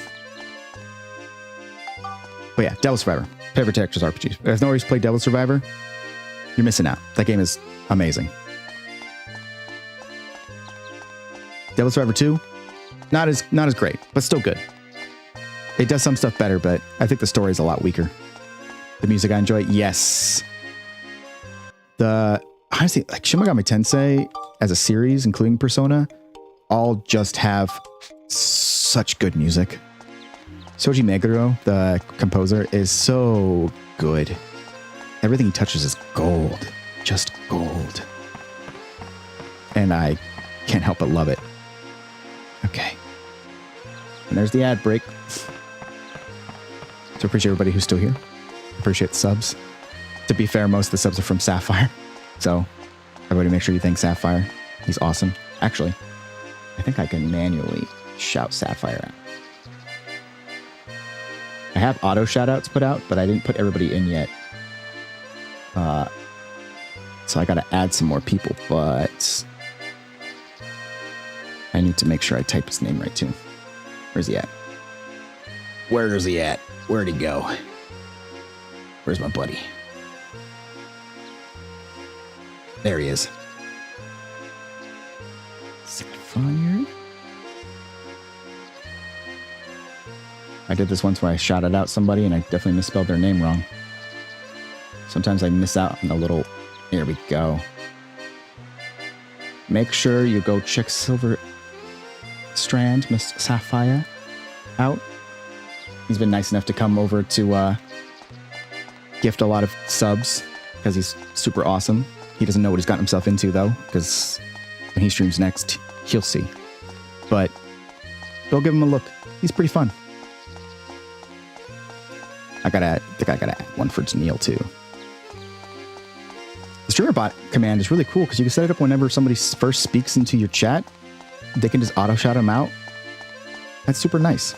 yeah, Devil Survivor. Favorite Texas RPG. If nobody's played Devil Survivor, you're missing out. That game is amazing. Devil Survivor 2, not as great, but still good. It does some stuff better, but I think the story is a lot weaker. The music I enjoy, yes. Honestly, like Shin Megami Tensei as a series, including Persona, all just have such good music. Shoji Meguro, the composer, is so good. Everything he touches is gold. Just gold. And I can't help but love it. Okay. And there's the ad break. So appreciate everybody who's still here. Appreciate the subs. To be fair, most of the subs are from Sapphire. So everybody make sure you thank Sapphire. He's awesome. Actually, I think I can manually shout Sapphire out. I have auto shoutouts put out, but I didn't put everybody in yet. So I got to add some more people, but I need to make sure I type his name right too. Where's he at? Where is he at? Where'd he go? Where's my buddy? There he is. Sapphire. I did this once where I shouted out somebody and I definitely misspelled their name wrong. Sometimes I miss out on the little... There we go. Make sure you go check Silver Strand, Miss Sapphire, out. He's been nice enough to come over to gift a lot of subs because he's super awesome. He doesn't know what he's gotten himself into, though, because when he streams next, he'll see. But go give him a look. He's pretty fun. I think I gotta add one for Neil too. The streamer bot command is really cool because you can set it up whenever somebody first speaks into your chat. They can just auto shout them out. That's super nice.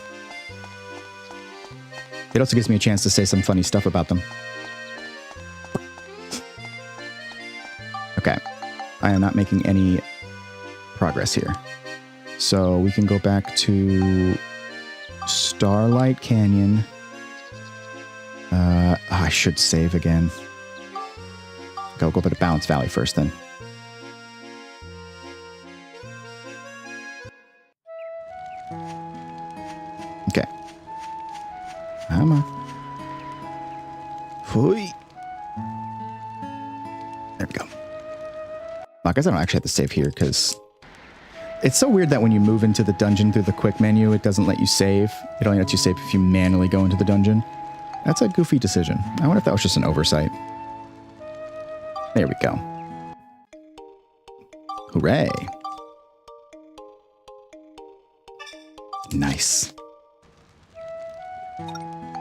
It also gives me a chance to say some funny stuff about them. Okay. I am not making any progress here. So we can go back to Starlight Canyon. I should save again. Go to Balance Valley first then. Okay. Come on. Hoi. There we go. I guess I don't actually have to save here because it's so weird that when you move into the dungeon through the quick menu, it doesn't let you save. It only lets you save if you manually go into the dungeon. That's a goofy decision. I wonder if that was just an oversight. There we go. Hooray. Nice.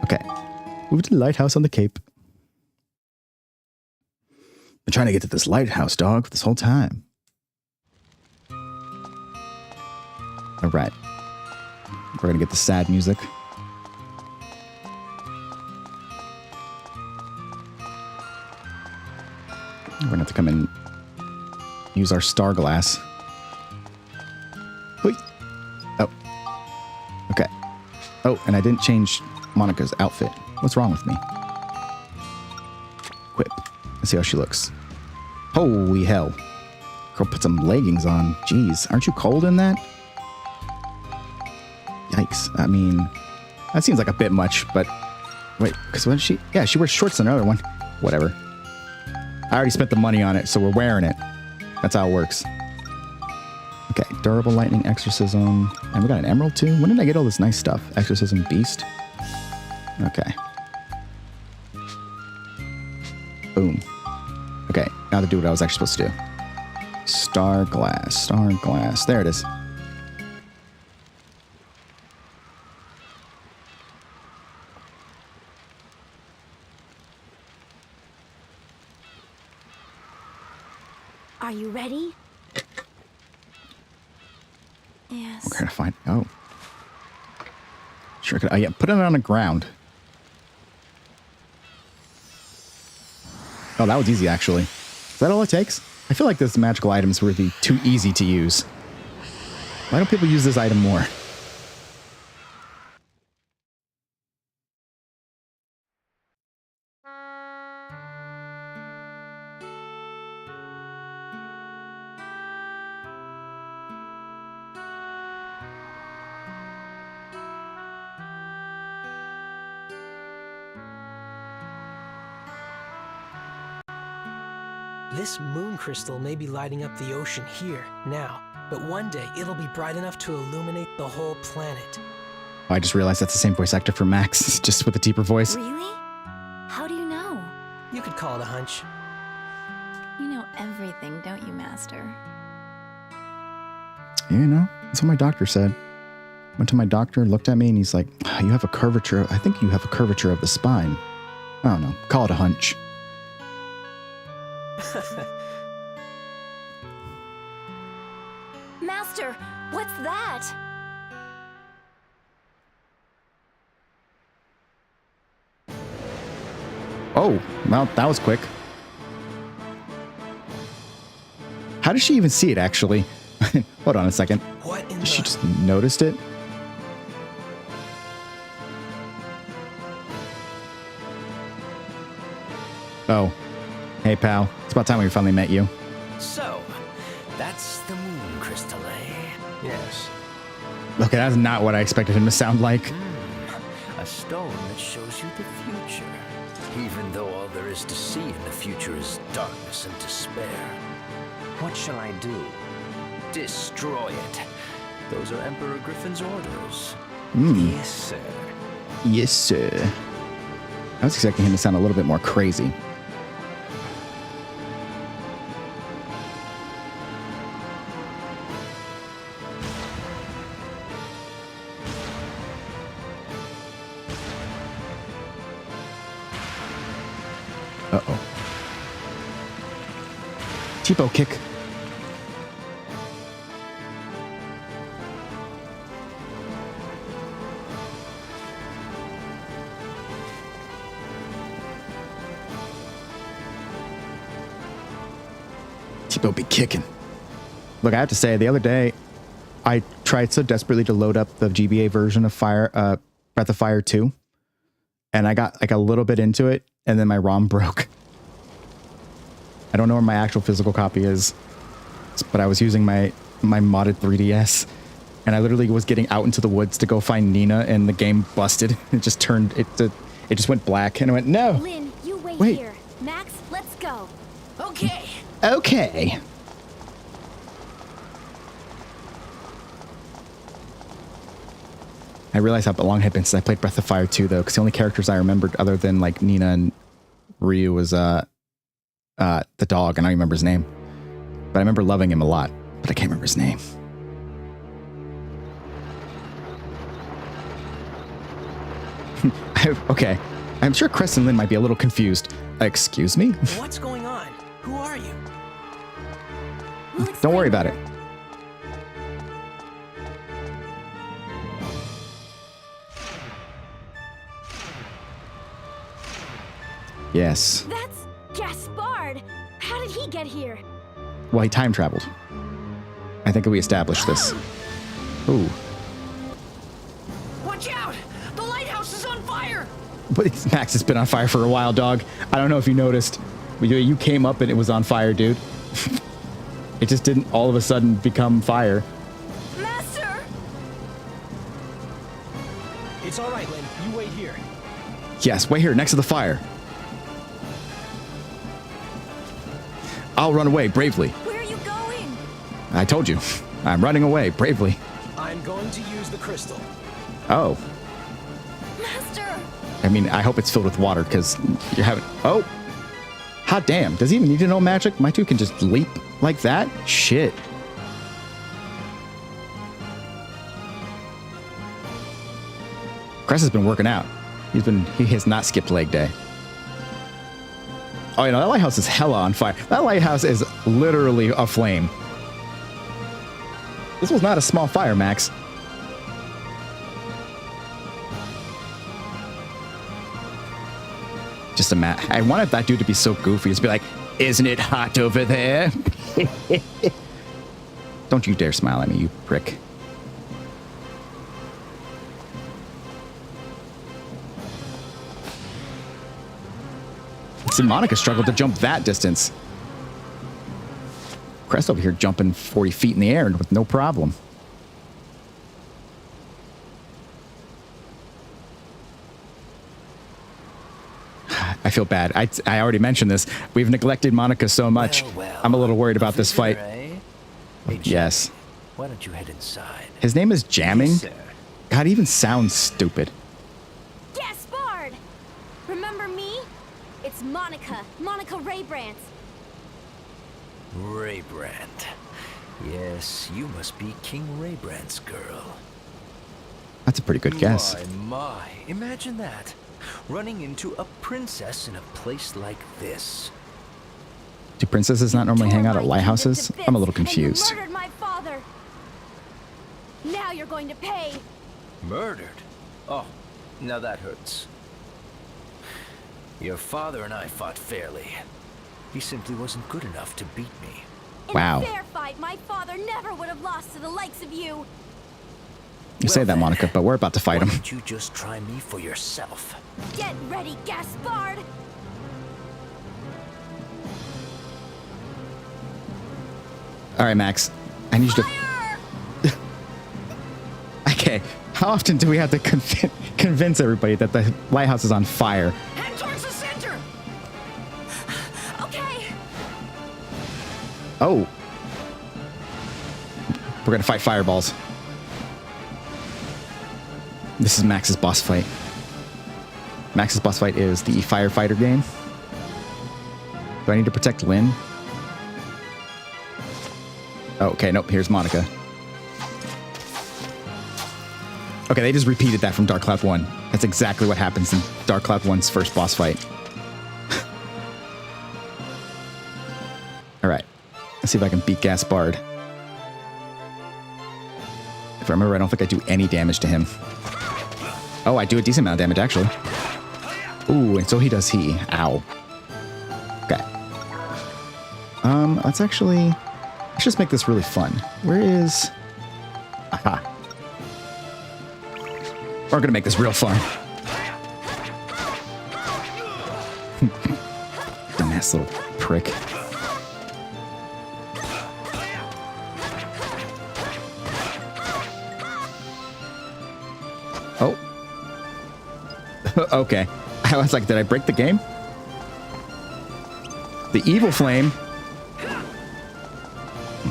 Okay. Move to the lighthouse on the Cape. Been trying to get to this lighthouse, dog, for this whole time. All right. We're going to get the sad music. We're going to have to come and use our star glass. Wait. Oh. Okay. Oh, and I didn't change Monica's outfit. What's wrong with me? Equip. Let's see how she looks. Holy hell. Girl, put some leggings on. Jeez, aren't you cold in that? Yikes. I mean, that seems like a bit much, but... Wait, because when she... Yeah, she wears shorts on another one. Whatever. I already spent the money on it, so we're wearing it. That's how it works. Okay, durable lightning, exorcism. And we got an emerald too? When did I get all this nice stuff? Exorcism, beast. Okay. Boom. Okay, now to do what I was actually supposed to do. Star glass, star glass. There it is. Are you ready? Yes. We're gonna find. Oh. Sure. Oh, yeah. Put it on the ground. Oh, that was easy, actually. Is that all it takes? I feel like this magical item is really too easy to use. Why don't people use this item more? This moon crystal may be lighting up the ocean here, now, but one day it'll be bright enough to illuminate the whole planet. Oh, I just realized that's the same voice actor for Max, just with a deeper voice. Really? How do you know? You could call it a hunch. You know everything, don't you, Master? Yeah, you know, that's what my doctor said. Went to my doctor, looked at me, and he's like, you have a curvature. I think you have a curvature of the spine. I don't know. Call it a hunch. Master, what's that? Oh, well, that was quick. How did she even see it, actually? Hold on a second. What in She the... just noticed it? Oh. Hey, pal. It's about time we finally met you. So, that's the moon crystal, eh? Yes. Okay, that's not what I expected him to sound like. A stone that shows you the future. Even though all there is to see in the future is darkness and despair. What shall I do? Destroy it. Those are Emperor Griffin's orders. Yes, sir. Yes, sir. I was expecting him to sound a little bit more crazy. Uh-oh. Tipo kick. Tipo be kicking. Look, I have to say, the other day, I tried so desperately to load up the GBA version of Breath of Fire 2. And I got like a little bit into it, and then my ROM broke. I don't know where my actual physical copy is, but I was using my modded 3DS, and I literally was getting out into the woods to go find Nina, and the game busted. It just turned, it just went black, and I went, no. Lynn, you wait here. Max, let's go. Okay. Okay. I realized how long it had been since I played Breath of Fire 2, though, because the only characters I remembered other than like Nina and Ryu was the dog, and I don't remember his name. But I remember loving him a lot, but I can't remember his name. Okay, I'm sure Chris and Lynn might be a little confused. Excuse me? What's going on? Who are you? Don't worry about it. Yes. That's Gaspard. How did he get here? Well, he time traveled. I think we established this. Ooh. Watch out! The lighthouse is on fire! But Max has been on fire for a while, dog. I don't know if you noticed. You came up and it was on fire, dude. It just didn't all of a sudden become fire. Master! It's all right, Lynn. You wait here. Yes, wait here, next to the fire. I'll run away bravely. Where are you going? I told you. I'm running away bravely. I'm going to use the crystal. Oh. Master! I mean, I hope it's filled with water, because you're having... Oh! Hot damn. Does he even need to know magic? My dude can just leap like that? Shit. Cress has been working out. He has not skipped leg day. Oh, you know, that lighthouse is hella on fire. That lighthouse is literally aflame. This was not a small fire, Max. Just I wanted that dude to be so goofy. Just be like, isn't it hot over there? Don't you dare smile at me, you prick. See, Monica struggled to jump that distance. Crest over here jumping 40 feet in the air with no problem. I feel bad. I already mentioned this. We've neglected Monica so much. Well, I'm a little worried about this fight. Hey, Yes. why don't you head inside? His name is Jamming? Yes, sir. God, he even sounds stupid. Gaspard! Remember me? It's Monica Raybrant. Raybrant. Yes, you must be King Raybrant's girl. That's a pretty good guess. My. Imagine that. Running into a princess in a place like this. Do princesses not normally hang out at Tore my lighthouses? kingdom to I'm a little bits, and you confused. murdered my father. Now you're going to pay. Murdered? Oh, now that hurts. Your father and I fought fairly. He simply wasn't good enough to beat me. Wow. In a fair fight, my father never would have lost to the likes of you. You say Well that, then, Monica, but we're about to fight Why him. don't you just try me for yourself? Get ready, Gaspard! All right, Max. I need you to... Fire! Okay, how often do we have to convince everybody that the lighthouse is on fire? Head towards the center! Okay. Oh. We're gonna fight fireballs. This is Max's boss fight. Max's boss fight is the firefighter game. Do I need to protect Lynn? Oh, okay, nope, here's Monica. Okay, they just repeated that from Dark Cloud 1. That's exactly what happens in Dark Cloud 1's first boss fight. Alright, let's see if I can beat Gaspard. If I remember, I don't think I do any damage to him. Oh, I do a decent amount of damage, actually. Ooh, and so he does he. Ow. Okay. Let's just make this really fun. Where is... Aha. We're gonna make this real fun. Dumbass little prick. Oh. Okay. I was like, did I break the game? The evil flame.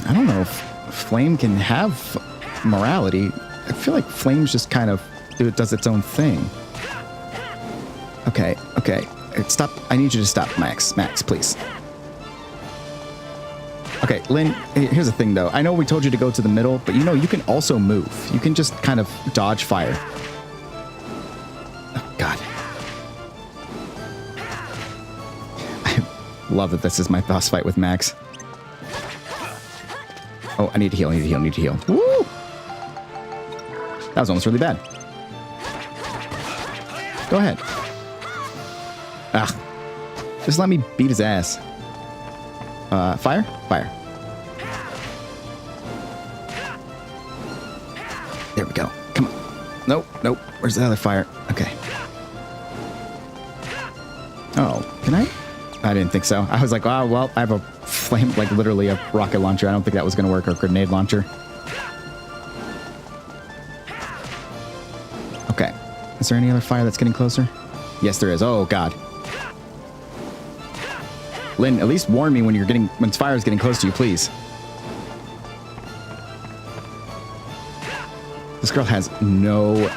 I don't know if flame can have morality. I feel like flame's just kind of does its own thing. Okay, okay. Stop. I need you to stop, Max. Max, please. Okay, Lynn, here's the thing, though. I know we told you to go to the middle, but you know, you can also move. You can just kind of dodge fire. Oh, God. I love that this is my boss fight with Max. Oh, I need to heal, I need to heal, I need to heal. Woo! That was almost really bad. Go ahead. Ah. Just let me beat his ass. Fire? Fire. There we go. Come on. Nope, nope. Where's the other fire? Okay. Oh, can I? I didn't think so. I was like, oh, well, I have a flame, like literally a rocket launcher. I don't think that was going to work, or a grenade launcher. Okay. Is there any other fire that's getting closer? Yes, there is. Oh, God. Lynn, at least warn me when fire is getting close to you, please. This girl has no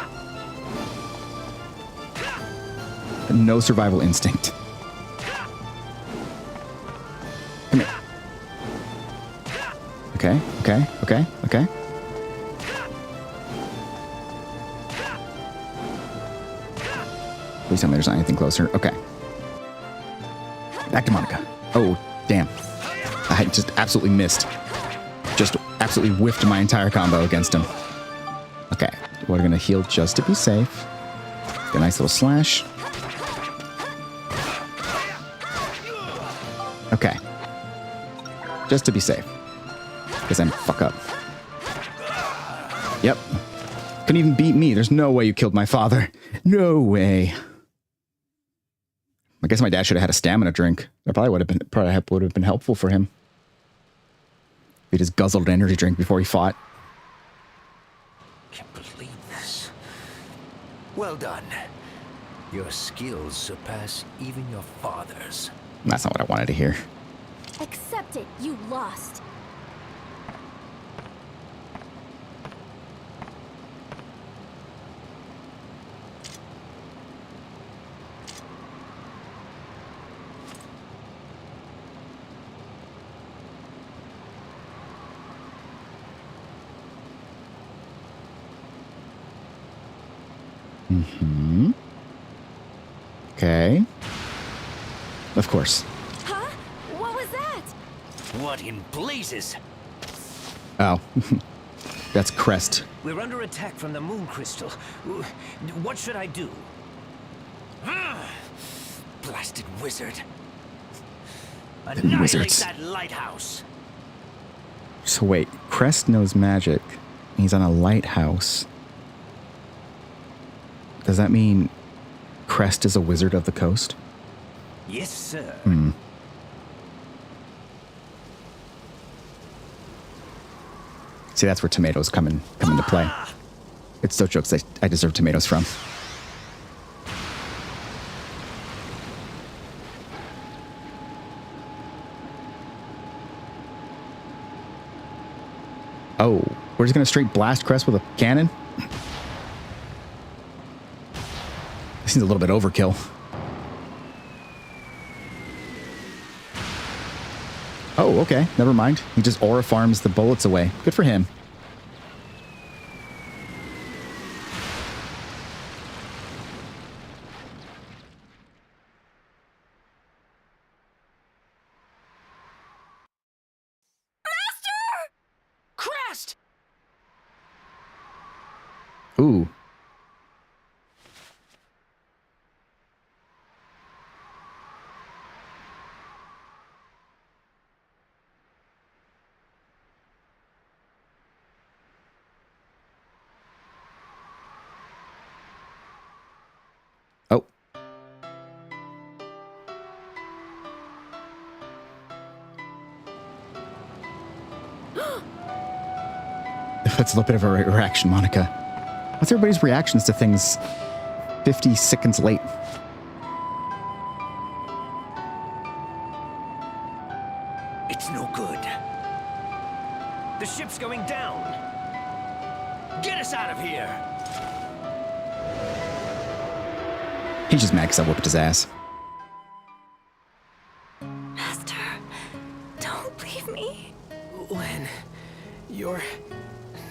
survival instinct. Okay, okay, okay, okay. Please tell me there's not anything closer. Okay. Back to Monica. Oh, damn. I just absolutely missed. Just absolutely whiffed my entire combo against him. Okay. We're going to heal just to be safe. Get a nice little slash. Okay. Just to be safe. Because I'm fuck up. Yep. Couldn't even beat me. There's no way you killed my father. No way. I guess my dad should have had a stamina drink. That probably would have been helpful for him. He just guzzled an energy drink before he fought. Can't believe this. Well done. Your skills surpass even your father's. That's not what I wanted to hear. Accept it. You lost. Mm-hmm. Okay. Of course. Huh? What was that? What in blazes? Oh. That's Crest. We're under attack from the moon crystal. What should I do? Blasted wizard. Annihilate wizards. that lighthouse. So wait, Crest knows magic. He's on a lighthouse. Does that mean Crest is a wizard of the coast? Yes, sir. Hmm. See, that's where tomatoes come into play. It's those jokes I deserve tomatoes from. Oh, we're just gonna straight blast Crest with a cannon? This seems a little bit overkill. Oh, okay. Never mind. He just aura farms the bullets away. Good for him. Crest! Ooh. Oh. That's a little bit of a reaction, Monica. What's everybody's reactions to things 50 seconds late? It's no good. The ship's going down. Get us out of here. He's just mad because I whooped his ass. Master, don't leave me. Lynn, you're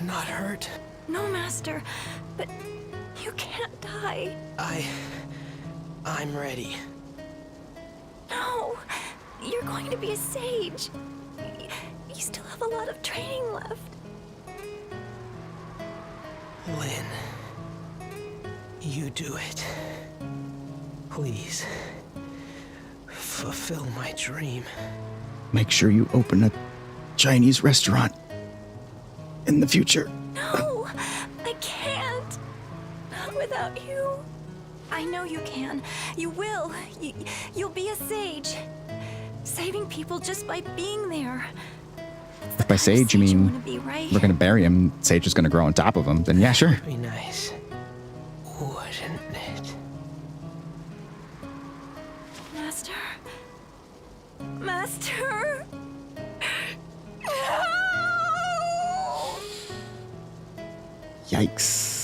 not hurt. No, Master, but you can't die. I'm ready. No, you're going to be a sage. You still have a lot of training left. Lynn, you do it. Please, fulfill my dream. Make sure you open a Chinese restaurant in the future. No, I can't. Not without you. I know you can. You will. You'll be a sage. Saving people just by being there. If by sage you mean wanna be, right? we're gonna bury him, sage is gonna grow on top of him, then yeah, sure. Be nice, wouldn't it? Master? Master? No! Yikes.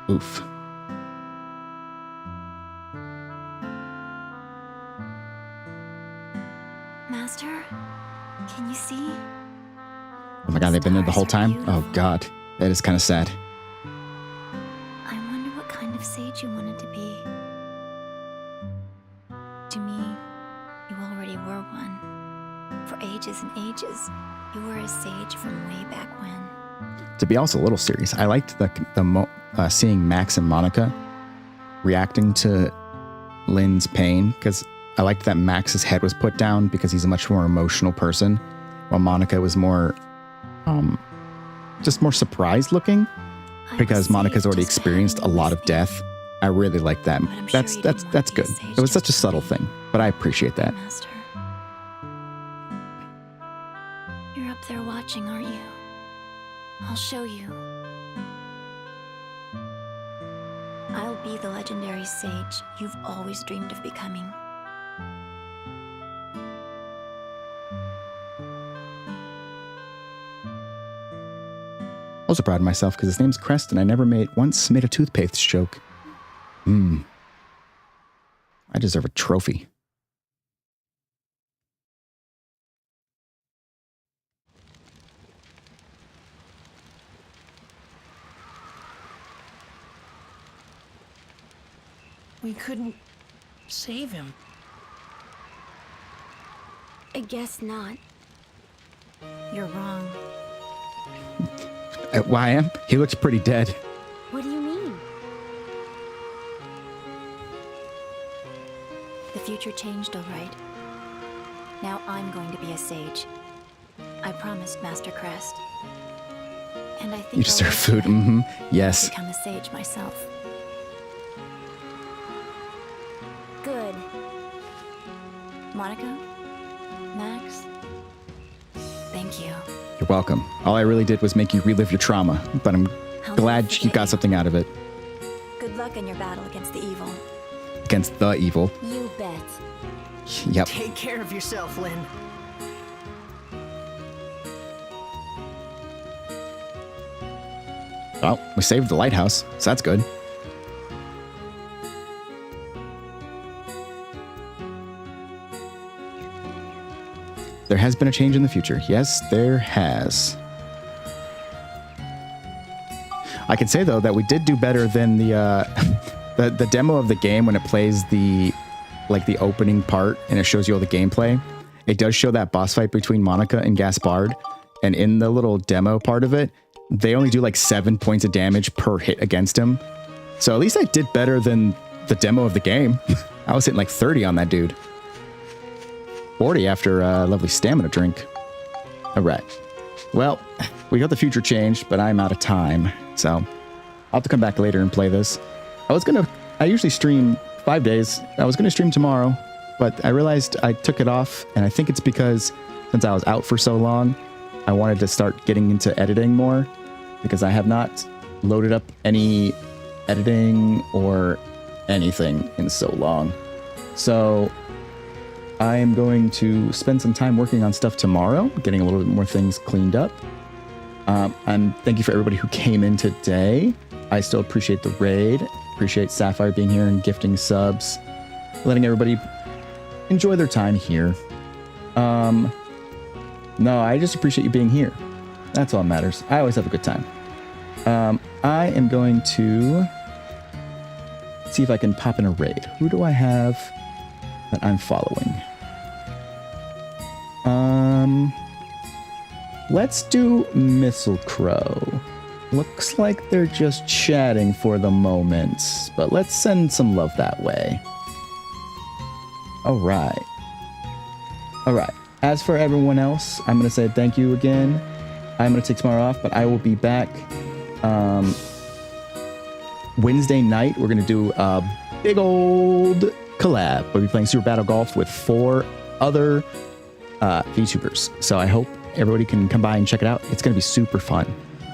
Oof. Can you see? Oh my god, they've been there the whole Stars are time? Oh beautiful. god, that is kind of sad. I wonder what kind of sage you wanted to be. To me, you already were one. For ages and ages, you were a sage from way back when. To be also a little serious, I liked seeing Max and Monica reacting to Lynn's pain, because I liked that Max's head was put down because he's a much more emotional person, while Monica was more, just more surprised looking, I because was Monica's saved already just to experienced a have you lot with of me. death. I really like that. But I'm sure That's you didn't want that's to be a good. sage It was such a just subtle for me. thing, but I appreciate that. Master. You're up there watching, aren't you? I'll show you. I'll be the legendary sage you've always dreamed of becoming. I'm also proud of myself because his name's Crest, and I never once made a toothpaste joke. I deserve a trophy. We couldn't save him. I guess not. You're wrong. Why I am? He looks pretty dead. What do you mean? The future changed, all right. Now I'm going to be a sage. I promised Master Crest. And I think You deserve I'll food. eventually Yes. become a sage myself. Good. Monica? Max? Thank you. You're welcome. All I really did was make you relive your trauma, but I'm I'll glad never you forget got you. something out of it. Good luck in your battle against the evil. Against the evil. You bet. Yep. Take care of yourself, Lynn. Well, we saved the lighthouse, so that's good. There has been a change in the future. Yes, there has. I can say though that we did do better than the demo of the game when it plays the opening part and it shows you all the gameplay. It does show that boss fight between Monica and Gaspard, and in the little demo part of it, they only do like 7 points of damage per hit against him. So at least I did better than the demo of the game. I was hitting like 30 on that dude. 40 after a lovely stamina drink. All right. Well, we got the future changed, but I'm out of time. So I'll have to come back later and play this. I usually stream 5 days. I was going to stream tomorrow, but I realized I took it off. And I think it's because since I was out for so long, I wanted to start getting into editing more, because I have not loaded up any editing or anything in so long. So I am going to spend some time working on stuff tomorrow, getting a little bit more things cleaned up. And thank you for everybody who came in today. I still appreciate the raid. Appreciate Sapphire being here and gifting subs, letting everybody enjoy their time here. No, I just appreciate you being here. That's all that matters. I always have a good time. I am going to see if I can pop in a raid. Who do I have that I'm following? Let's do Missile Crow. Looks like they're just chatting for the moment, but let's send some love that way. All right. As for everyone else, I'm going to say thank you again. I'm going to take tomorrow off, but I will be back Wednesday night. We're going to do a big old collab. We'll be playing Super Battle Golf with 4 other VTubers. So I hope everybody can come by and check it out. It's going to be super fun.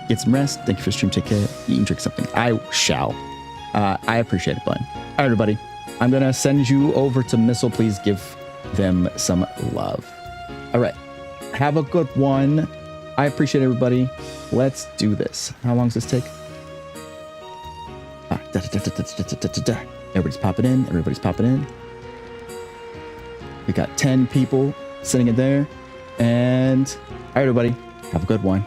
Get some rest. Thank you for the stream. Take care. Eat and drink something. I shall. I appreciate it, bud. All right, everybody. I'm going to send you over to Missile. Please give them some love. All right. Have a good one. I appreciate everybody. Let's do this. How long does this take? Everybody's popping in. Everybody's popping in. We got 10 people sitting in there. And all right, everybody, have a good one.